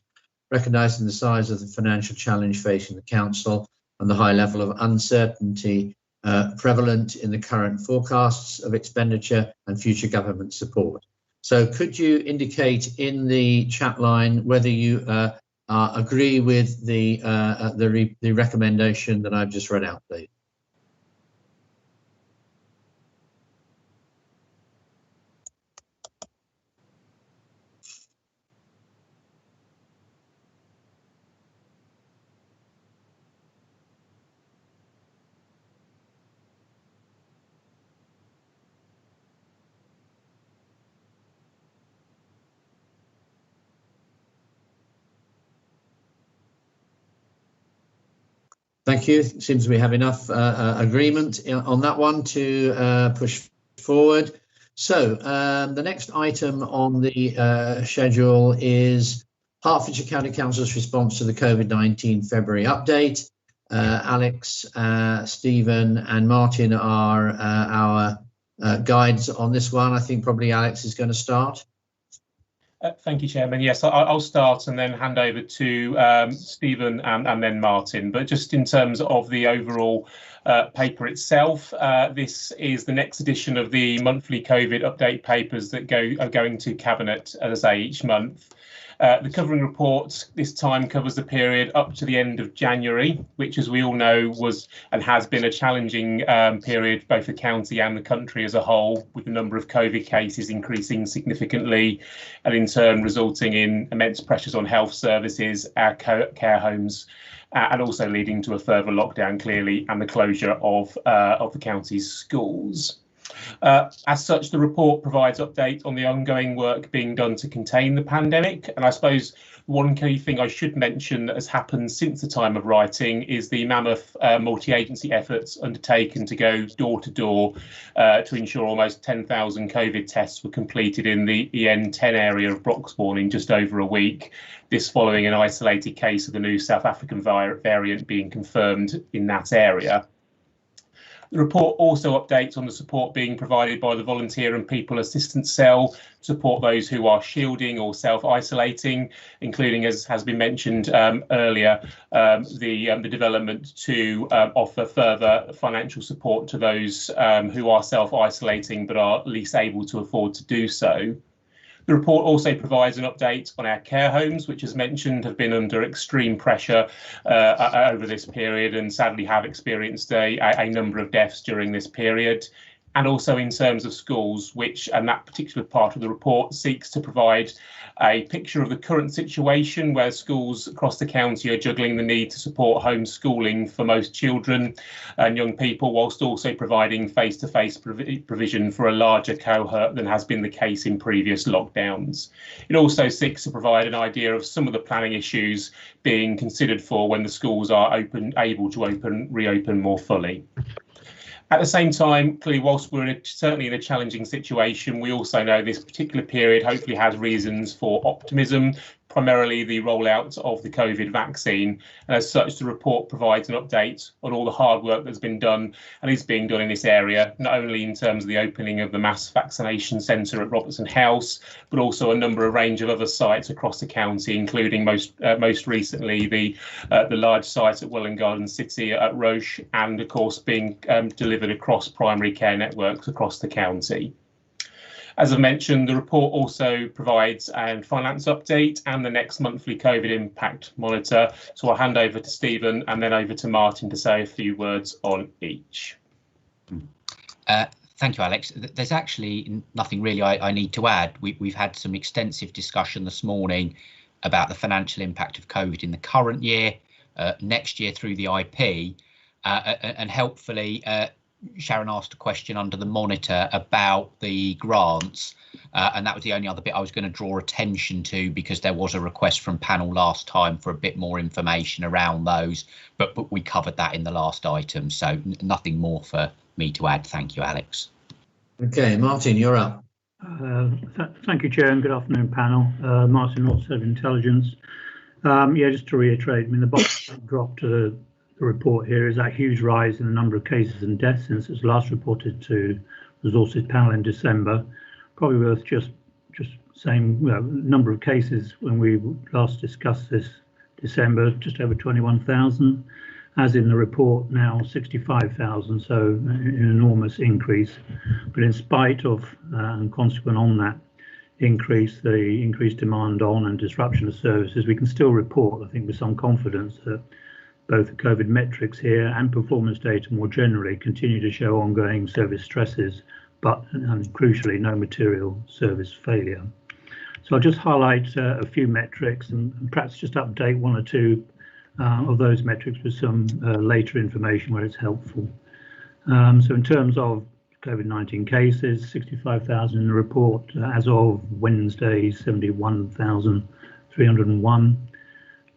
recognising the size of the financial challenge facing the Council and the high level of uncertainty prevalent in the current forecasts of expenditure and future government support. So could you indicate in the chat line whether you agree with the recommendation that I've just read out, please? Thank you. Seems we have enough agreement on that one to push forward. So the next item on the schedule is Hertfordshire County Council's response to the COVID-19 February update. Alex, Stephen and Martin are our guides on this one. I think probably Alex is going to start. Thank you, Chairman. Yes, I'll start and then hand over to Stephen and then Martin. But just in terms of the overall paper itself, this is the next edition of the monthly COVID update papers that are going to Cabinet, as I say, each month. The covering report this time covers the period up to the end of January, which, as we all know, was and has been a challenging period both for county and the country as a whole, with the number of COVID cases increasing significantly and in turn resulting in immense pressures on health services, our care homes, and also leading to a further lockdown, clearly, and the closure of the county's schools. As such, the report provides update on the ongoing work being done to contain the pandemic. And I suppose one key thing I should mention that has happened since the time of writing is the mammoth multi-agency efforts undertaken to go door to door to ensure almost 10,000 COVID tests were completed in the EN10 area of Broxbourne in just over a week. This following an isolated case of the new South African variant being confirmed in that area. The report also updates on the support being provided by the Volunteer and People Assistance Cell to support those who are shielding or self-isolating, including, as has been mentioned earlier, the development to offer further financial support to those who are self-isolating but are least able to afford to do so. The report also provides an update on our care homes, which, as mentioned, have been under extreme pressure over this period and sadly have experienced a number of deaths during this period. and also in terms of schools, which, and that particular part of the report seeks to provide a picture of the current situation where schools across the county are juggling the need to support homeschooling for most children and young people, whilst also providing face-to-face provision for a larger cohort than has been the case in previous lockdowns. It also seeks to provide an idea of some of the planning issues being considered for when the schools are able to reopen more fully. At the same time, clearly, whilst we're certainly in a challenging situation, we also know this particular period hopefully has reasons for optimism, primarily the rollout of the COVID vaccine. And as such, the report provides an update on all the hard work that's been done and is being done in this area, not only in terms of the opening of the mass vaccination centre at Robertson House, but also a range of other sites across the county, including most recently the large site at Welwyn Garden City at Roche, and of course being delivered across primary care networks across the county. As I mentioned, the report also provides a finance update and the next monthly COVID impact monitor. So I'll hand over to Stephen and then over to Martin to say a few words on each. Thank you, Alex. There's actually nothing really I need to add. We've had some extensive discussion this morning about the financial impact of COVID in the current year, next year through the IP, and helpfully Sharon asked a question under the monitor about the grants, and that was the only other bit I was going to draw attention to, because there was a request from panel last time for a bit more information around those, but we covered that in the last item, so nothing more for me to add. Thank you, Alex. Okay, Martin, you're up. Thank you, Chair, and good afternoon, panel. Martin North, of Intelligence. Yeah, just to reiterate, I mean, the box drop to the report here is that huge rise in the number of cases and deaths since it was last reported to Resources Panel in December. Probably worth just saying, number of cases when we last discussed this December, just over 21,000, as in the report now 65,000, so an enormous increase. But in spite of and consequent on that increase, the increased demand on and disruption of services, we can still report, I think, with some confidence that both the COVID metrics here and performance data more generally continue to show ongoing service stresses, but and crucially no material service failure. So I'll just highlight a few metrics and perhaps just update one or two of those metrics with some later information where it's helpful. So in terms of COVID-19 cases, 65,000 in the report. As of Wednesday, 71,301.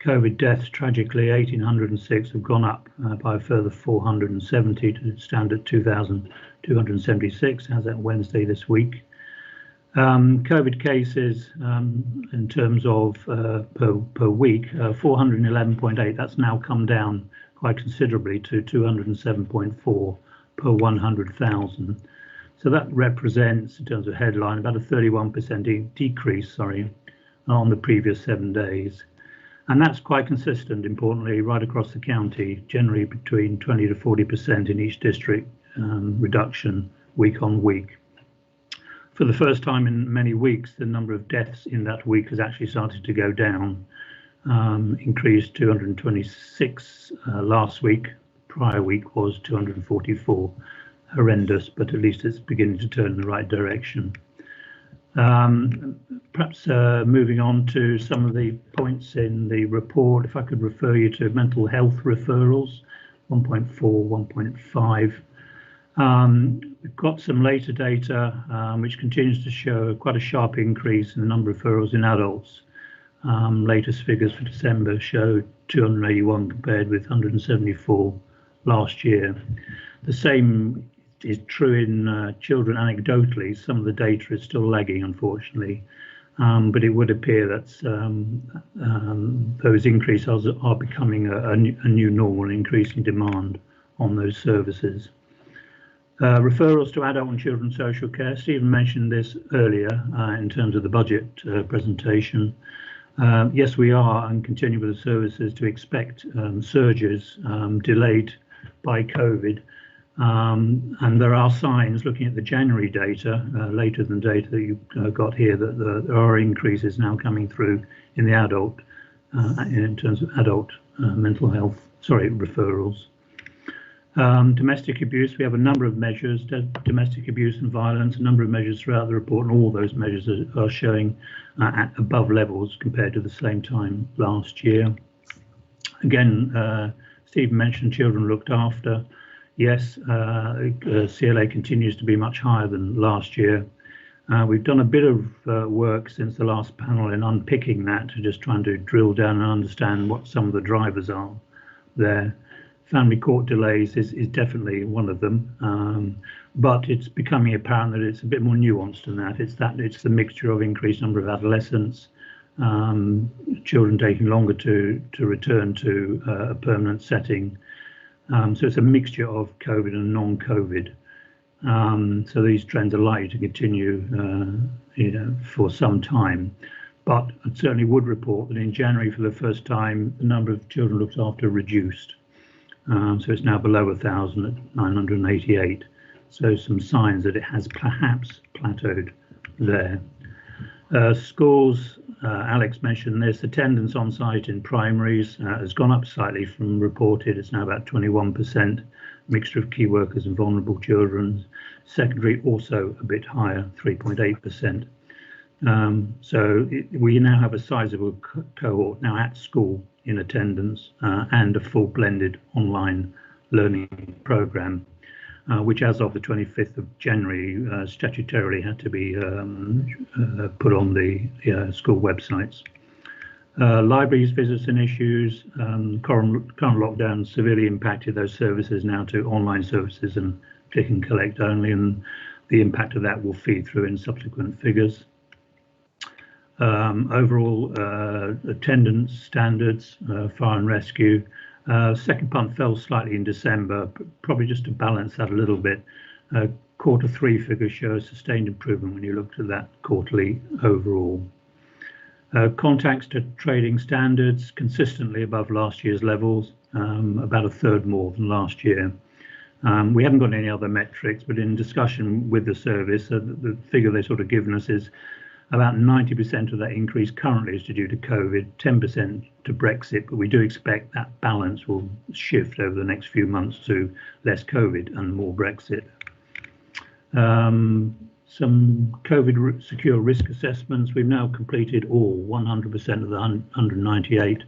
COVID deaths, tragically, 1,806 have gone up by a further 470 to stand at 2,276 as at Wednesday this week. COVID cases in terms of per week, 411.8, that's now come down quite considerably to 207.4 per 100,000. So that represents, in terms of headline, about a 31% decrease, on the previous 7 days. And that's quite consistent, importantly, right across the county, generally between 20 to 40% in each district reduction week on week. For the first time in many weeks, the number of deaths in that week has actually started to go down, increased 226 last week. Prior week was 244. Horrendous, but at least it's beginning to turn in the right direction. Perhaps moving on to some of the points in the report, if I could refer you to mental health referrals, 1.4, 1.5. We've got some later data which continues to show quite a sharp increase in the number of referrals in adults. Latest figures for December showed 281 compared with 174 last year. The same is true in children anecdotally. Some of the data is still lagging, unfortunately, but it would appear that those increases are becoming a new normal, increasing demand on those services. Referrals to adult and children's social care. Stephen mentioned this earlier in terms of the budget presentation. Yes, we are and continue with the services to expect surges delayed by COVID. And there are signs, looking at the January data, later than data that you've got here, that there are increases now coming through in the adult, in terms of adult mental health, referrals. Domestic abuse, we have a number of measures, domestic abuse and violence, a number of measures throughout the report, and all those measures are showing at above levels compared to the same time last year. Again, Stephen mentioned children looked after. Yes, CLA continues to be much higher than last year. We've done a bit of work since the last panel in unpicking that, to just trying to drill down and understand what some of the drivers are there. Family court delays is definitely one of them, but it's becoming apparent that it's a bit more nuanced than that. It's the mixture of increased number of adolescents, children taking longer to return to a permanent setting. So it's a mixture of COVID and non-COVID. So these trends are likely to continue, for some time. But I certainly would report that in January, for the first time, the number of children looked after reduced. So it's now below 1,000 at 988. So some signs that it has perhaps plateaued there. Schools, Alex mentioned this, attendance on site in primaries has gone up slightly from reported. It's now about 21%, mixture of key workers and vulnerable children. Secondary also a bit higher, 3.8%. So we now have a sizable cohort now at school in attendance and a full blended online learning programme, which as of the 25th of January statutorily had to be put on the school websites. Libraries, visits and issues, current lockdown severely impacted those services now to online services and click and collect only, and the impact of that will feed through in subsequent figures. Overall attendance standards, fire and rescue. Second punt fell slightly in December, probably just to balance that a little bit. Q3 figures show a sustained improvement when you looked at that quarterly overall. Contacts to trading standards consistently above last year's levels, about a third more than last year. We haven't got any other metrics, but in discussion with the service, the figure they've sort of given us is about 90% of that increase currently is due to COVID, 10% to Brexit, but we do expect that balance will shift over the next few months to less COVID and more Brexit. Some COVID secure risk assessments. We've now completed all 100% of the 198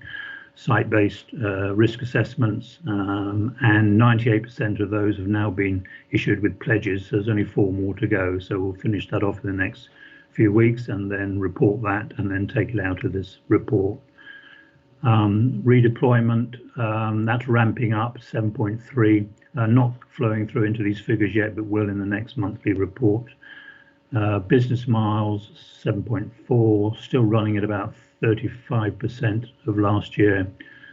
site-based risk assessments, and 98% of those have now been issued with pledges. So there's only 4 more to go, so we'll finish that off in the next few weeks and then report that and then take it out of this report. Redeployment, that's ramping up 7.3, not flowing through into these figures yet, but will in the next monthly report. Business miles 7.4, still running at about 35% of last year.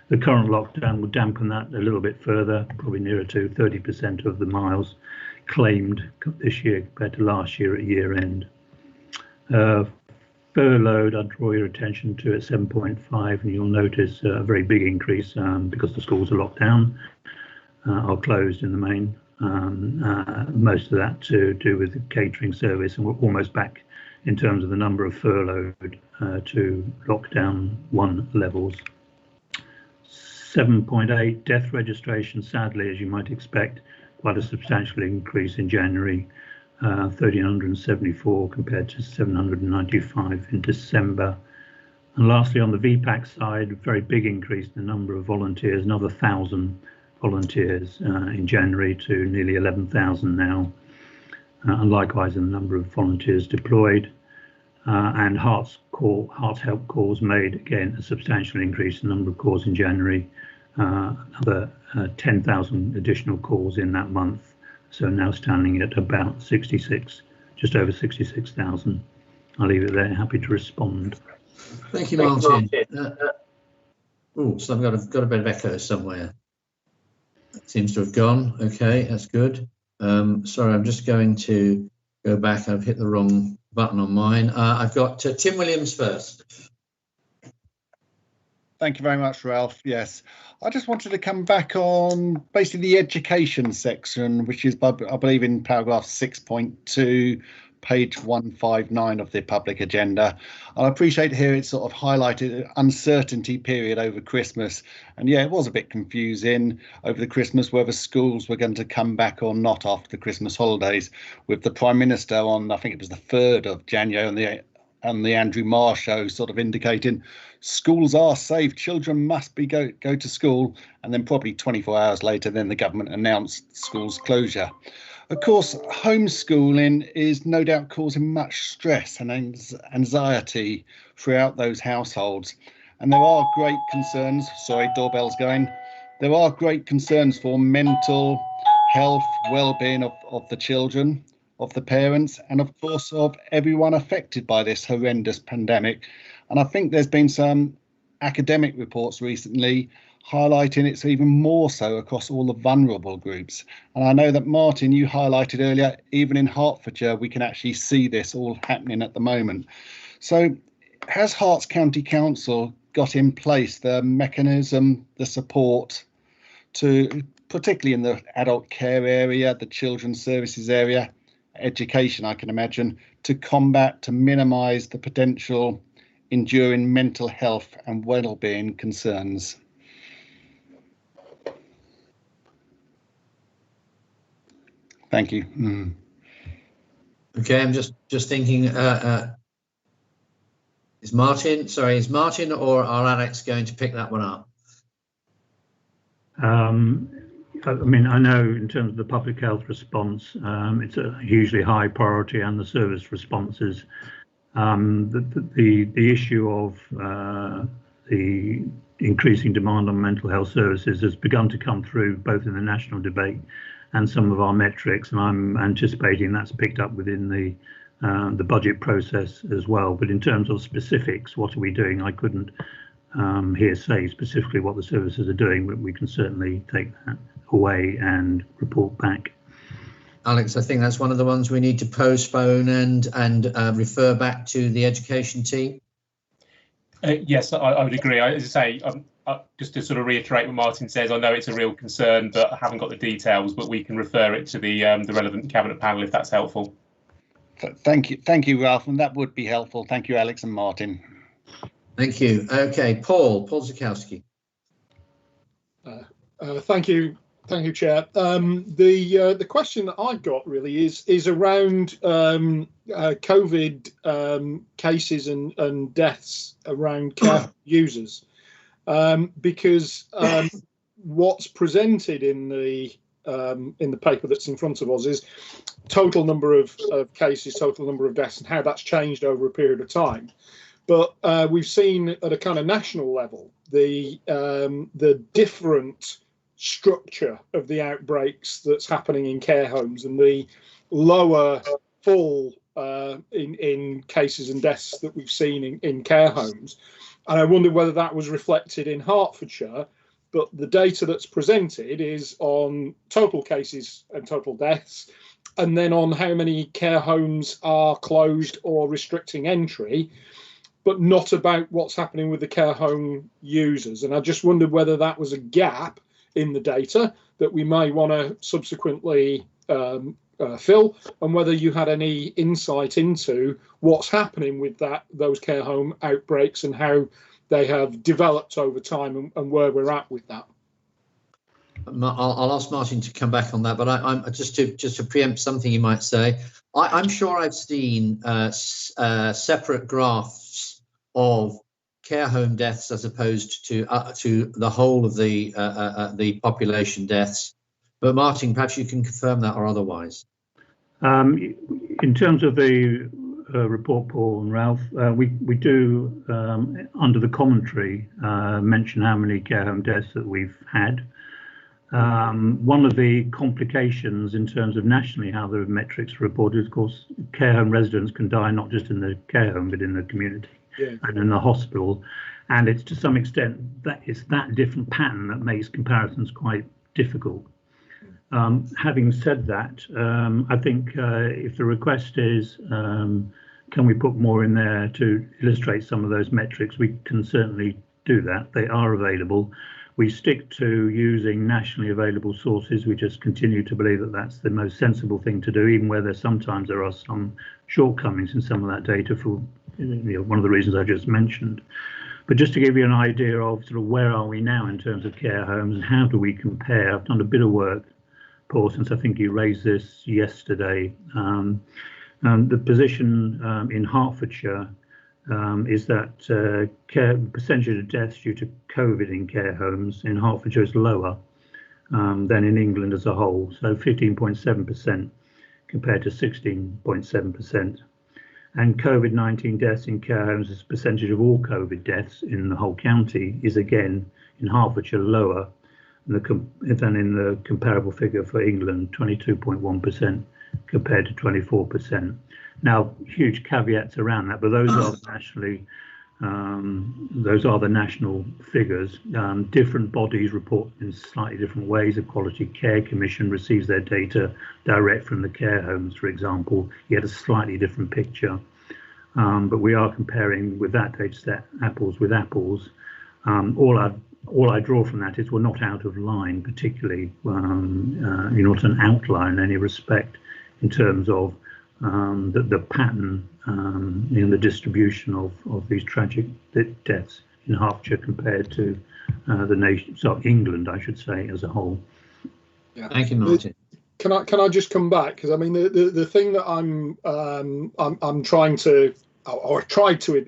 The current lockdown will dampen that a little bit further, probably nearer to 30% of the miles claimed this year compared to last year at year end. Furloughed, I'd draw your attention to at 7.5, and you'll notice a very big increase because the schools are locked down, are closed in the main. Most of that to do with the catering service, and we're almost back in terms of the number of furloughed to lockdown 1 levels. 7.8 death registration, sadly, as you might expect, quite a substantial increase in January. 1,374 compared to 795 in December. And lastly, on the VPAC side, a very big increase in the number of volunteers, another 1,000 volunteers in January to nearly 11,000 now. And likewise in the number of volunteers deployed. And Hearts Help calls made, again, a substantial increase in the number of calls in January. Another 10,000 additional calls in that month. So now standing at about 66, just over 66,000. I'll leave it there. Happy to respond. Thank you, Martin. So I've got a bit of echo somewhere. That seems to have gone. Okay, that's good. Sorry, I'm just going to go back. I've hit the wrong button on mine. I've got Tim Williams first. Thank you very much, Ralph. Yes, I just wanted to come back on basically the education section, which is, I believe, in paragraph 6.2, page 159 of the public agenda. And I appreciate here it's sort of highlighted an uncertainty period over Christmas. And yeah, it was a bit confusing over the Christmas whether schools were going to come back or not after the Christmas holidays, with the Prime Minister on, I think it was the 3rd of January, and the Andrew Marr show sort of indicating schools are safe, children must be go to school, and then probably 24 hours later then the government announced schools closure. Of course, homeschooling is no doubt causing much stress and anxiety throughout those households, and there are great concerns, sorry, doorbell's going, there are great concerns for mental health, well-being of the children, of the parents, and of course of everyone affected by this horrendous pandemic. And I think there's been some academic reports recently highlighting it's even more so across all the vulnerable groups. And I know that, Martin, you highlighted earlier, even in Hertfordshire, we can actually see this all happening at the moment. So has Herts County Council got in place the mechanism, the support to, particularly in the adult care area, the children's services area, education, I can imagine, to combat, to minimise the potential enduring mental health and well-being concerns? Thank you. Okay, I'm just thinking, is Martin or are Alex going to pick that one up? I mean, I know in terms of the public health response, it's a hugely high priority, and the service responses. The issue of the increasing demand on mental health services has begun to come through both in the national debate and some of our metrics, and I'm anticipating that's picked up within the budget process as well. But in terms of specifics, what are we doing? I couldn't here say specifically what the services are doing, but we can certainly take that away and report back. Alex, I think that's one of the ones we need to postpone and refer back to the education team. Yes, I would agree. As I say, just to sort of reiterate what Martin says, I know it's a real concern, but I haven't got the details, but we can refer it to the relevant cabinet panel if that's helpful. Thank you, Ralph, and that would be helpful. Thank you, Alex and Martin. Thank you. Okay, Paul Zakowski. Thank you, Chair. The question that I've got really is around COVID cases and deaths around care users, because what's presented in the paper that's in front of us is total number of cases, total number of deaths, and how that's changed over a period of time. But we've seen at a kind of national level the different structure of the outbreaks that's happening in care homes and the lower fall in cases and deaths that we've seen in care homes. And I wondered whether that was reflected in Hertfordshire, but the data that's presented is on total cases and total deaths, and then on how many care homes are closed or restricting entry, but not about what's happening with the care home users. And I just wondered whether that was a gap in the data that we may want to subsequently fill, and whether you had any insight into what's happening with those care home outbreaks and how they have developed over time and where we're at with that. I'll ask Martin to come back on that, but I'm just to preempt something you might say. I'm sure I've seen separate graphs of care home deaths as opposed to the whole of the population deaths. But Martin, perhaps you can confirm that or otherwise. In terms of the report, Paul and Ralph, we do under the commentary mention how many care home deaths that we've had. One of the complications in terms of nationally how the metrics are reported, of course, care home residents can die not just in the care home but in the community. Yeah. And in the hospital, and it's to some extent that it's that different pattern that makes comparisons quite difficult. Having said that, I think if the request is can we put more in there to illustrate some of those metrics, we can certainly do that. They are available. We stick to using nationally available sources. We just continue to believe that that's the most sensible thing to do, even where sometimes there are some shortcomings in some of that data for one of the reasons I just mentioned. But just to give you an idea of sort of where are we now in terms of care homes and how do we compare, I've done a bit of work, Paul, since I think you raised this yesterday. The position in Hertfordshire is that percentage of deaths due to COVID in care homes in Hertfordshire is lower than in England as a whole, so 15.7% compared to 16.7%. And COVID-19 deaths in care homes as a percentage of all COVID deaths in the whole county is again in Hertfordshire lower than in the comparable figure for England, 22.1% compared to 24%. Now, huge caveats around that, but those are the national figures. Different bodies report in slightly different ways. The Quality Care Commission receives their data direct from the care homes, for example. You get a slightly different picture. But we are comparing with that data set apples with apples. All I draw from that is we're not out of line, particularly not an outline in any respect in terms of the pattern in the distribution of these tragic deaths in Hertfordshire compared to the nation, so England, I should say, as a whole. Yeah. Thank you, Martin. Can I just come back, because I mean the thing that I'm trying to, or I tried to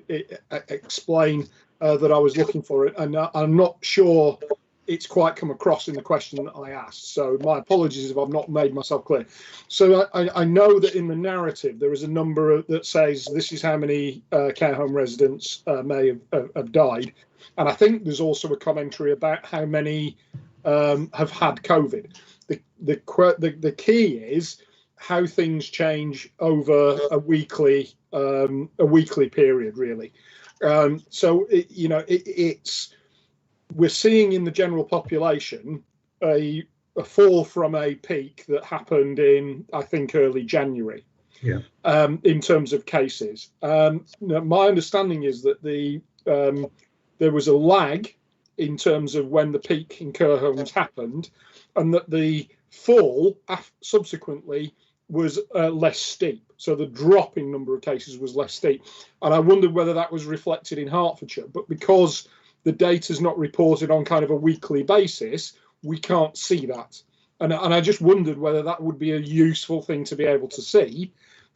explain that I was looking for it, and I'm not sure it's quite come across in the question that I asked. So my apologies if I've not made myself clear. So I know that in the narrative there is a number that says this is how many care home residents may have died, and I think there's also a commentary about how many have had COVID. The key is how things change over a weekly period, really. So it's we're seeing in the general population a fall from a peak that happened in, I think, early January. Yeah. In terms of cases, my understanding is that there was a lag in terms of when the peak in care homes happened, and that the fall subsequently was less steep. So the drop in number of cases was less steep. And I wondered whether that was reflected in Hertfordshire. But because the data is not reported on kind of a weekly basis, we can't see that. And I just wondered whether that would be a useful thing to be able to see,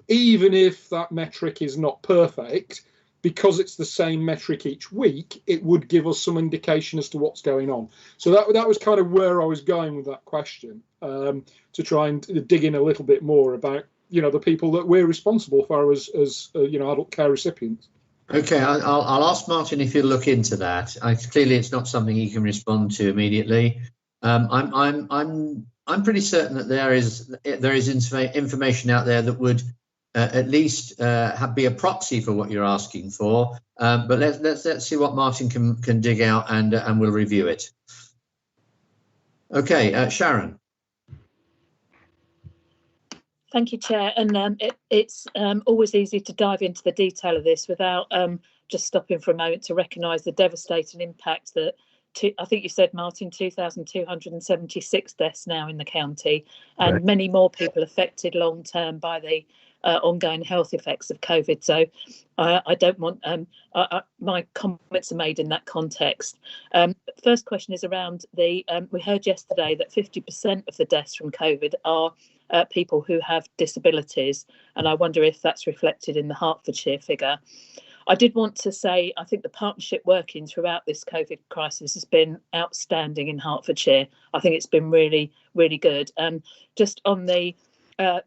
even if that metric is not perfect, because it's the same metric each week, it would give us some indication as to what's going on. So that was kind of where I was going with that question, to try and dig in a little bit more about, the people that we're responsible for as adult care recipients. Okay, I'll ask Martin if he'll look into that. Clearly, it's not something he can respond to immediately. I'm pretty certain that there is information out there that would at least be a proxy for what you're asking for. But let's see what Martin can dig out, and we'll review it. Okay, Sharon. Thank you, Chair. And it's always easy to dive into the detail of this without just stopping for a moment to recognise the devastating impact that, I think you said, Martin, 2,276 deaths now in the county, and right, many more people affected long term by the ongoing health effects of COVID. So I don't want my comments are made in that context. First question is around we heard yesterday that 50% of the deaths from COVID are people who have disabilities, and I wonder if that's reflected in the Hertfordshire figure. I did want to say I think the partnership working throughout this COVID crisis has been outstanding in Hertfordshire. I think it's been really, really good. Just on the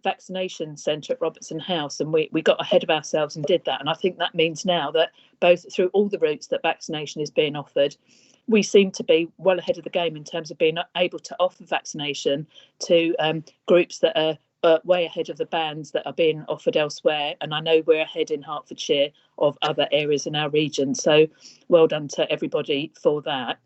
vaccination centre at Robertson House, and we got ahead of ourselves and did that, and I think that means now that both through all the routes that vaccination is being offered, we seem to be well ahead of the game in terms of being able to offer vaccination to groups that are way ahead of the bands that are being offered elsewhere. And I know we're ahead in Hertfordshire of other areas in our region. So well done to everybody for that.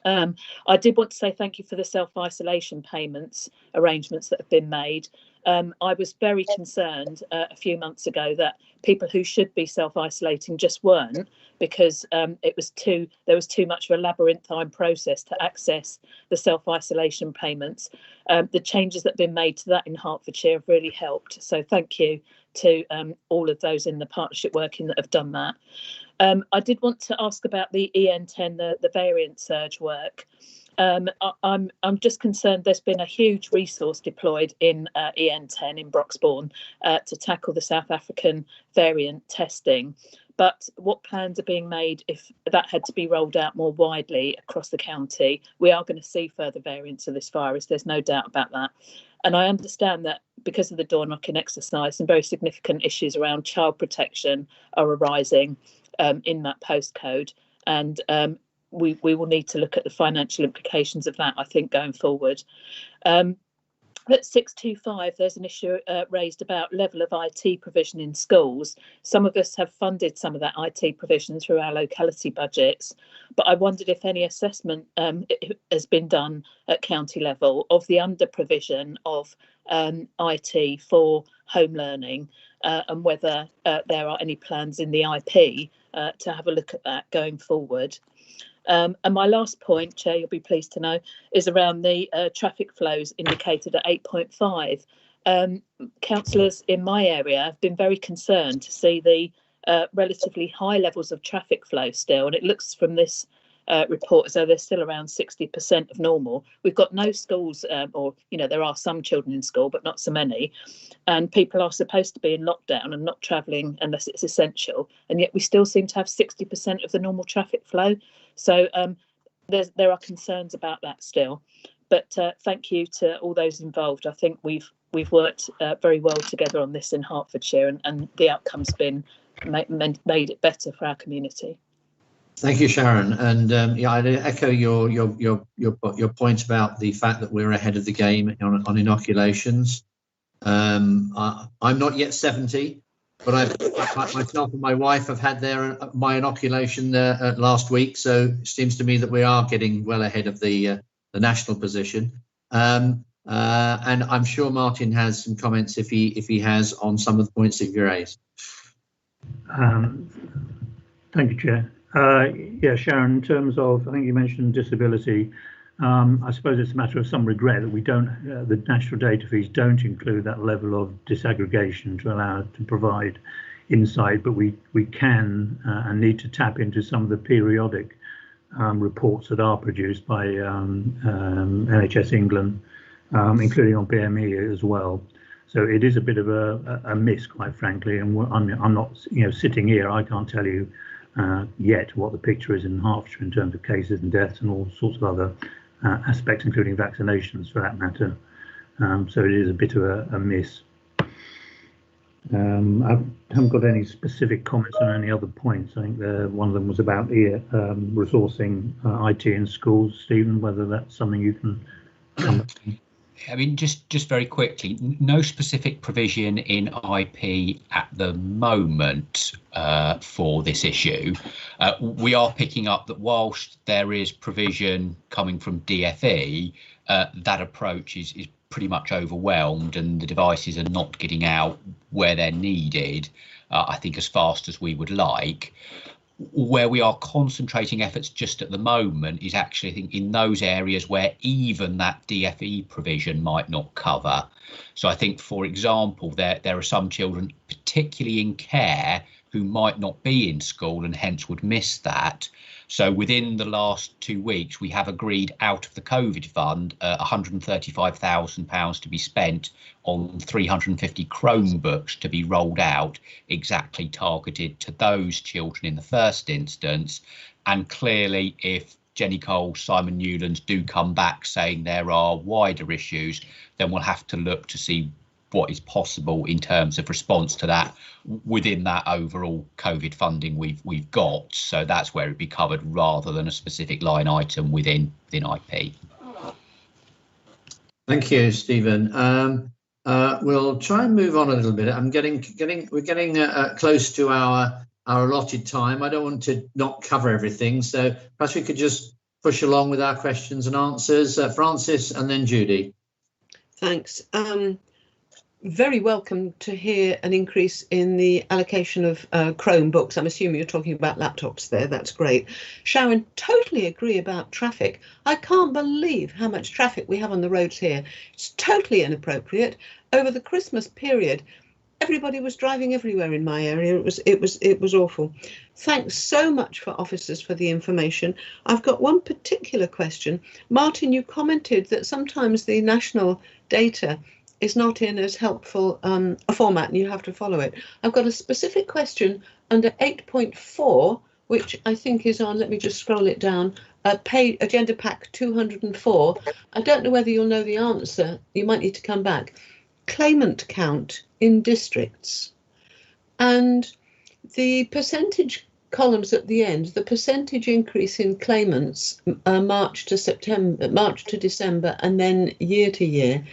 I did want to say thank you for the self-isolation payments arrangements that have been made. I was very concerned a few months ago that people who should be self-isolating just weren't, because there was too much of a labyrinthine process to access the self-isolation payments. The changes that have been made to that in Hertfordshire have really helped. So thank you to all of those in the partnership working that have done that. I did want to ask about the EN10, the variant surge work. I'm just concerned there's been a huge resource deployed in EN10 in Broxbourne to tackle the South African variant testing. But what plans are being made if that had to be rolled out more widely across the county? We are going to see further variants of this virus, there's no doubt about that. And I understand that because of the door knocking exercise, some very significant issues around child protection are arising in that postcode. And we will need to look at the financial implications of that, I think, going forward. At 625, there's an issue raised about level of IT provision in schools. Some of us have funded some of that IT provision through our locality budgets, but I wondered if any assessment has been done at county level of the under provision of IT for home learning, and whether there are any plans in the IP to have a look at that going forward. And my last point, Chair, you'll be pleased to know, is around the traffic flows indicated at 8.5. Councillors in my area have been very concerned to see the relatively high levels of traffic flow still, and it looks from this report as though they're still around 60% of normal. We've got no schools, or, you know, there are some children in school, but not so many. And people are supposed to be in lockdown and not travelling unless it's essential. And yet we still seem to have 60% of the normal traffic flow. So there are concerns about that still. But thank you to all those involved. I think we've worked very well together on this in Hertfordshire, and the outcome's been made it better for our community. Thank you, Sharon. And yeah, I echo your point about the fact that we're ahead of the game on inoculations. I'm not yet 70, but myself and my wife have had my inoculation last week. So it seems to me that we are getting well ahead of the national position. And I'm sure Martin has some comments if he has on some of the points that you raised. Thank you, Chair. Yeah, Sharon, in terms of, I think you mentioned disability. I suppose it's a matter of some regret that we don't, the national data feeds don't include that level of disaggregation to allow to provide insight, but we can and need to tap into some of the periodic reports that are produced by NHS England, including on BME as well. So it is a bit of a miss, quite frankly, and I'm not, sitting here, I can't tell you yet what the picture is in Hertfordshire in terms of cases and deaths and all sorts of other aspects, including vaccinations for that matter. So it is a bit of a miss. I haven't got any specific comments on any other points. I think one of them was about resourcing IT in schools. Stephen, whether that's something you can comment on. I mean, just very quickly, no specific provision in IP at the moment for this issue. We are picking up that whilst there is provision coming from DFE, that approach is pretty much overwhelmed, and the devices are not getting out where they're needed, I think, as fast as we would like. Where we are concentrating efforts just at the moment is actually, I think, in those areas where even that DFE provision might not cover. So I think, for example, there are some children, particularly in care, who might not be in school and hence would miss that. So within the last 2 weeks, we have agreed out of the COVID fund £135,000 to be spent on 350 Chromebooks to be rolled out, exactly targeted to those children in the first instance. And clearly, if Jenny Cole, Simon Newlands do come back saying there are wider issues, then we'll have to look to see what is possible in terms of response to that within that overall COVID funding we've got. So that's where it'd be covered rather than a specific line item within IP. Thank you, Stephen. We'll try and move on a little bit. We're getting close to our allotted time. I don't want to not cover everything, so perhaps we could just push along with our questions and answers. Francis and then Judy. Thanks. very welcome to hear an increase in the allocation of Chromebooks. I'm assuming you're talking about laptops there. That's great. Sharon, totally agree about traffic. I can't believe how much traffic we have on the roads here. It's totally inappropriate. Over the Christmas period, everybody was driving everywhere in my area. It was awful. Thanks so much for officers for the information. I've got one particular question. Martin, you commented that sometimes the national data is not in as helpful a format and you have to follow it. I've got a specific question under 8.4, which I think is on, let me just scroll it down, Agenda Pack 204. I don't know whether you'll know the answer. You might need to come back. Claimant count in districts. And the percentage columns at the end, the percentage increase in claimants March to December and then year to year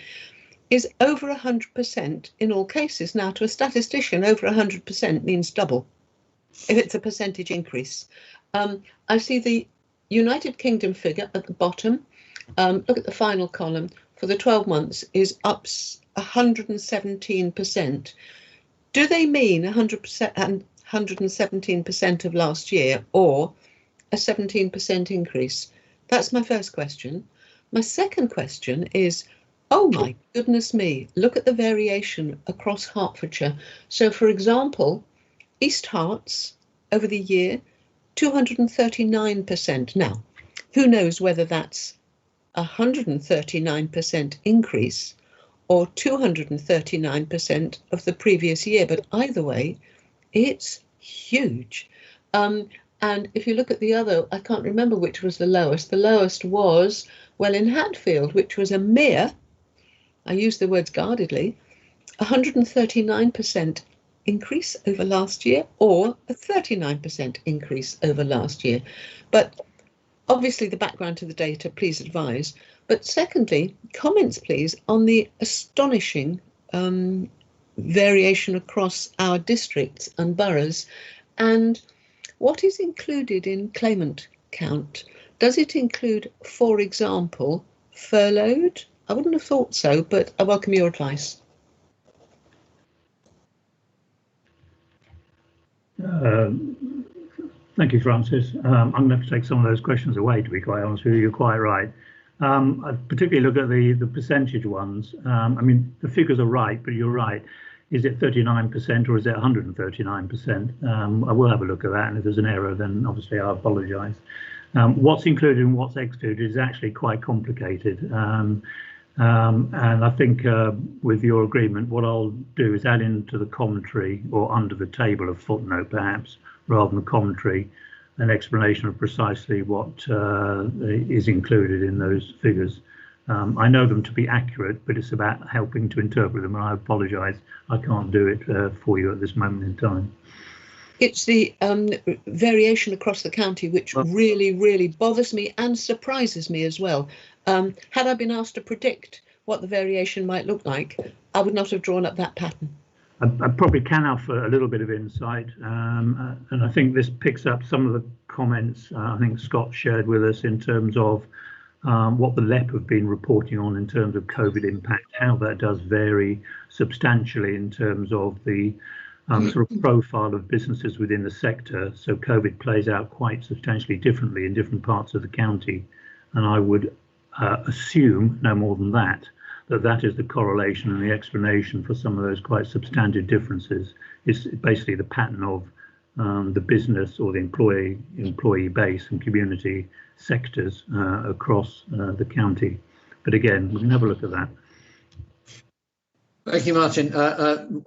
is over 100% in all cases. Now, to a statistician, over 100% means double if it's a percentage increase. I see the United Kingdom figure at the bottom. Look at the final column. For the 12 months is up 117%. Do they mean 100% and 117% of last year or a 17% increase? That's my first question. My second question is, oh my goodness me, look at the variation across Hertfordshire. So for example, East Herts over the year, 239%. Now, who knows whether that's 139% increase or 239% of the previous year, but either way, it's huge. And if you look at the other, I can't remember which was the lowest. The lowest was, well, in Hatfield, which was a mere, I use the words guardedly, 139% increase over last year or a 39% increase over last year. But obviously the background to the data, please advise. But secondly, comments please on the astonishing variation across our districts and boroughs, and what is included in claimant count. Does it include, for example, furloughed? I wouldn't have thought so, but I welcome your advice. Thank you, Francis. I'm going to have to take some of those questions away, to be quite honest with you. You're quite right. I particularly look at the percentage ones. I mean, the figures are right, but you're right. Is it 39% or is it 139%? I will have a look at that, and if there's an error, then obviously I apologise. What's included and what's excluded is actually quite complicated. And I think with your agreement, what I'll do is add into the commentary or under the table of footnote, perhaps, rather than the commentary, an explanation of precisely what is included in those figures. I know them to be accurate, but it's about helping to interpret them, and I apologise, I can't do it for you at this moment in time. It's the variation across the county which really, really bothers me and surprises me as well. Had I been asked to predict what the variation might look like, I would not have drawn up that pattern. I probably can offer a little bit of insight, and I think this picks up some of the comments I think Scott shared with us in terms of what the LEP have been reporting on in terms of COVID impact, how that does vary substantially in terms of the sort of profile of businesses within the sector. So COVID plays out quite substantially differently in different parts of the county, and I would assume no more than that, that is the correlation and the explanation for some of those quite substantive differences. It's basically the pattern of the business or the employee base and community sectors across the county. But again, we can have a look at that. Thank you, Martin.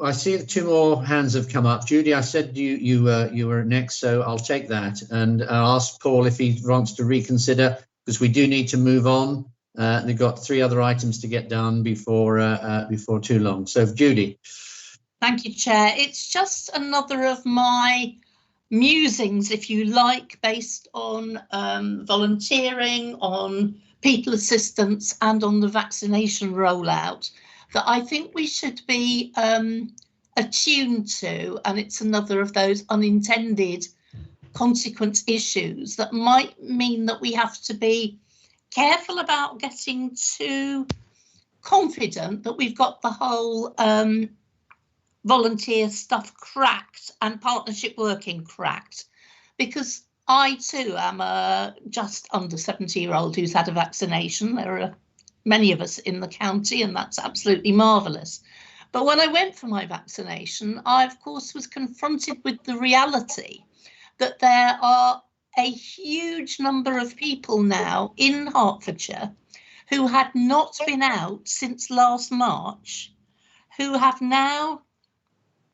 I see two more hands have come up. Judy, I said you were next, so I'll take that, and I'll ask Paul if he wants to reconsider, because we do need to move on. They've got 3 other items to get done before too long. So, Judy. Thank you, Chair. It's just another of my musings, if you like, based on volunteering, on people assistance and on the vaccination rollout, that I think we should be attuned to, and it's another of those unintended consequence issues that might mean that we have to be careful about getting too confident that we've got the whole volunteer stuff cracked and partnership working cracked, because I too am a just under 70-year-old who's had a vaccination. There are many of us in the county, and that's absolutely marvellous. But when I went for my vaccination, I, of course, was confronted with the reality that there are a huge number of people now in Hertfordshire who had not been out since last March, who have now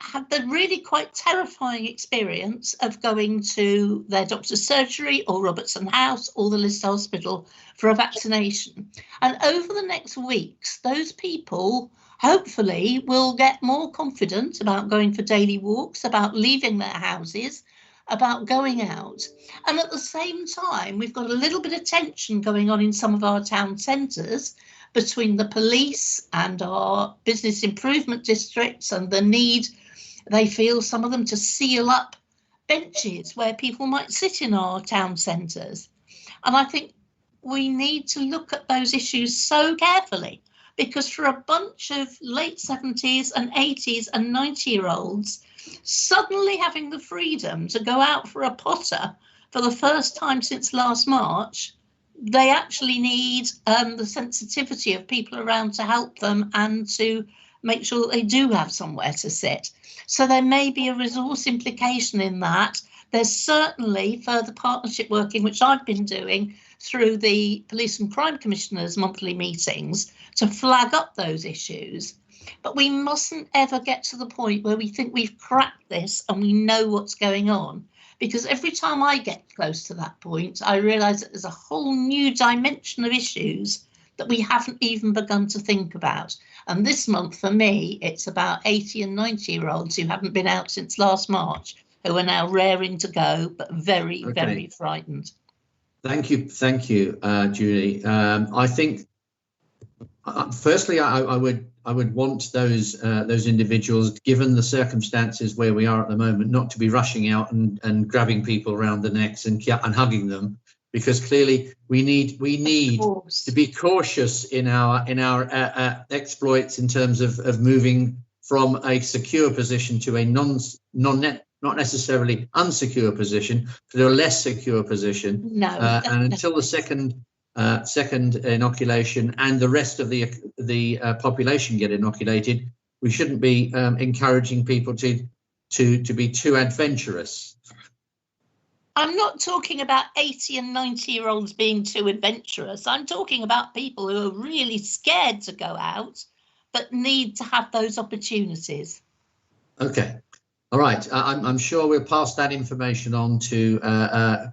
had the really quite terrifying experience of going to their doctor's surgery or Robertson House or the Lister Hospital for a vaccination. And over the next weeks, those people hopefully will get more confident about going for daily walks, about leaving their houses, about going out. And at the same time, we've got a little bit of tension going on in some of our town centres between the police and our business improvement districts, and the need, they feel, some of them, to seal up benches where people might sit in our town centres. And I think we need to look at those issues so carefully, because for a bunch of late 70s and 80s and 90-year-olds, suddenly having the freedom to go out for a potter for the first time since last March, they actually need the sensitivity of people around to help them and to make sure that they do have somewhere to sit. So there may be a resource implication in that. There's certainly further partnership working, which I've been doing through the Police and Crime Commissioners' monthly meetings to flag up those issues. But we mustn't ever get to the point where we think we've cracked this and we know what's going on. Because every time I get close to that point, I realise that there's a whole new dimension of issues that we haven't even begun to think about. And this month, for me, it's about 80 and 90-year-olds who haven't been out since last March, who are now raring to go, but very, very frightened. Thank you, Julie. I think, firstly, I would want those individuals, given the circumstances where we are at the moment, not to be rushing out and grabbing people around the necks and hugging them, because clearly we need to be cautious in our exploits in terms of moving from a secure position to a not necessarily unsecure position, to a less secure position. No. And until the second inoculation and the rest of the population get inoculated, we shouldn't be encouraging people to be too adventurous. I'm not talking about 80 and 90-year-olds being too adventurous. I'm talking about people who are really scared to go out, but need to have those opportunities. Okay. All right. I'm sure we'll pass that information on to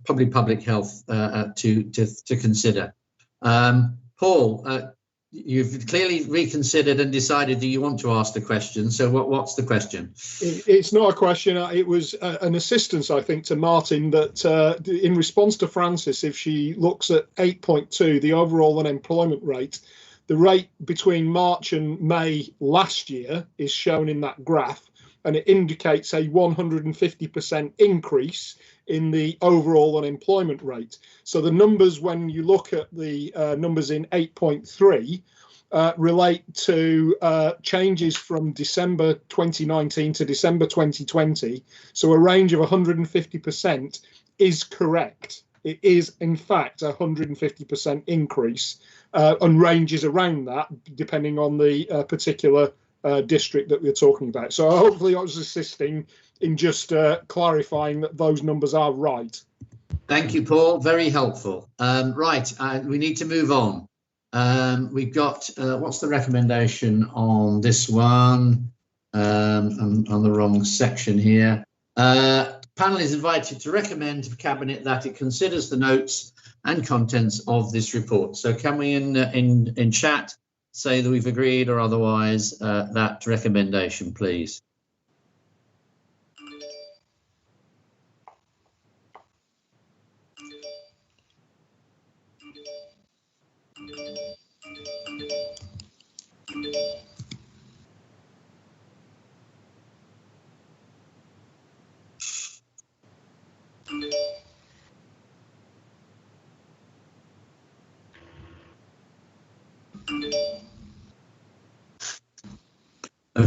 public health to consider. Paul, you've clearly reconsidered and decided that you want to ask the question. So what's the question? It's not a question. It was an assistance, I think, to Martin, that in response to Francis, if she looks at 8.2, the overall unemployment rate, the rate between March and May last year is shown in that graph, and it indicates a 150% increase in the overall unemployment rate. So the numbers, when you look at the numbers in 8.3, relate to changes from December 2019 to December 2020. So a range of 150% is correct. It is, in fact, a 150% increase, and ranges around that depending on the particular district that we're talking about. So hopefully I was assisting in just clarifying that those numbers are right. Thank you, Paul. Very helpful. Right, we need to move on. We've got, what's the recommendation on this one? I'm on the wrong section here. Panel is invited to recommend to Cabinet that it considers the notes and contents of this report. So can we in chat say that we've agreed or otherwise that recommendation, please?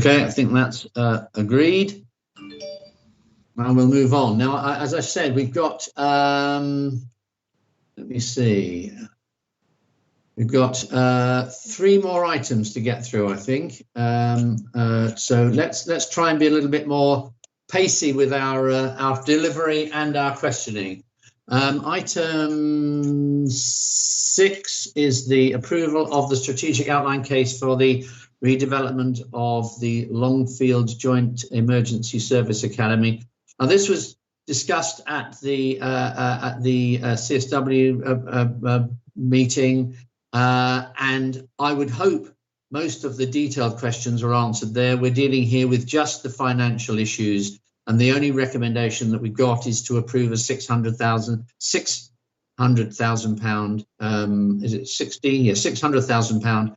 Okay, I think that's agreed. And we'll move on. Now, as I said, we've got, let me see. We've got 3 more items to get through, I think. So let's try and be a little bit more pacey with our delivery and our questioning. Item 6 is the approval of the strategic outline case for the redevelopment of the Longfield Joint Emergency Service Academy. Now, this was discussed at the CSW meeting, and I would hope most of the detailed questions are answered there. We're dealing here with just the financial issues, and the only recommendation that we've got is to approve a £600,000 is it 16? Yeah, £600,000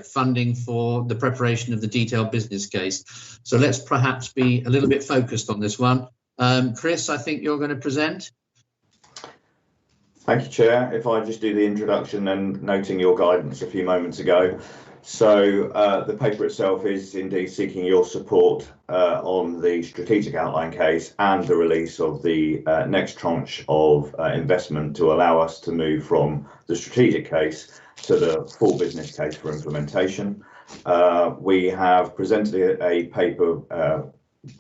funding for the preparation of the detailed business case. So let's perhaps be a little bit focused on this one. Chris, I think you're going to present. Thank you, Chair. If I just do the introduction and noting your guidance a few moments ago. So the paper itself is indeed seeking your support on the strategic outline case and the release of the next tranche of investment to allow us to move from the strategic case to the full business case for implementation. We have presented a paper,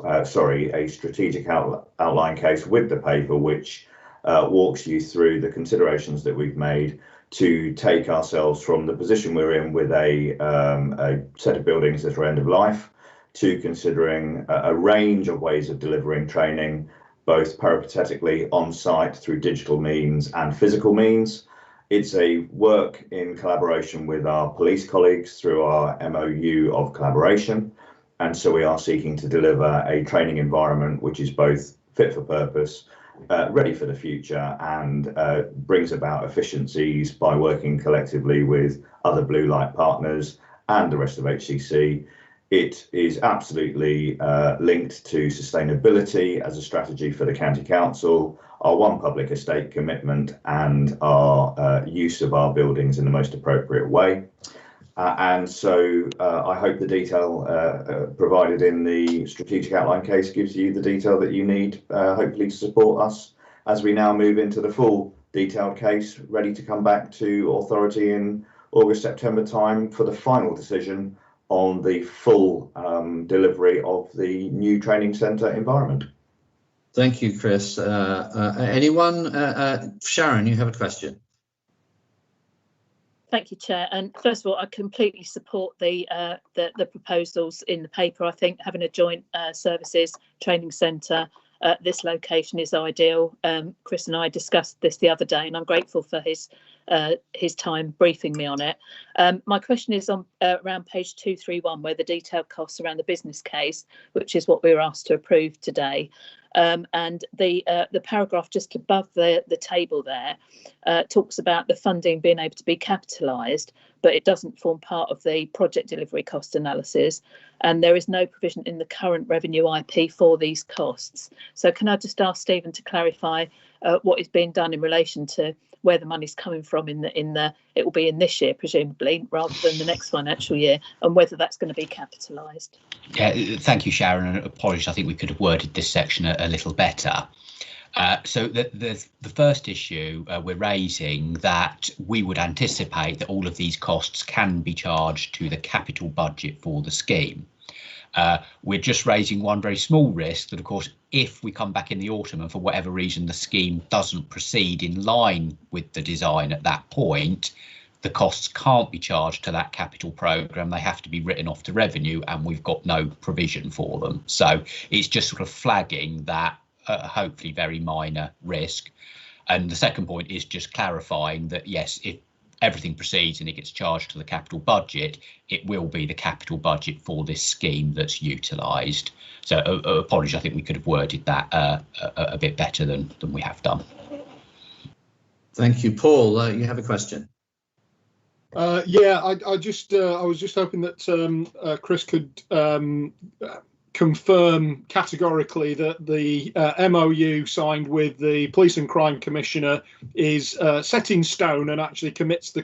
a strategic outline case with the paper, which walks you through the considerations that we've made to take ourselves from the position we're in with a set of buildings that are end of life to considering a range of ways of delivering training, both peripatetically on site through digital means and physical means. It's a work in collaboration with our police colleagues through our MOU of collaboration. And so we are seeking to deliver a training environment which is both fit for purpose, ready for the future, and brings about efficiencies by working collectively with other blue light partners and the rest of HCC. It is absolutely linked to sustainability as a strategy for the County Council, our One Public Estate commitment, and our use of our buildings in the most appropriate way. And so I hope the detail provided in the strategic outline case gives you the detail that you need, hopefully to support us as we now move into the full detailed case, ready to come back to authority in August, September time for the final decision on the full delivery of the new training centre environment. Thank you, Chris. Anyone? Sharon, you have a question. Thank you, Chair. And first of all, I completely support the proposals in the paper. I think having a joint services training centre at this location is ideal. Chris and I discussed this the other day, and I'm grateful for his time briefing me on it. My question is on around page 231, where the detailed costs around the business case, which is what we were asked to approve today. And the paragraph just above the table there talks about the funding being able to be capitalised, but it doesn't form part of the project delivery cost analysis, and there is no provision in the current revenue IP for these costs. So can I just ask Stephen to clarify what is being done in relation to where the money's coming from it will be in this year presumably rather than the next financial year, and whether that's going to be capitalised? Yeah, thank you, Sharon, and apologies, I think we could have worded this section a little better. So the first issue we're raising, that we would anticipate that all of these costs can be charged to the capital budget for the scheme. We're just raising one very small risk that, of course, if we come back in the autumn and for whatever reason the scheme doesn't proceed in line with the design at that point, the costs can't be charged to that capital programme. They have to be written off to revenue, and we've got no provision for them. So it's just sort of flagging that hopefully very minor risk. And the second point is just clarifying that, yes, if everything proceeds and it gets charged to the capital budget, it will be the capital budget for this scheme that's utilised. So apologies, I think we could have worded that a bit better than we have done. Thank you. Paul, you have a question. Yeah, I was just hoping that Chris could confirm categorically that the MOU signed with the Police and Crime Commissioner is set in stone and actually commits the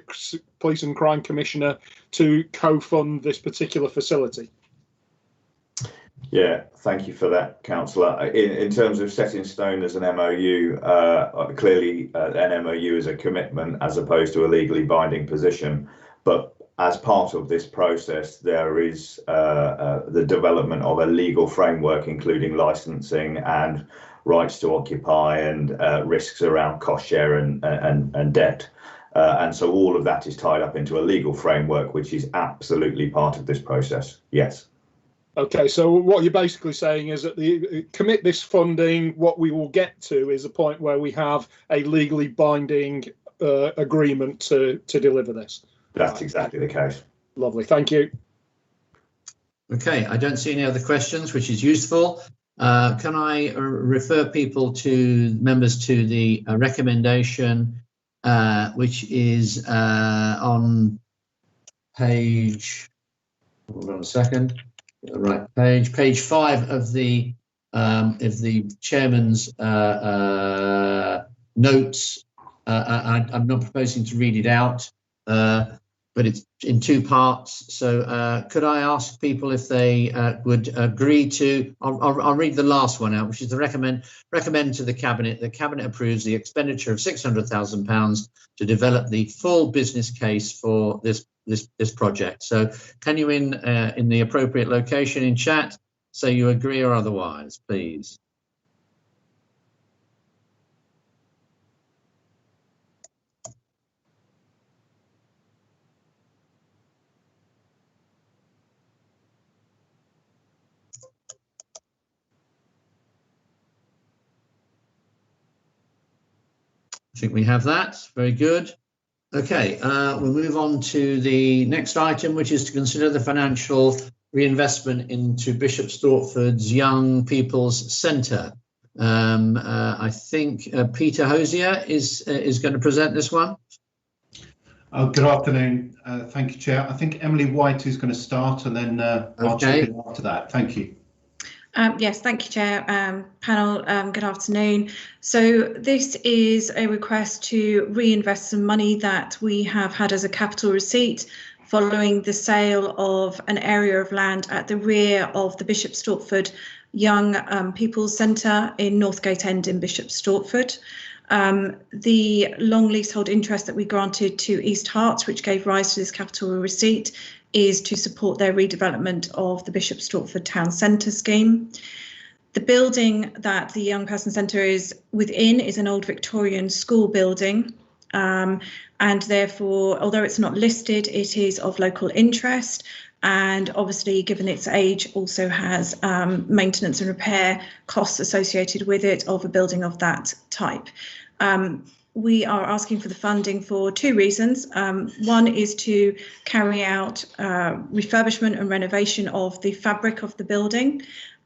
Police and Crime Commissioner to co-fund this particular facility. Yeah, thank you for that, Councillor. In terms of set in stone as an MOU, clearly an MOU is a commitment as opposed to a legally binding position. But as part of this process, there is the development of a legal framework, including licensing and rights to occupy and risks around cost share and debt. And so all of that is tied up into a legal framework, which is absolutely part of this process. Yes. Okay, so what you're basically saying is that the commit this funding, what we will get to is a point where we have a legally binding agreement to deliver this. That's exactly the case. Lovely, thank you. Okay, I don't see any other questions, which is useful. Can I refer members to the recommendation, which is on page, hold on a second. Right, page 5 of the chairman's notes. I'm not proposing to read it out, but it's in 2 parts. So could I ask people if they would agree to? I'll read the last one out, which is the recommend to the cabinet. The cabinet approves the expenditure of £600,000 to develop the full business case for this project. So can you in the appropriate location in chat say you agree or otherwise, please? I think we have that. Very good. Okay, we'll move on to the next item, which is to consider the financial reinvestment into Bishop Stortford's Young People's Centre. I think Peter Hosier is going to present this one. Good afternoon. Thank you, Chair. I think Emily White is going to start, and then I'll chip in after that. Thank you. Yes, thank you, Chair. Panel, good afternoon. So this is a request to reinvest some money that we have had as a capital receipt following the sale of an area of land at the rear of the Bishop Stortford Young People's Centre in Northgate End in Bishop Stortford. The long leasehold interest that we granted to East Herts, which gave rise to this capital receipt, is to support their redevelopment of the Bishop Stortford Town Centre scheme. The building that the Young Person Centre is within is an old Victorian school building, and therefore, although it's not listed, it is of local interest, and obviously, given its age, also has maintenance and repair costs associated with it of a building of that type. We are asking for the funding for 2 reasons. One is to carry out refurbishment and renovation of the fabric of the building.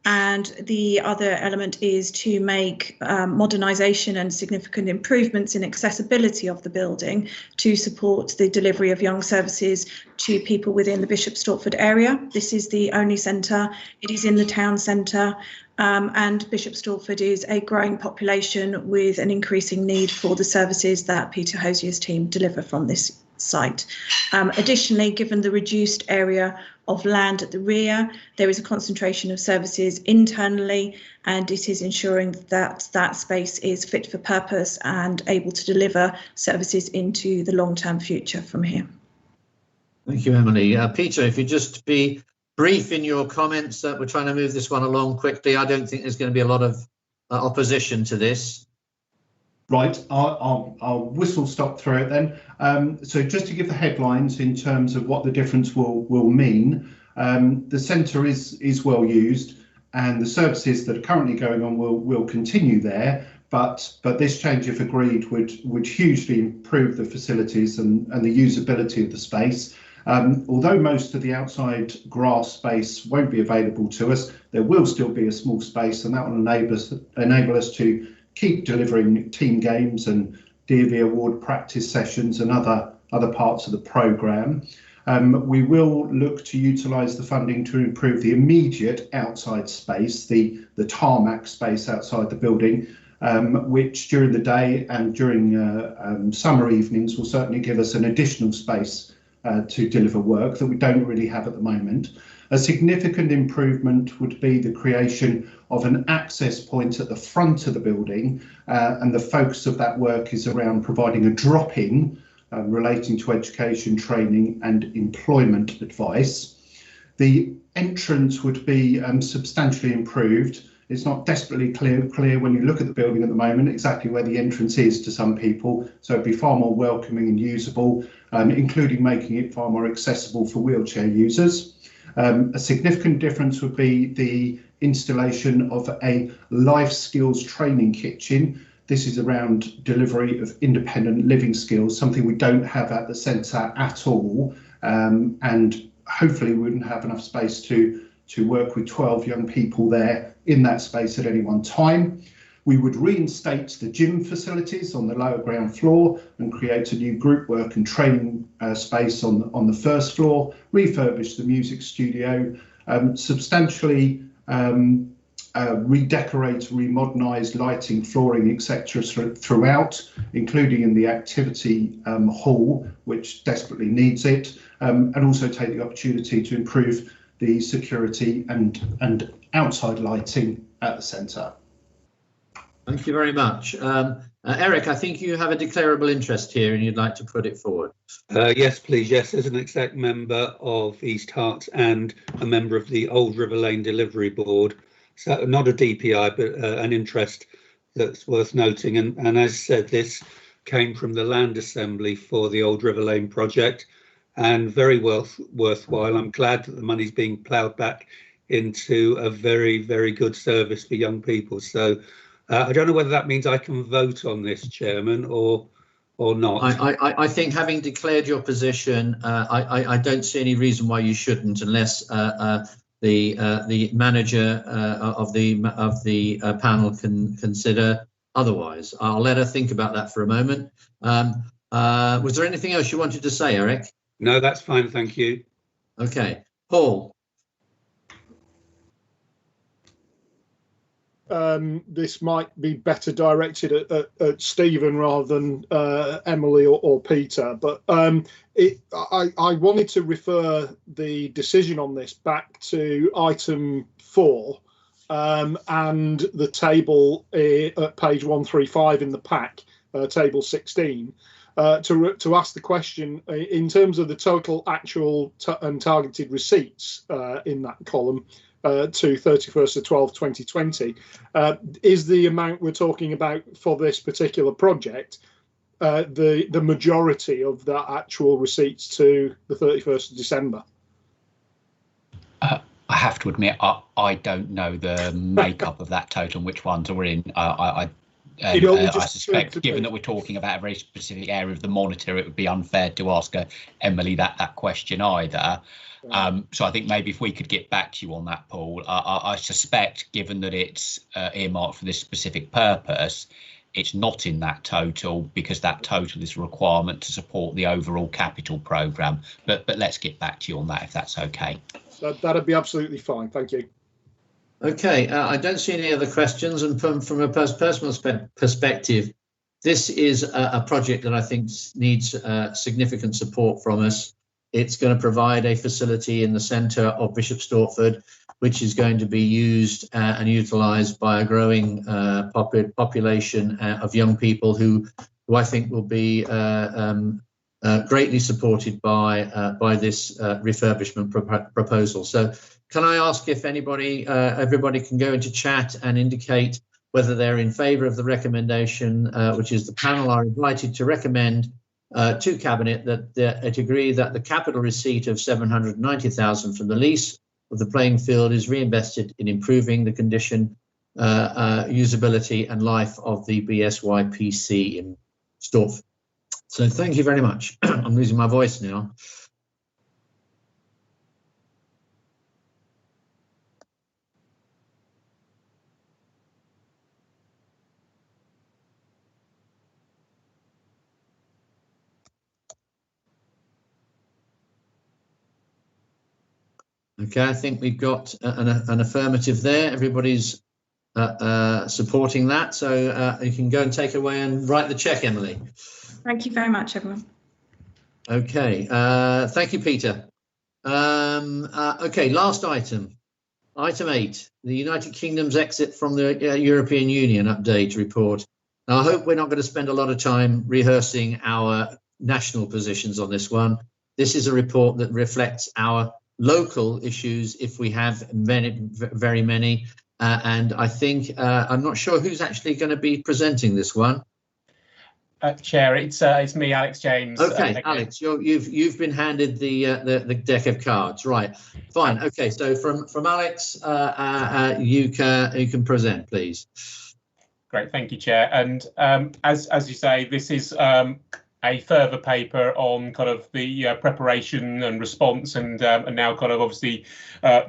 And the other element is to make modernisation and significant improvements in accessibility of the building to support the delivery of young services to people within the Bishop Stortford area. This is the only centre. It is in the town centre. And Bishop Stortford is a growing population with an increasing need for the services that Peter Hosier's team deliver from this site. Additionally, given the reduced area of land at the rear, there is a concentration of services internally, and it is ensuring that that space is fit for purpose and able to deliver services into the long-term future from here. Thank you, Emily. Peter, if you just be brief in your comments, we're trying to move this one along quickly. I don't think there's going to be a lot of opposition to this. Right, I'll whistle stop through it then. So just to give the headlines in terms of what the difference will mean, the centre is well used, and the services that are currently going on will continue there. But this change, if agreed, would hugely improve the facilities and the usability of the space. Although most of the outside grass space won't be available to us, there will still be a small space, and that will enable us to keep delivering team games and DV award practice sessions and other parts of the programme. We will look to utilise the funding to improve the immediate outside space, the tarmac space outside the building, which during the day and during summer evenings will certainly give us an additional space to deliver work that we don't really have at the moment. A significant improvement would be the creation of an access point at the front of the building, and the focus of that work is around providing a drop-in relating to education, training and employment advice. The entrance would be substantially improved. It's not desperately clear when you look at the building at the moment exactly where the entrance is to some people, so it'd be far more welcoming and usable, including making it far more accessible for wheelchair users. A significant difference would be the installation of a life skills training kitchen. This is around delivery of independent living skills, something we don't have at the centre at all, and hopefully we wouldn't have enough space to work with 12 young people there in that space at any one time. We would reinstate the gym facilities on the lower ground floor and create a new group work and training space on the first floor, refurbish the music studio, substantially redecorate, remodernise lighting, flooring, etc. throughout, including in the activity hall, which desperately needs it, and also take the opportunity to improve the security and outside lighting at the centre. Thank you very much. Eric, I think you have a declarable interest here and you'd like to put it forward. Yes, please. Yes, as an exec member of East Herts and a member of the Old River Lane Delivery Board. So not a DPI, but an interest that's worth noting. And as said, this came from the Land Assembly for the Old River Lane project, and very worthwhile. I'm glad that the money's being ploughed back into a very, very good service for young people. So I don't know whether that means I can vote on this, Chairman, or not. I think, having declared your position, I don't see any reason why you shouldn't, unless the manager of the panel can consider otherwise. I'll let her think about that for a moment. Was there anything else you wanted to say, Eric? No, that's fine, thank you. Okay, Paul. This might be better directed at Stephen rather than Emily or Peter, but I wanted to refer the decision on this back to item 4 and the table at page 135 in the pack, table 16, to ask the question in terms of the total actual and targeted receipts in that column to 31st of 12, 2020, is the amount we're talking about for this particular project the majority of that actual receipts to the 31st of December? I have to admit, I don't know the makeup of that total and which ones are in. I suspect, given that we're talking about a very specific area of the monitor, it would be unfair to ask Emily that question either. So I think maybe if we could get back to you on that, Paul. I suspect, given that it's earmarked for this specific purpose, it's not in that total, because that total is a requirement to support the overall capital programme. But let's get back to you on that, if that's okay. That'd be absolutely fine. Thank you. Okay, I don't see any other questions, and from a personal perspective, this is a project that I think needs significant support from us. It's going to provide a facility in the centre of Bishop Stortford, which is going to be used and utilised by a growing population of young people who I think will be greatly supported by this refurbishment proposal. So can I ask if everybody can go into chat and indicate whether they're in favour of the recommendation, which is the panel are invited to recommend to Cabinet that it agree that the capital receipt of 790,000 from the lease of the playing field is reinvested in improving the condition, usability and life of the BSYPC in Stortford. So thank you very much. I'm losing my voice now. Okay, I think we've got an affirmative there. Everybody's supporting that. So you can go and take away and write the cheque, Emily. Thank you very much, everyone. Okay, thank you, Peter. Okay, last item. Item 8, the United Kingdom's exit from the European Union update report. Now, I hope we're not going to spend a lot of time rehearsing our national positions on this one. This is a report that reflects our local issues, if we have many, very many. And I think I'm not sure who's actually going to be presenting this one. Chair, it's me, Alex James. Okay, Alex, you've been handed the deck of cards, right? Fine. Okay, so from Alex, you can present, please. Great, thank you, Chair. And as you say, this is a further paper on kind of the preparation and response, and now kind of obviously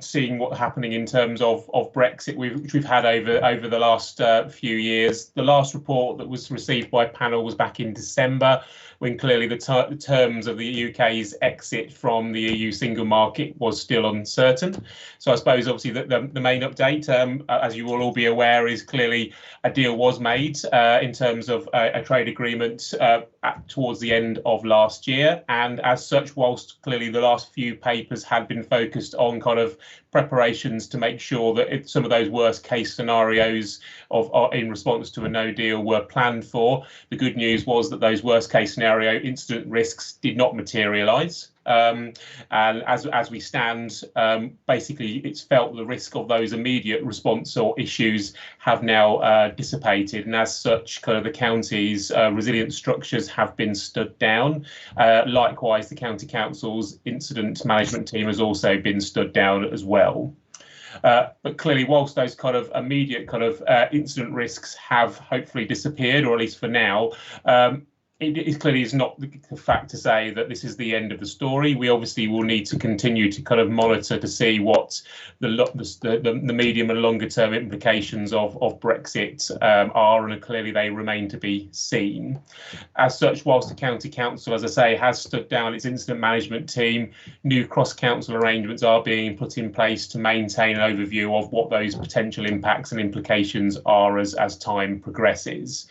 seeing what's happening in terms of Brexit, which we've had over the last few years. The last report that was received by panel was back in December, when clearly the terms of the UK's exit from the EU single market was still uncertain. So I suppose obviously the main update, as you will all be aware, is clearly a deal was made in terms of a trade agreement towards the end of last year. And as such, whilst clearly the last few papers had been focused on kind of preparations to make sure that some of those worst case scenarios in response to a no deal were planned for, the good news was that those worst case scenario incident risks did not materialise. And as we stand, basically it's felt the risk of those immediate response or issues have now dissipated, and as such kind of the county's resilient structures have been stood down. Likewise, the County Council's incident management team has also been stood down as well. But clearly, whilst those kind of immediate kind of incident risks have hopefully disappeared, or at least for now, it clearly is not the fact to say that this is the end of the story. We obviously will need to continue to kind of monitor to see what the medium and longer term implications of Brexit are, and clearly they remain to be seen. As such, whilst the County Council, as I say, has stood down its incident management team, new cross-council arrangements are being put in place to maintain an overview of what those potential impacts and implications are as time progresses.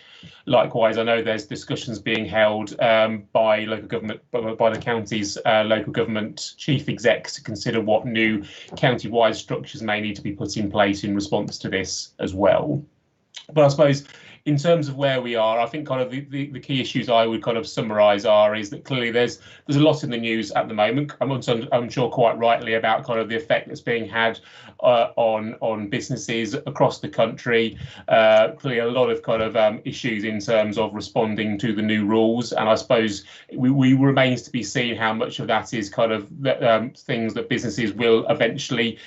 Likewise, I know there's discussions being held by local government, by the county's local government chief execs to consider what new county-wide structures may need to be put in place in response to this as well. But I suppose in terms of where we are, I think kind of the key issues I would kind of summarise is that clearly there's a lot in the news at the moment. I'm sure quite rightly about kind of the effect that's being had on businesses across the country. Clearly a lot of kind of issues in terms of responding to the new rules, and I suppose we remains to be seen how much of that is kind of things that businesses will eventually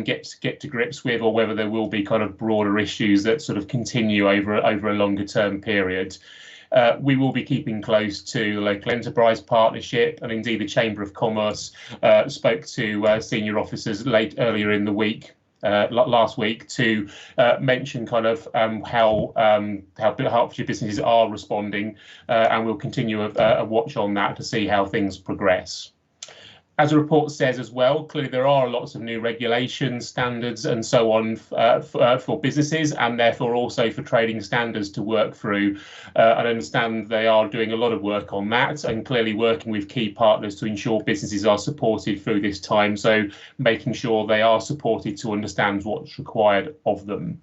get to grips with, or whether there will be kind of broader issues that sort of continue over a longer term period. We will be keeping close to the local enterprise partnership, and indeed the Chamber of Commerce spoke to senior officers earlier in the week, last week, to mention kind of how Hertfordshire businesses are responding, and we'll continue a watch on that to see how things progress. As the report says as well, clearly there are lots of new regulations, standards and so on for businesses, and therefore also for trading standards to work through. I understand they are doing a lot of work on that, and clearly working with key partners to ensure businesses are supported through this time, so making sure they are supported to understand what's required of them.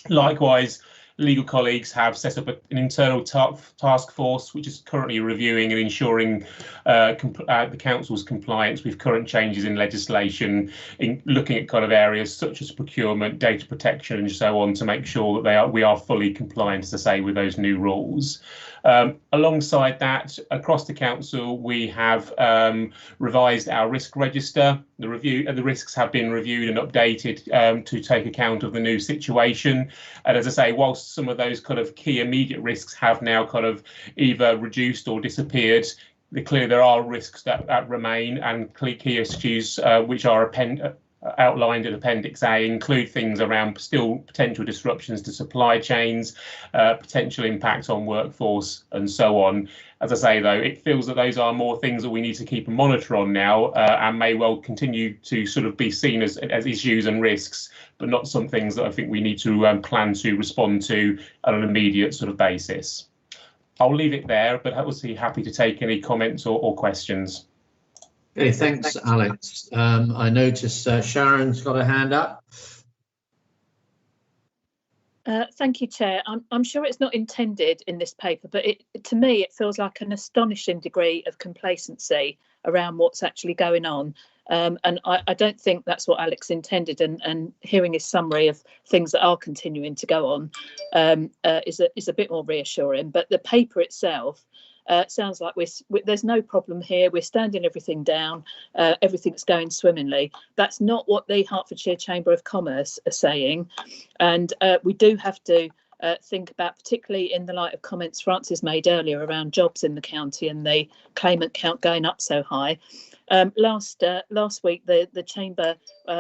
Likewise, legal colleagues have set up an internal task force which is currently reviewing and ensuring the council's compliance with current changes in legislation, in looking at kind of areas such as procurement, data protection and so on, to make sure that we are fully compliant, as I say, with those new rules. Alongside that, across the council, we have revised our risk register. The risks have been reviewed and updated to take account of the new situation. And as I say, whilst some of those kind of key immediate risks have now kind of either reduced or disappeared, clearly there are risks that remain, and key issues which are outlined in Appendix A include things around still potential disruptions to supply chains, potential impact on workforce and so on. As I say, though, it feels that those are more things that we need to keep a monitor on now and may well continue to sort of be seen as issues and risks, but not some things that I think we need to plan to respond to on an immediate sort of basis. I'll leave it there, but obviously happy to take any comments or questions. Okay, thanks, Alex. I noticed Sharon's got a hand up. Thank you, Chair. I'm sure it's not intended in this paper, but to me it feels like an astonishing degree of complacency around what's actually going on. And I don't think that's what Alex intended, and hearing his summary of things that are continuing to go on is a bit more reassuring. But the paper itself sounds like there's no problem here. We're standing everything down. Everything's going swimmingly. That's not what the Hertfordshire Chamber of Commerce are saying. And we do have to think about, particularly in the light of comments Francis made earlier around jobs in the county and the claimant count going up so high. Last week, the Chamber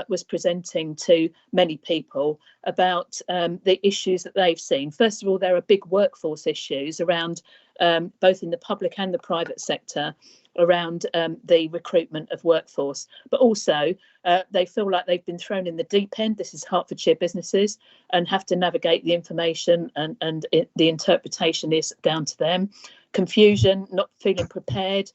was presenting to many people about the issues that they've seen. First of all, there are big workforce issues around both in the public and the private sector around the recruitment of workforce, but also they feel like they've been thrown in the deep end. This is Hertfordshire businesses and have to navigate the information, and the interpretation is down to them. Confusion, not feeling prepared.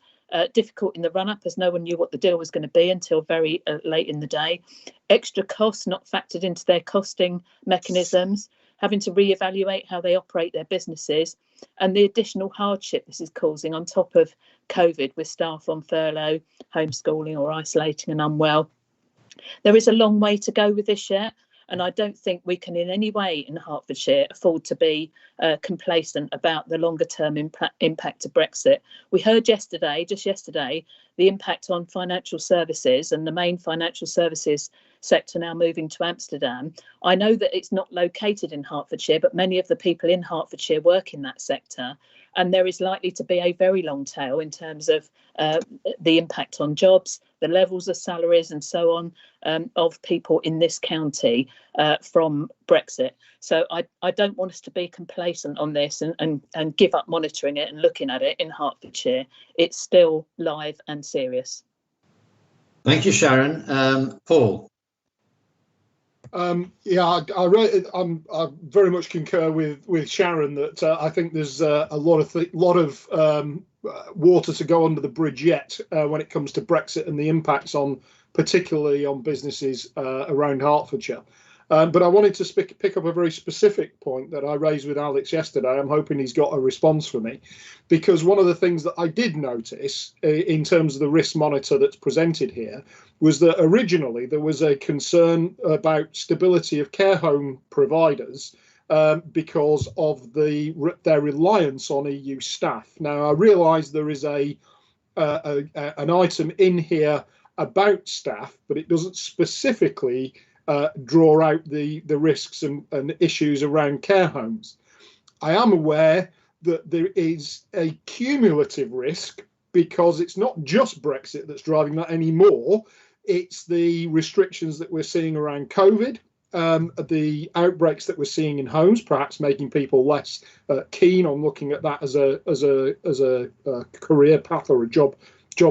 Difficult in the run-up as no one knew what the deal was going to be until very late in the day. Extra costs not factored into their costing mechanisms, having to reevaluate how they operate their businesses, and the additional hardship this is causing on top of COVID with staff on furlough, homeschooling or isolating and unwell. There is a long way to go with this yet, and I don't think we can in any way in Hertfordshire afford to be complacent about the longer term impact of Brexit. We heard just yesterday, the impact on financial services and the main financial services sector now moving to Amsterdam. I know that it's not located in Hertfordshire, but many of the people in Hertfordshire work in that sector. And there is likely to be a very long tail in terms of the impact on jobs, the levels of salaries and so on of people in this county from Brexit. So I don't want us to be complacent on this and give up monitoring it and looking at it in Hertfordshire. It's still live and serious. Thank you, Sharon. Paul. Yeah, I very much concur with Sharon that I think there's a lot of water to go under the bridge yet when it comes to Brexit and the impacts on, particularly on businesses around Hertfordshire. But I wanted to pick up a very specific point that I raised with Alex yesterday. I'm hoping he's got a response for me, because one of the things that I did notice in terms of the risk monitor that's presented here was that originally there was a concern about stability of care home providers because of their reliance on EU staff. Now, I realise there is an item in here about staff, but it doesn't specifically draw out the risks and issues around care homes. I am aware that there is a cumulative risk because it's not just Brexit that's driving that anymore. It's the restrictions that we're seeing around COVID, the outbreaks that we're seeing in homes, perhaps making people less keen on looking at that as a career path or a job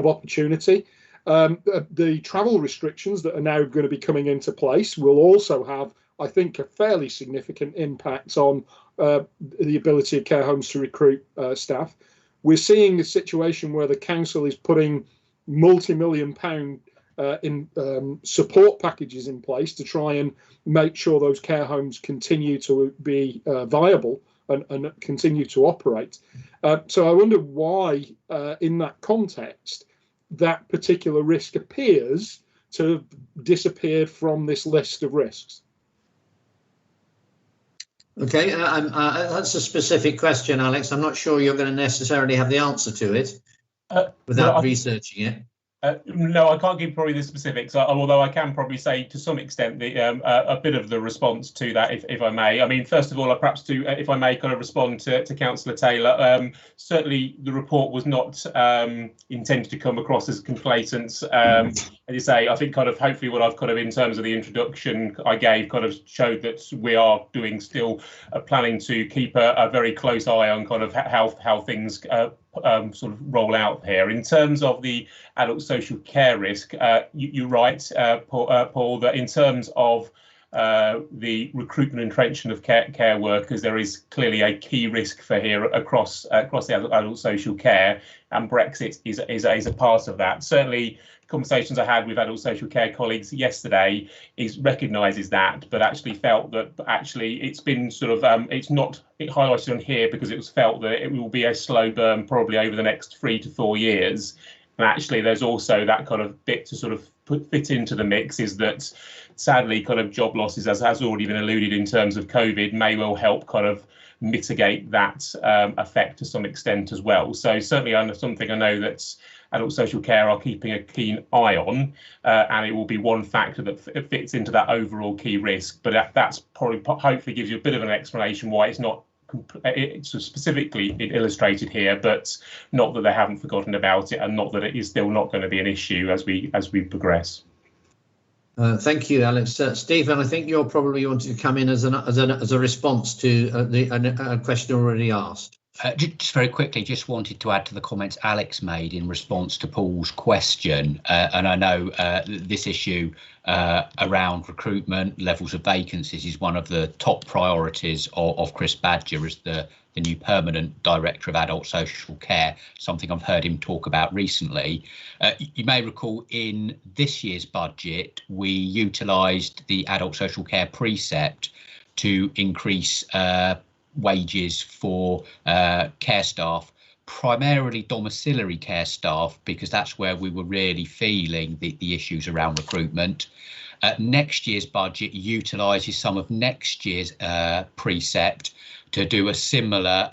opportunity. The travel restrictions that are now going to be coming into place will also have, I think, a fairly significant impact on the ability of care homes to recruit staff. We're seeing a situation where the council is putting multi-million-pound in support packages in place to try and make sure those care homes continue to be viable and continue to operate. So I wonder why, in that context, that particular risk appears to have disappeared from this list of risks. Okay, that's a specific question, Alex. I'm not sure you're going to necessarily have the answer to it without researching it. No, I can't give probably the specifics, although I can probably say to some extent a bit of the response to that, if I may. I mean, first of all, perhaps if I may kind of respond to Councillor Taylor. Certainly, the report was not intended to come across as complacent. As you say, I think kind of hopefully what I've kind of in terms of the introduction I gave kind of showed that we are doing still planning to keep a very close eye on kind of how things sort of roll out here. In terms of the adult social care risk, you're right, Paul, that in terms of the recruitment and entrenchment of care workers, there is clearly a key risk for here across the adult social care, and Brexit is a part of that. Certainly, conversations I had with adult social care colleagues yesterday recognises that, but actually felt that it's been sort of it highlighted on here because it was felt that it will be a slow burn probably over the next 3 to 4 years. And actually, there's also that kind of bit to sort of fit into the mix is that sadly kind of job losses, as has already been alluded in terms of COVID, may well help kind of mitigate that effect to some extent as well. So certainly something I know that adult social care are keeping a keen eye on, and it will be one factor that fits into that overall key risk. But that's probably hopefully gives you a bit of an explanation why it's not it's specifically illustrated here, but not that they haven't forgotten about it, and not that it is still not going to be an issue as we progress. Thank you, Alex. Stephen, I think you're probably wanting to come in as a response to a question already asked. Just very quickly, just wanted to add to the comments Alex made in response to Paul's question. And I know this issue around recruitment, levels of vacancies is one of the top priorities of Chris Badger as the new permanent Director of Adult Social Care, something I've heard him talk about recently. You may recall in this year's budget, we utilised the Adult Social Care precept to increase wages for care staff, primarily domiciliary care staff, because that's where we were really feeling the issues around recruitment. Next year's budget utilises some of next year's precept to do a similar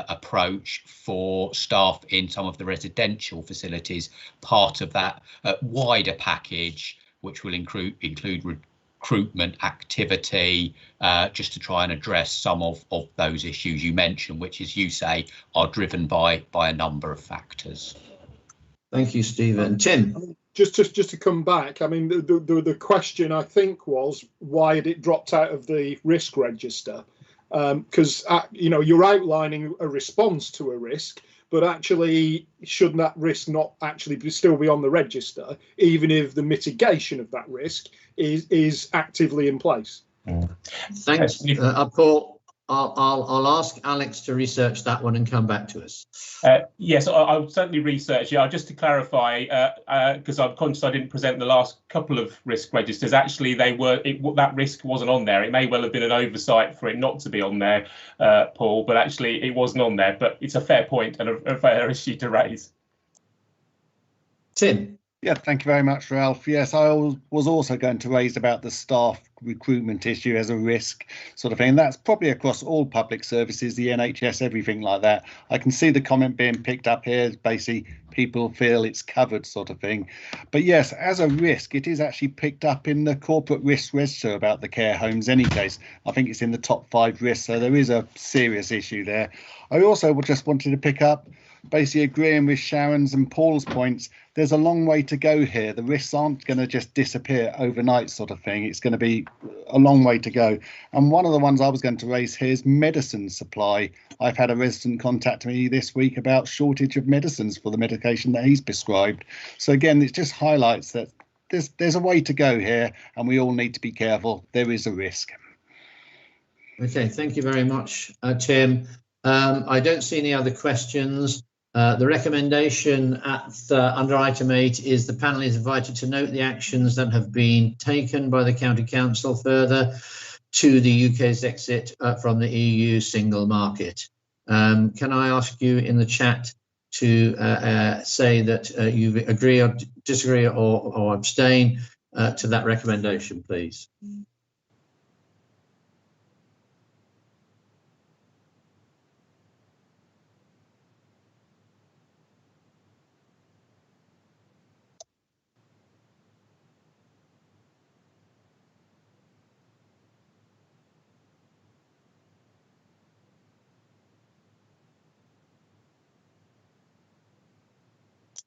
approach for staff in some of the residential facilities, part of that wider package, which will include recruitment activity, just to try and address some of those issues you mentioned, which, as you say, are driven by a number of factors. Thank you, Stephen. Tim. Just to come back, I mean, the question I think was, why had it dropped out of the risk register? Because you're outlining a response to a risk, but actually, shouldn't that risk not actually still be on the register, even if the mitigation of that risk is actively in place? Thanks, Paul. I'll ask Alex to research that one and come back to us. Yes, I'll certainly research it. Just to clarify, because I'm conscious I didn't present the last couple of risk registers. Actually, that risk wasn't on there. It may well have been an oversight for it not to be on there, Paul, but actually it wasn't on there. But it's a fair point and a fair issue to raise. Tim. Yeah, thank you very much, Ralph. Yes, I was also going to raise about the staff recruitment issue as a risk sort of thing. That's probably across all public services, the NHS, everything like that. I can see the comment being picked up here, basically people feel it's covered sort of thing. But yes, as a risk, it is actually picked up in the corporate risk register about the care homes any case. I think it's in the top 5 risks, so there is a serious issue there. I also just wanted to pick up, basically agreeing with Sharon's and Paul's points, there's a long way to go here. The risks aren't going to just disappear overnight sort of thing. It's going to be a long way to go. And one of the ones I was going to raise here is medicine supply. I've had a resident contact me this week about shortage of medicines for the medication that he's prescribed. So again, it just highlights that there's a way to go here and we all need to be careful. There is a risk. Okay, thank you very much, Tim. I don't see any other questions. The recommendation under item 8 is the panel is invited to note the actions that have been taken by the County Council further to the UK's exit from the EU single market. Can I ask you in the chat to say that you agree or disagree or abstain to that recommendation, please?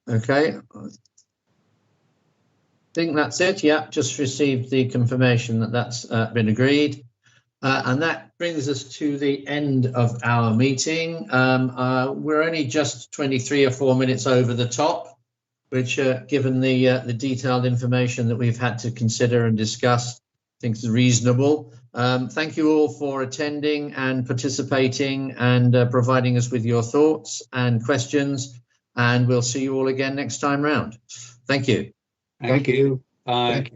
Okay. I think that's it. Yeah, just received the confirmation that that's been agreed. And that brings us to the end of our meeting. We're only just 23 or 4 minutes over the top, which, given the detailed information that we've had to consider and discuss, I think is reasonable. Thank you all for attending and participating and providing us with your thoughts and questions. And we'll see you all again next time round. Thank you. Thank you. Bye.